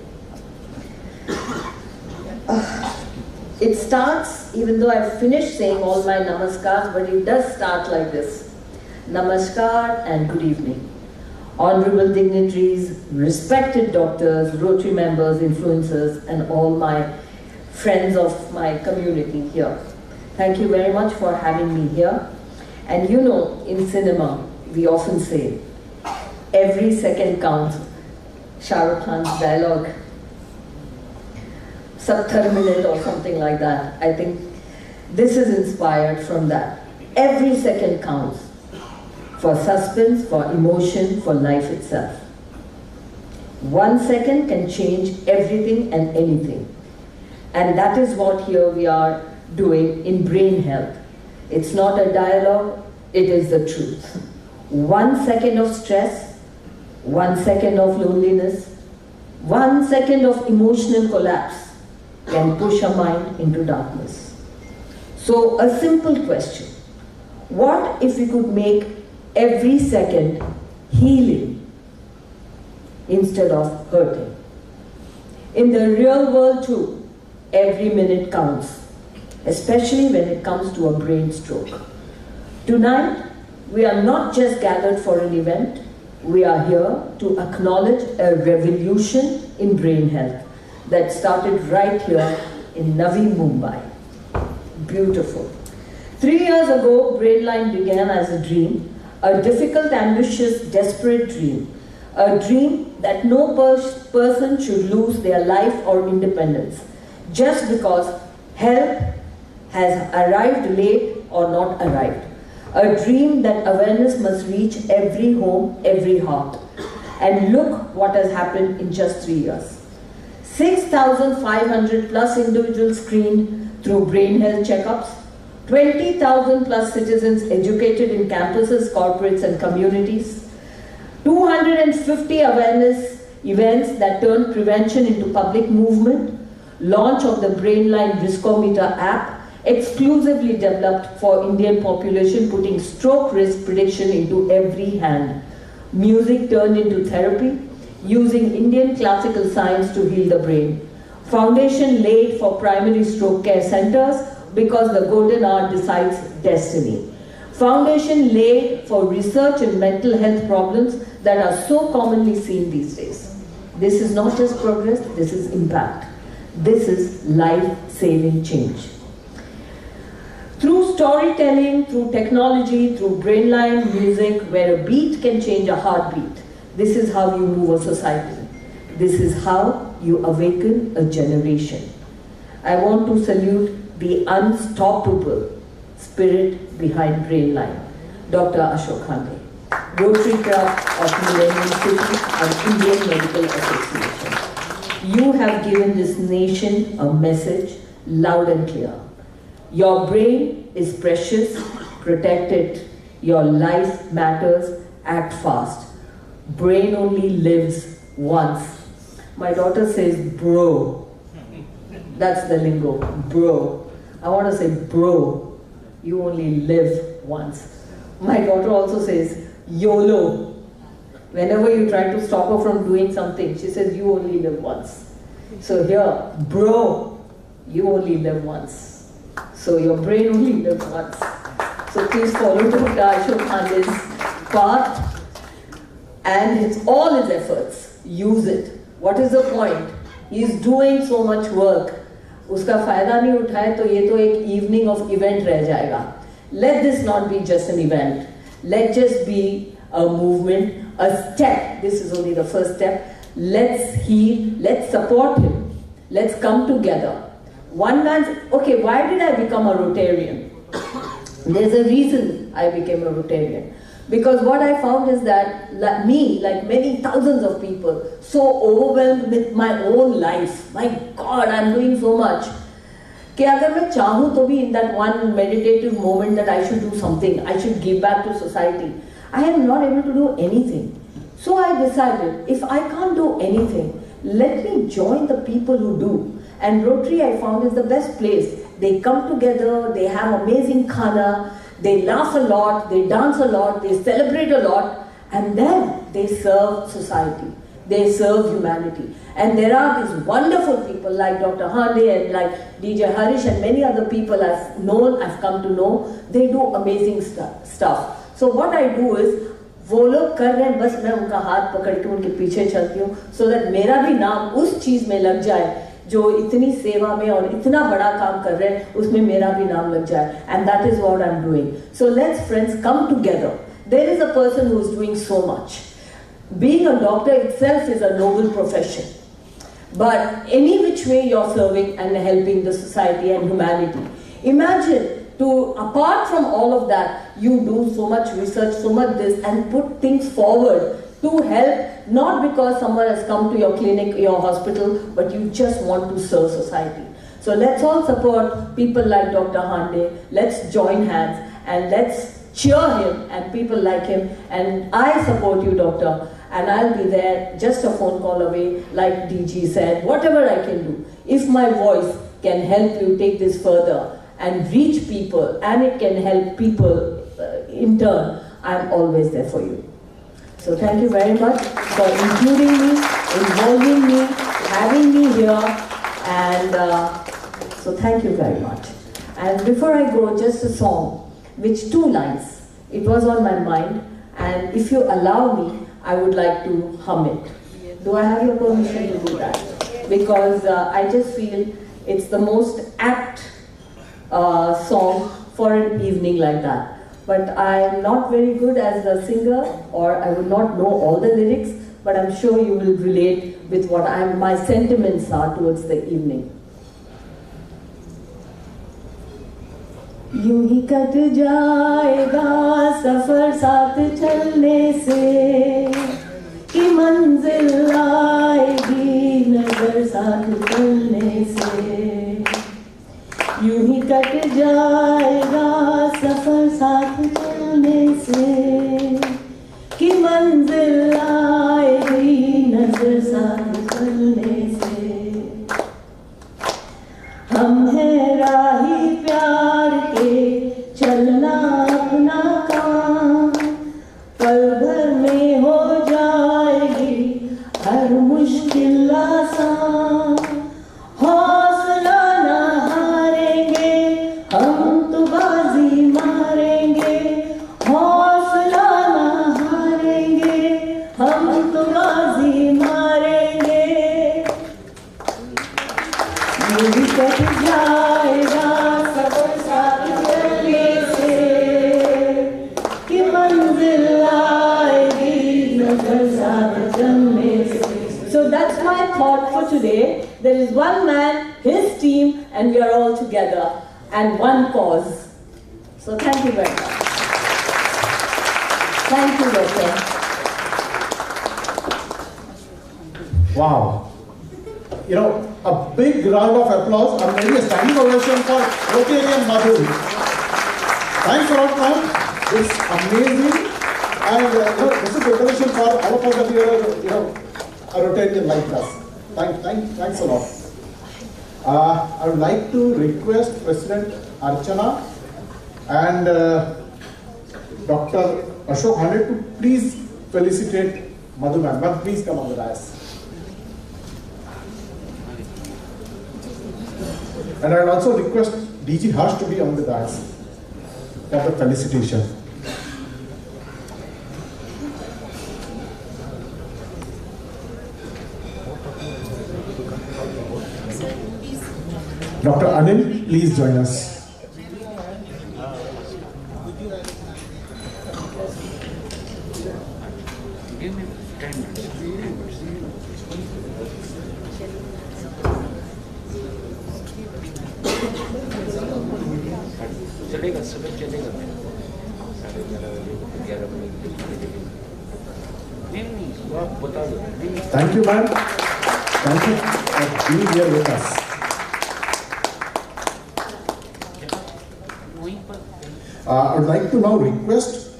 It starts, even though I've finished saying all my namaskars, but it does start like this. Namaskar and good evening. Honorable dignitaries, respected doctors, Rotary members, influencers, and all my friends of my community here. Thank you very much for having me here. And you know, in cinema, we often say, every second counts. Shah Rukh Khan's dialogue, 70 minute or something like that. I think this is inspired from that. Every second counts for suspense, for emotion, for life itself. 1 second can change everything and anything. And that is what here we are doing in brain health. It's not a dialogue, it is the truth. 1 second of stress, 1 second of loneliness, 1 second of emotional collapse can push a mind into darkness. So a simple question. What if we could make every second healing instead of hurting? In the real world too, every minute counts, especially when it comes to a brain stroke. Tonight, we are not just gathered for an event, we are here to acknowledge a revolution in brain health that started right here in Navi Mumbai. Beautiful. 3 years ago, Brainline began as a dream, a difficult, ambitious, desperate dream. A dream that no person should lose their life or independence just because help has arrived late or not arrived. A dream that awareness must reach every home, every heart. And look what has happened in just 3 years. 6,500 plus individuals screened through brain health checkups, 20,000 plus citizens educated in campuses, corporates and communities, 250 awareness events that turned prevention into public movement, launch of the Brainline Riskometer app, exclusively developed for Indian population, putting stroke risk prediction into every hand. Music turned into therapy, using Indian classical science to heal the brain. Foundation laid for primary stroke care centers because the golden hour decides destiny. Foundation laid for research in mental health problems that are so commonly seen these days. This is not just progress, this is impact. This is life-saving change. Through storytelling, through technology, through Brainline music, where a beat can change a heartbeat, this is how you move a society. This is how you awaken a generation. I want to salute the unstoppable spirit behind Brainline, Dr. Ashok Khande, Rotary Club of Millennium City and Indian Medical Association. You have given this nation a message loud and clear. Your brain is precious, protect it. Your life matters, act fast. Brain only lives once. My daughter says bro. That's the lingo, bro. I want to say bro, you only live once. My daughter also says YOLO. Whenever you try to stop her from doing something, she says you only live once. So here, bro, you only live once. So your brain only lives once. So please follow Dr. Ashok Khande's path and all his efforts. Use it. What is the point? He is doing so much work. उसका फायदा नहीं उठाए तो ये तो एक evening of event रह जाएगा. Let this not be just an event. Let just be a movement, a step. This is only the first step. Let's heal. Let's support him. Let's come together. One man's, okay, why did I become a Rotarian? There's a reason I became a Rotarian. Because what I found is that like me, like many thousands of people, so overwhelmed with my own life. My God, I'm doing so much. कि अगर मैं चाहूँ तो भी in that one meditative moment that I should do something, I should give back to society. I am not able to do anything. So I decided, if I can't do anything, let me join the people who do. And Rotary, I found, is the best place. They come together, they have amazing khana, they laugh a lot, they dance a lot, they celebrate a lot, and then they serve society. They serve humanity. And there are these wonderful people like Dr. Hande and like DJ Harish and many other people I've known, I've come to know. They do amazing stuff. So what I do is, वो लोग कर रहे हैं, बस मैं उनका हाथ पकड़ के उनके पीछे चलती हूँ, so that मेरा भी नाम उस चीज में लग जाए जो इतनी सेवा में और इतना बड़ा काम कर रहे हैं, उसमें मेरा भी नाम लग जाए. And that is what I'm doing. So let's, friends, come together. There is a person who is doing so much. Being a doctor itself is a noble profession. But any which way you're serving and helping the society and humanity. Imagine, apart from all of that, you do so much research, so much this, and put things forward to help, not because someone has come to your clinic, your hospital, but you just want to serve society. So let's all support people like Dr. Hande. Let's join hands and let's cheer him and people like him. And I support you, doctor. And I'll be there, just a phone call away, like DG said, whatever I can do. If my voice can help you take this further and reach people, and it can help people in turn, I'm always there for you. So thank you very much for including me, involving me, having me here, and so thank you very much. And before I go, just a song, which 2 lines, it was on my mind, and if you allow me, I would like to hum it. Do I have your permission to do that? Because I just feel it's the most apt song for an evening like that. But I'm not very good as a singer, or I would not know all the lyrics, but I'm sure you will relate with what my sentiments are towards the evening. यूं ही cut जाएगा सफर साथ चलने से कि मंजिल आएगी नजर साथ चलने से यूं ही कट जाएगा सफर साथ चलने से कि मंजिल आएगी नजर साथ चलने से हम हैं राही प्यार के चलना अपना काम पल भर में हो जाएगी हर मुश्किल आसान हौसला ना हारेंगे हम तो बाजी मारेंगे हौसला ना हारेंगे हम तो बाजी मारेंगे ये भी कट जाएगा सफर साथ चलने से कि मंजिल आएगी नजर साथ चलने से. So that's my thought for today. There is one man, his team, and we are all together, and one cause. So thank you very much. Thank you, Doctor. Wow. You know, a big round of applause and maybe a standing ovation for Rotarian Madhu. Thanks a lot, ma'am. It's amazing. And this is recognition for all of us that you are, a Rotarian like us. Thanks a lot. I would like to request President Archana and Dr. Ashok Hande to please felicitate Madhu ma'am. Ma'am, please come on the dais. And I will also request DG Harsh to be on the dais for the felicitation. Dr. Anil, please join us. चलेगा सुबह चलेगा बता दो. Thank you, ma'am. Thank you for being here with us. I would like to now request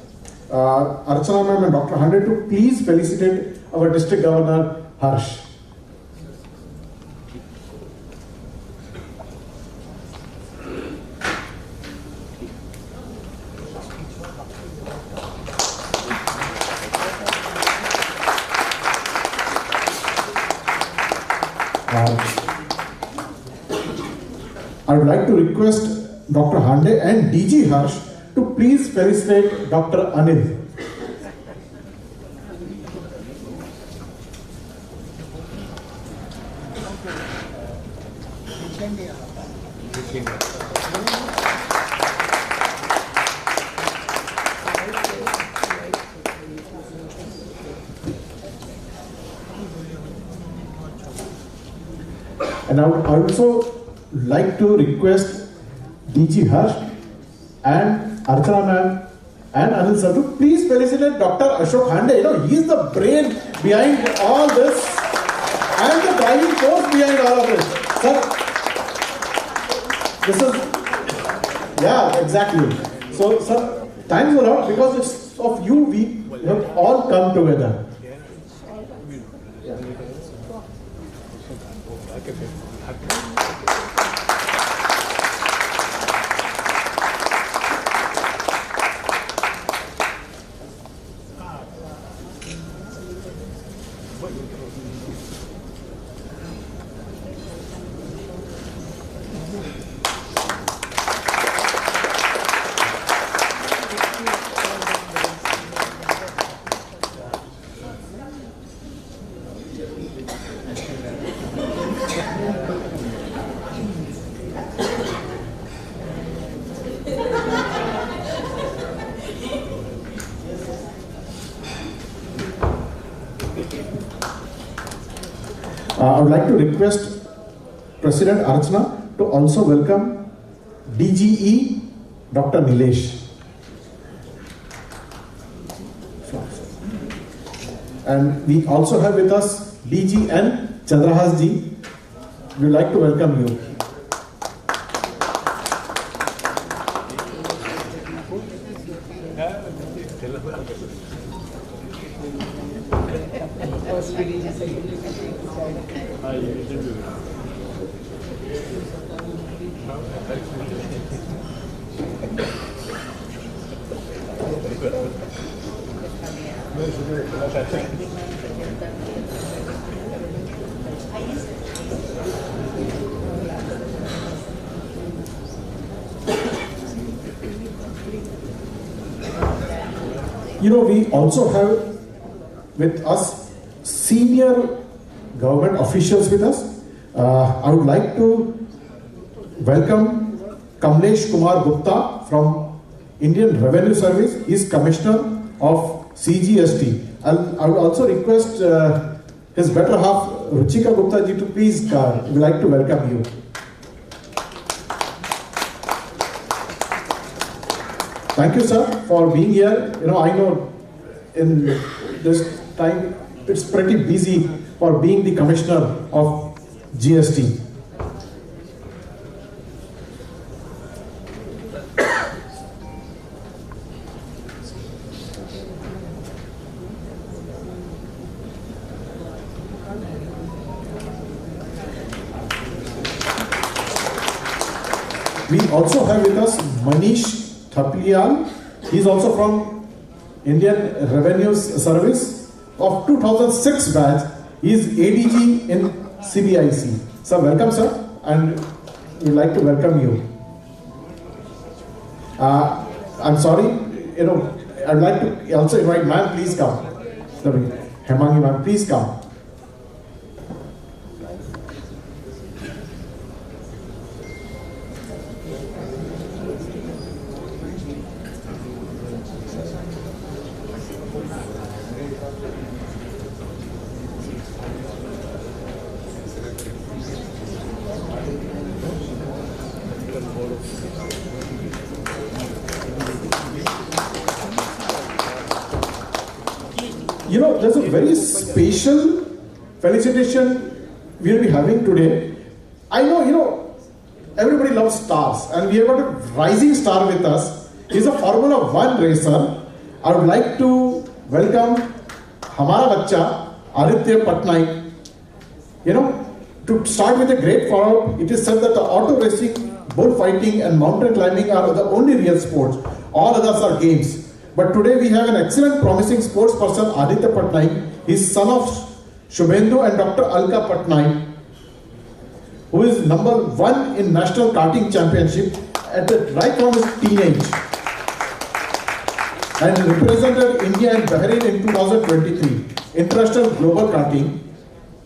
Archana ma'am and Dr. Hande to please felicitate our District Governor Harsh. I would like to request Dr. Hande and DG Harsh to please felicitate Dr. Anil. And I would also like to request DG Harsh and Archana ma'am and Anil sir to please felicitate Dr. Ashok Hande. You know, he is the brain behind all this and the driving force behind all of this. Sir, this is, yeah, exactly. So, sir, thanks a lot because it's of you we have all come together. I would like to request President Archana to also welcome DGE Dr. Nilesh. And we also have with us DGN Chandrahas ji. We would like to welcome you. You know, we also have with us senior government officials with us. I would like to welcome Kamlesh Kumar Gupta from Indian Revenue Service. He is Commissioner of CGST. I would also request his better half, Ruchika Gupta ji, to please we would like to welcome you. Thank you, sir, for being here. You know, I know in this time it's pretty busy for being the Commissioner of GST. We also have with us Manish Thapliyal. He is also from Indian Revenue Service of 2006 batch. He is ADG in CBIC. Sir, welcome, sir, and we'd like to welcome you. I'm sorry, you know, I'd like to also invite ma'am, please come. Sorry, Hemangi ma'am, please come. You know, there's a very special felicitation we'll be having today. I know, you know, everybody loves stars, and we have got a rising star with us. He's a Formula 1 racer, I would like to welcome हमारा बच्चा Aditya Patnaik. You know, to start with a great follow-up, it is said that the auto racing, bullfighting and mountain climbing are the only real sports. All others are games. But today we have an excellent promising sports person, Aditya Patnaik. He is son of Shubhendu and Dr. Alka Patnaik, who is number 1 in National Karting Championship right from his teenage. And represented India and Bahrain in 2023, International Global Karting,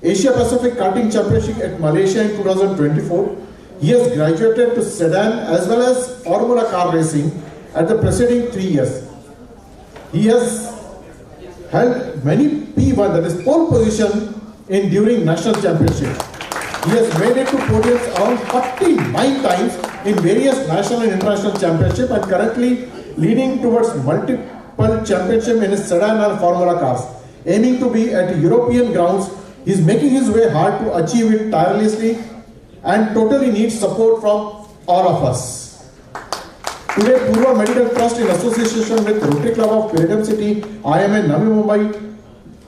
Asia Pacific Karting Championship at Malaysia in 2024. He has graduated to sedan as well as Formula car racing at the preceding 3 years. He has held many P1, that is pole position, during national championships. He has made it to podiums around 49 times in various national and international championships and currently leading towards multiple championships in his sedan and Formula cars. Aiming to be at European grounds, he is making his way hard to achieve it tirelessly and totally needs support from all of us. Today, Purva Medical Trust in association with Rotary Club of Freedom City, IMA Navi Mumbai,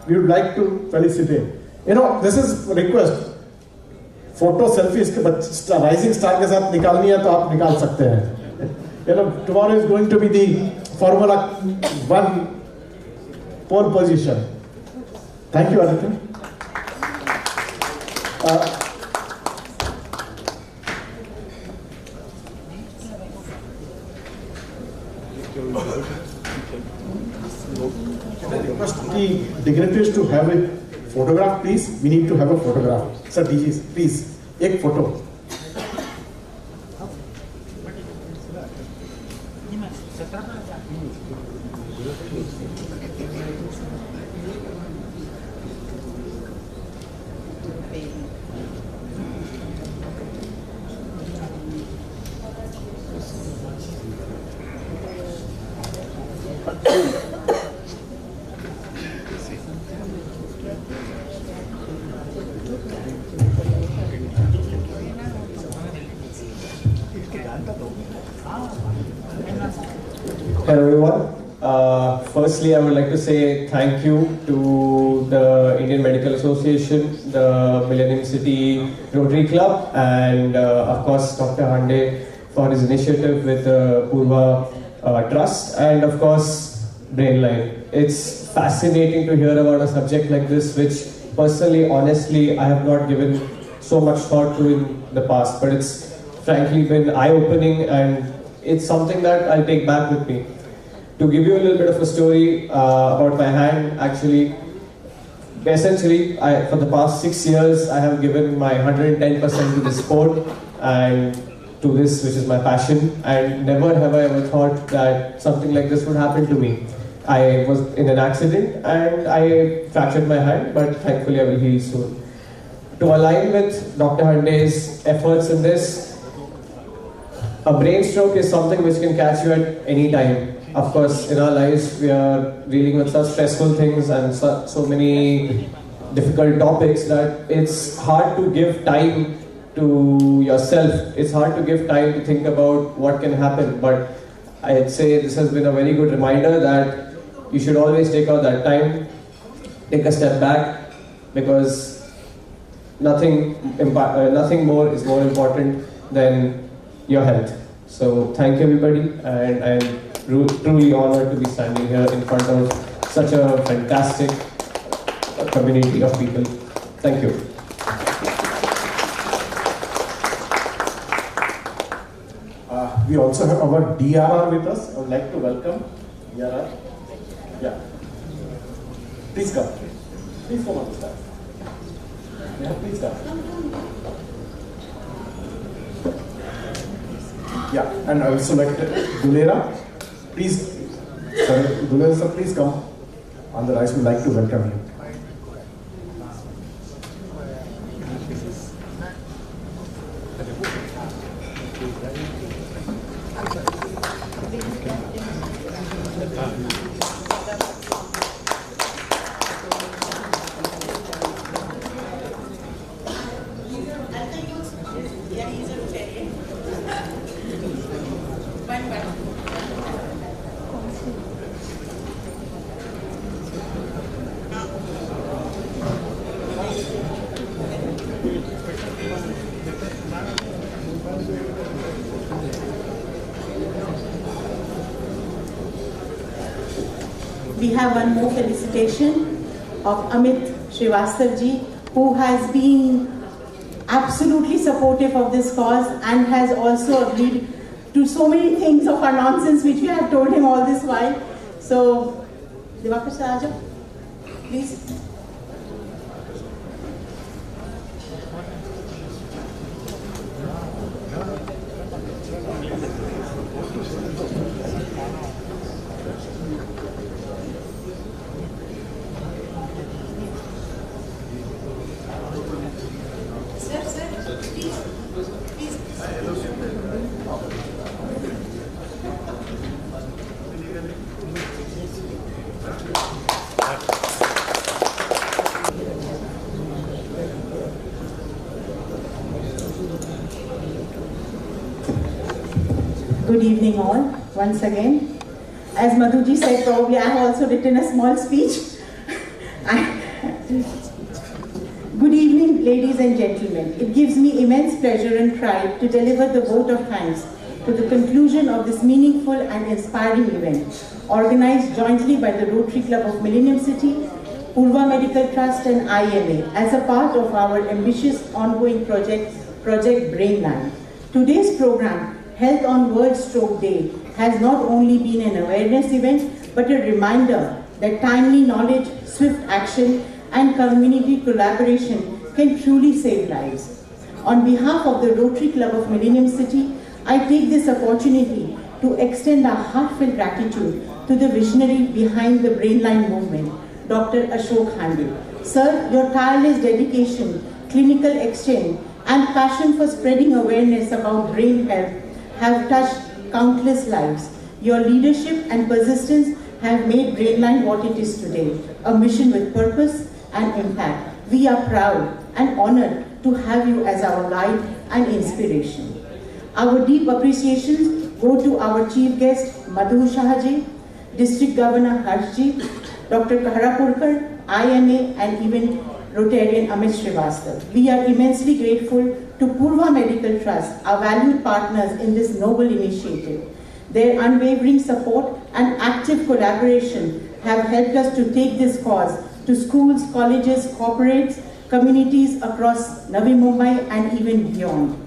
we would like to felicitate. You know, this is a request. Photo selfies के rising star के साथ निकालनी है तो आप निकाल सकते हैं. You know, tomorrow is going to be the Formula 1 pole position. Thank you, Aditya. Can I request the dignitaries to have a photograph, please? We need to have a photograph. Sir, DJs, please, एक photo. Hello everyone. Firstly, I would like to say thank you to the Indian Medical Association, the Millennium City Rotary Club, and of course Dr. Hande for his initiative with the Purva Trust, and of course Brainline. It's fascinating to hear about a subject like this, which personally, honestly, I have not given so much thought to in the past, but it's frankly been eye-opening, and it's something that I'll take back with me. To give you a little bit of a story about my hand, actually, essentially, for the past 6 years, I have given my 110% to this sport and to this, which is my passion, and never have I ever thought that something like this would happen to me. I was in an accident and I fractured my hand, but thankfully I will heal soon. To align with Dr. Hande's efforts in this, a brain stroke is something which can catch you at any time. Of course, in our lives, we are dealing with such stressful things and so many difficult topics that it's hard to give time to yourself. It's hard to give time to think about what can happen. But I'd say this has been a very good reminder that you should always take out that time, take a step back, because nothing more is more important than your health. So thank you everybody, and I'm truly honored to be standing here in front of such a fantastic community of people. Thank you. We also have our DRR with us. I would like to welcome DRR. Yeah. Please come. Please come on the staff. Yeah, please come. Yeah, and I also like Dulera. Please, sorry, Dulera sir, please come on the rise. We'd like to welcome you. We have one more felicitation of Amit Srivastav ji, who has been absolutely supportive of this cause and has also agreed to so many things of our nonsense which we have told him all this while. So, Divakar sir, please. Good evening all, once again. As Madhuji said, probably I have also written a small speech. Good evening, ladies and gentlemen. It gives me immense pleasure and pride to deliver the vote of thanks to the conclusion of this meaningful and inspiring event, organized jointly by the Rotary Club of Millennium City, Purva Medical Trust and IMA as a part of our ambitious ongoing project Brainline. Today's program, Health on World Stroke Day, has not only been an awareness event, but a reminder that timely knowledge, swift action, and community collaboration can truly save lives. On behalf of the Rotary Club of Millennium City, I take this opportunity to extend our heartfelt gratitude to the visionary behind the Brainline movement, Dr. Ashok Handle. Sir, your tireless dedication, clinical exchange, and passion for spreading awareness about brain health have touched countless lives. Your leadership and persistence have made Brainline what it is today, a mission with purpose and impact. We are proud and honored to have you as our guide and inspiration. Our deep appreciations go to our chief guest, Madhu Shahaji, District Governor Harshji, Dr. Kaharapurkar, IMA, and even Rotarian Amit Srivastav. We are immensely grateful to Purva Medical Trust, our valued partners in this noble initiative. Their unwavering support and active collaboration have helped us to take this cause to schools, colleges, corporates, communities across Navi Mumbai and even beyond.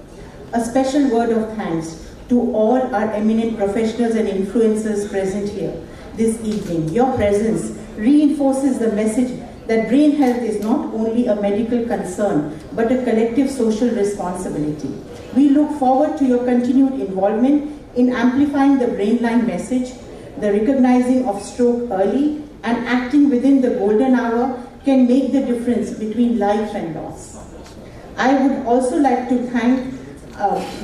A special word of thanks to all our eminent professionals and influencers present here this evening. Your presence reinforces the message that brain health is not only a medical concern, but a collective social responsibility. We look forward to your continued involvement in amplifying the Brainline message. The recognizing of stroke early and acting within the golden hour can make the difference between life and loss. I would also like to thank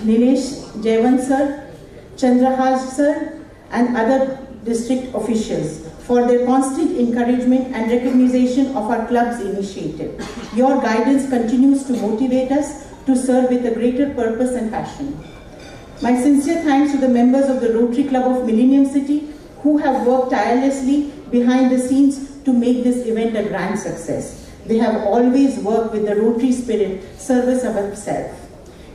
Nilesh Jaivan sir, Chandrahaj sir, and other district officials for their constant encouragement and recognition of our club's initiative. Your guidance continues to motivate us to serve with a greater purpose and passion. My sincere thanks to the members of the Rotary Club of Millennium City who have worked tirelessly behind the scenes to make this event a grand success. They have always worked with the Rotary spirit, service of self.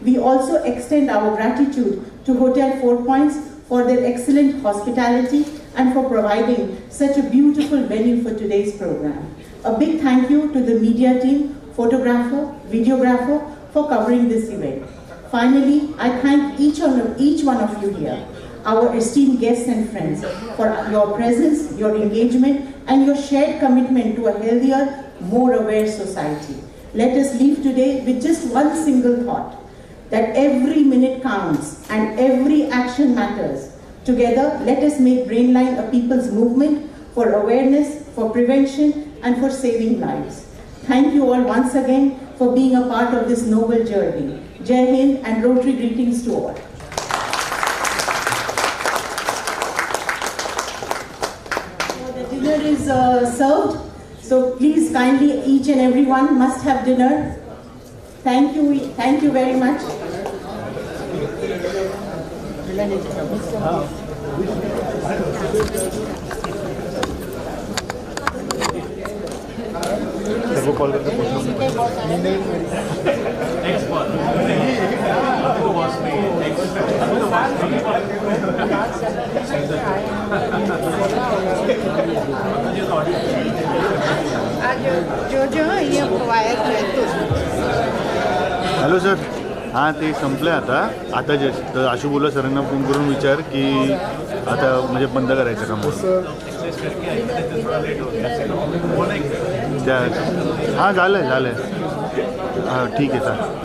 We also extend our gratitude to Hotel 4 Points for their excellent hospitality and for providing such a beautiful venue for today's program. A big thank you to the media team, photographer, videographer for covering this event. Finally, I thank each one of you here, our esteemed guests and friends, for your presence, your engagement, and your shared commitment to a healthier, more aware society. Let us leave today with just one single thought, that every minute counts and every action matters. Together, let us make Brainline a people's movement for awareness, for prevention, and for saving lives. Thank you all once again for being a part of this noble journey. Jai Hind and Rotary greetings to all. So the dinner is served, so please kindly each and everyone must have dinner. Thank you very much. Sir वो call करके पूछना hello sir, हां ते संपलं आता just तर आशू बोलला सरांना फोन करून विचार की आता म्हणजे बंद करायचं काम त्या हां झालं हां ठीक आहे चालेल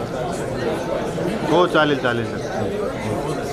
हो चालेल सर.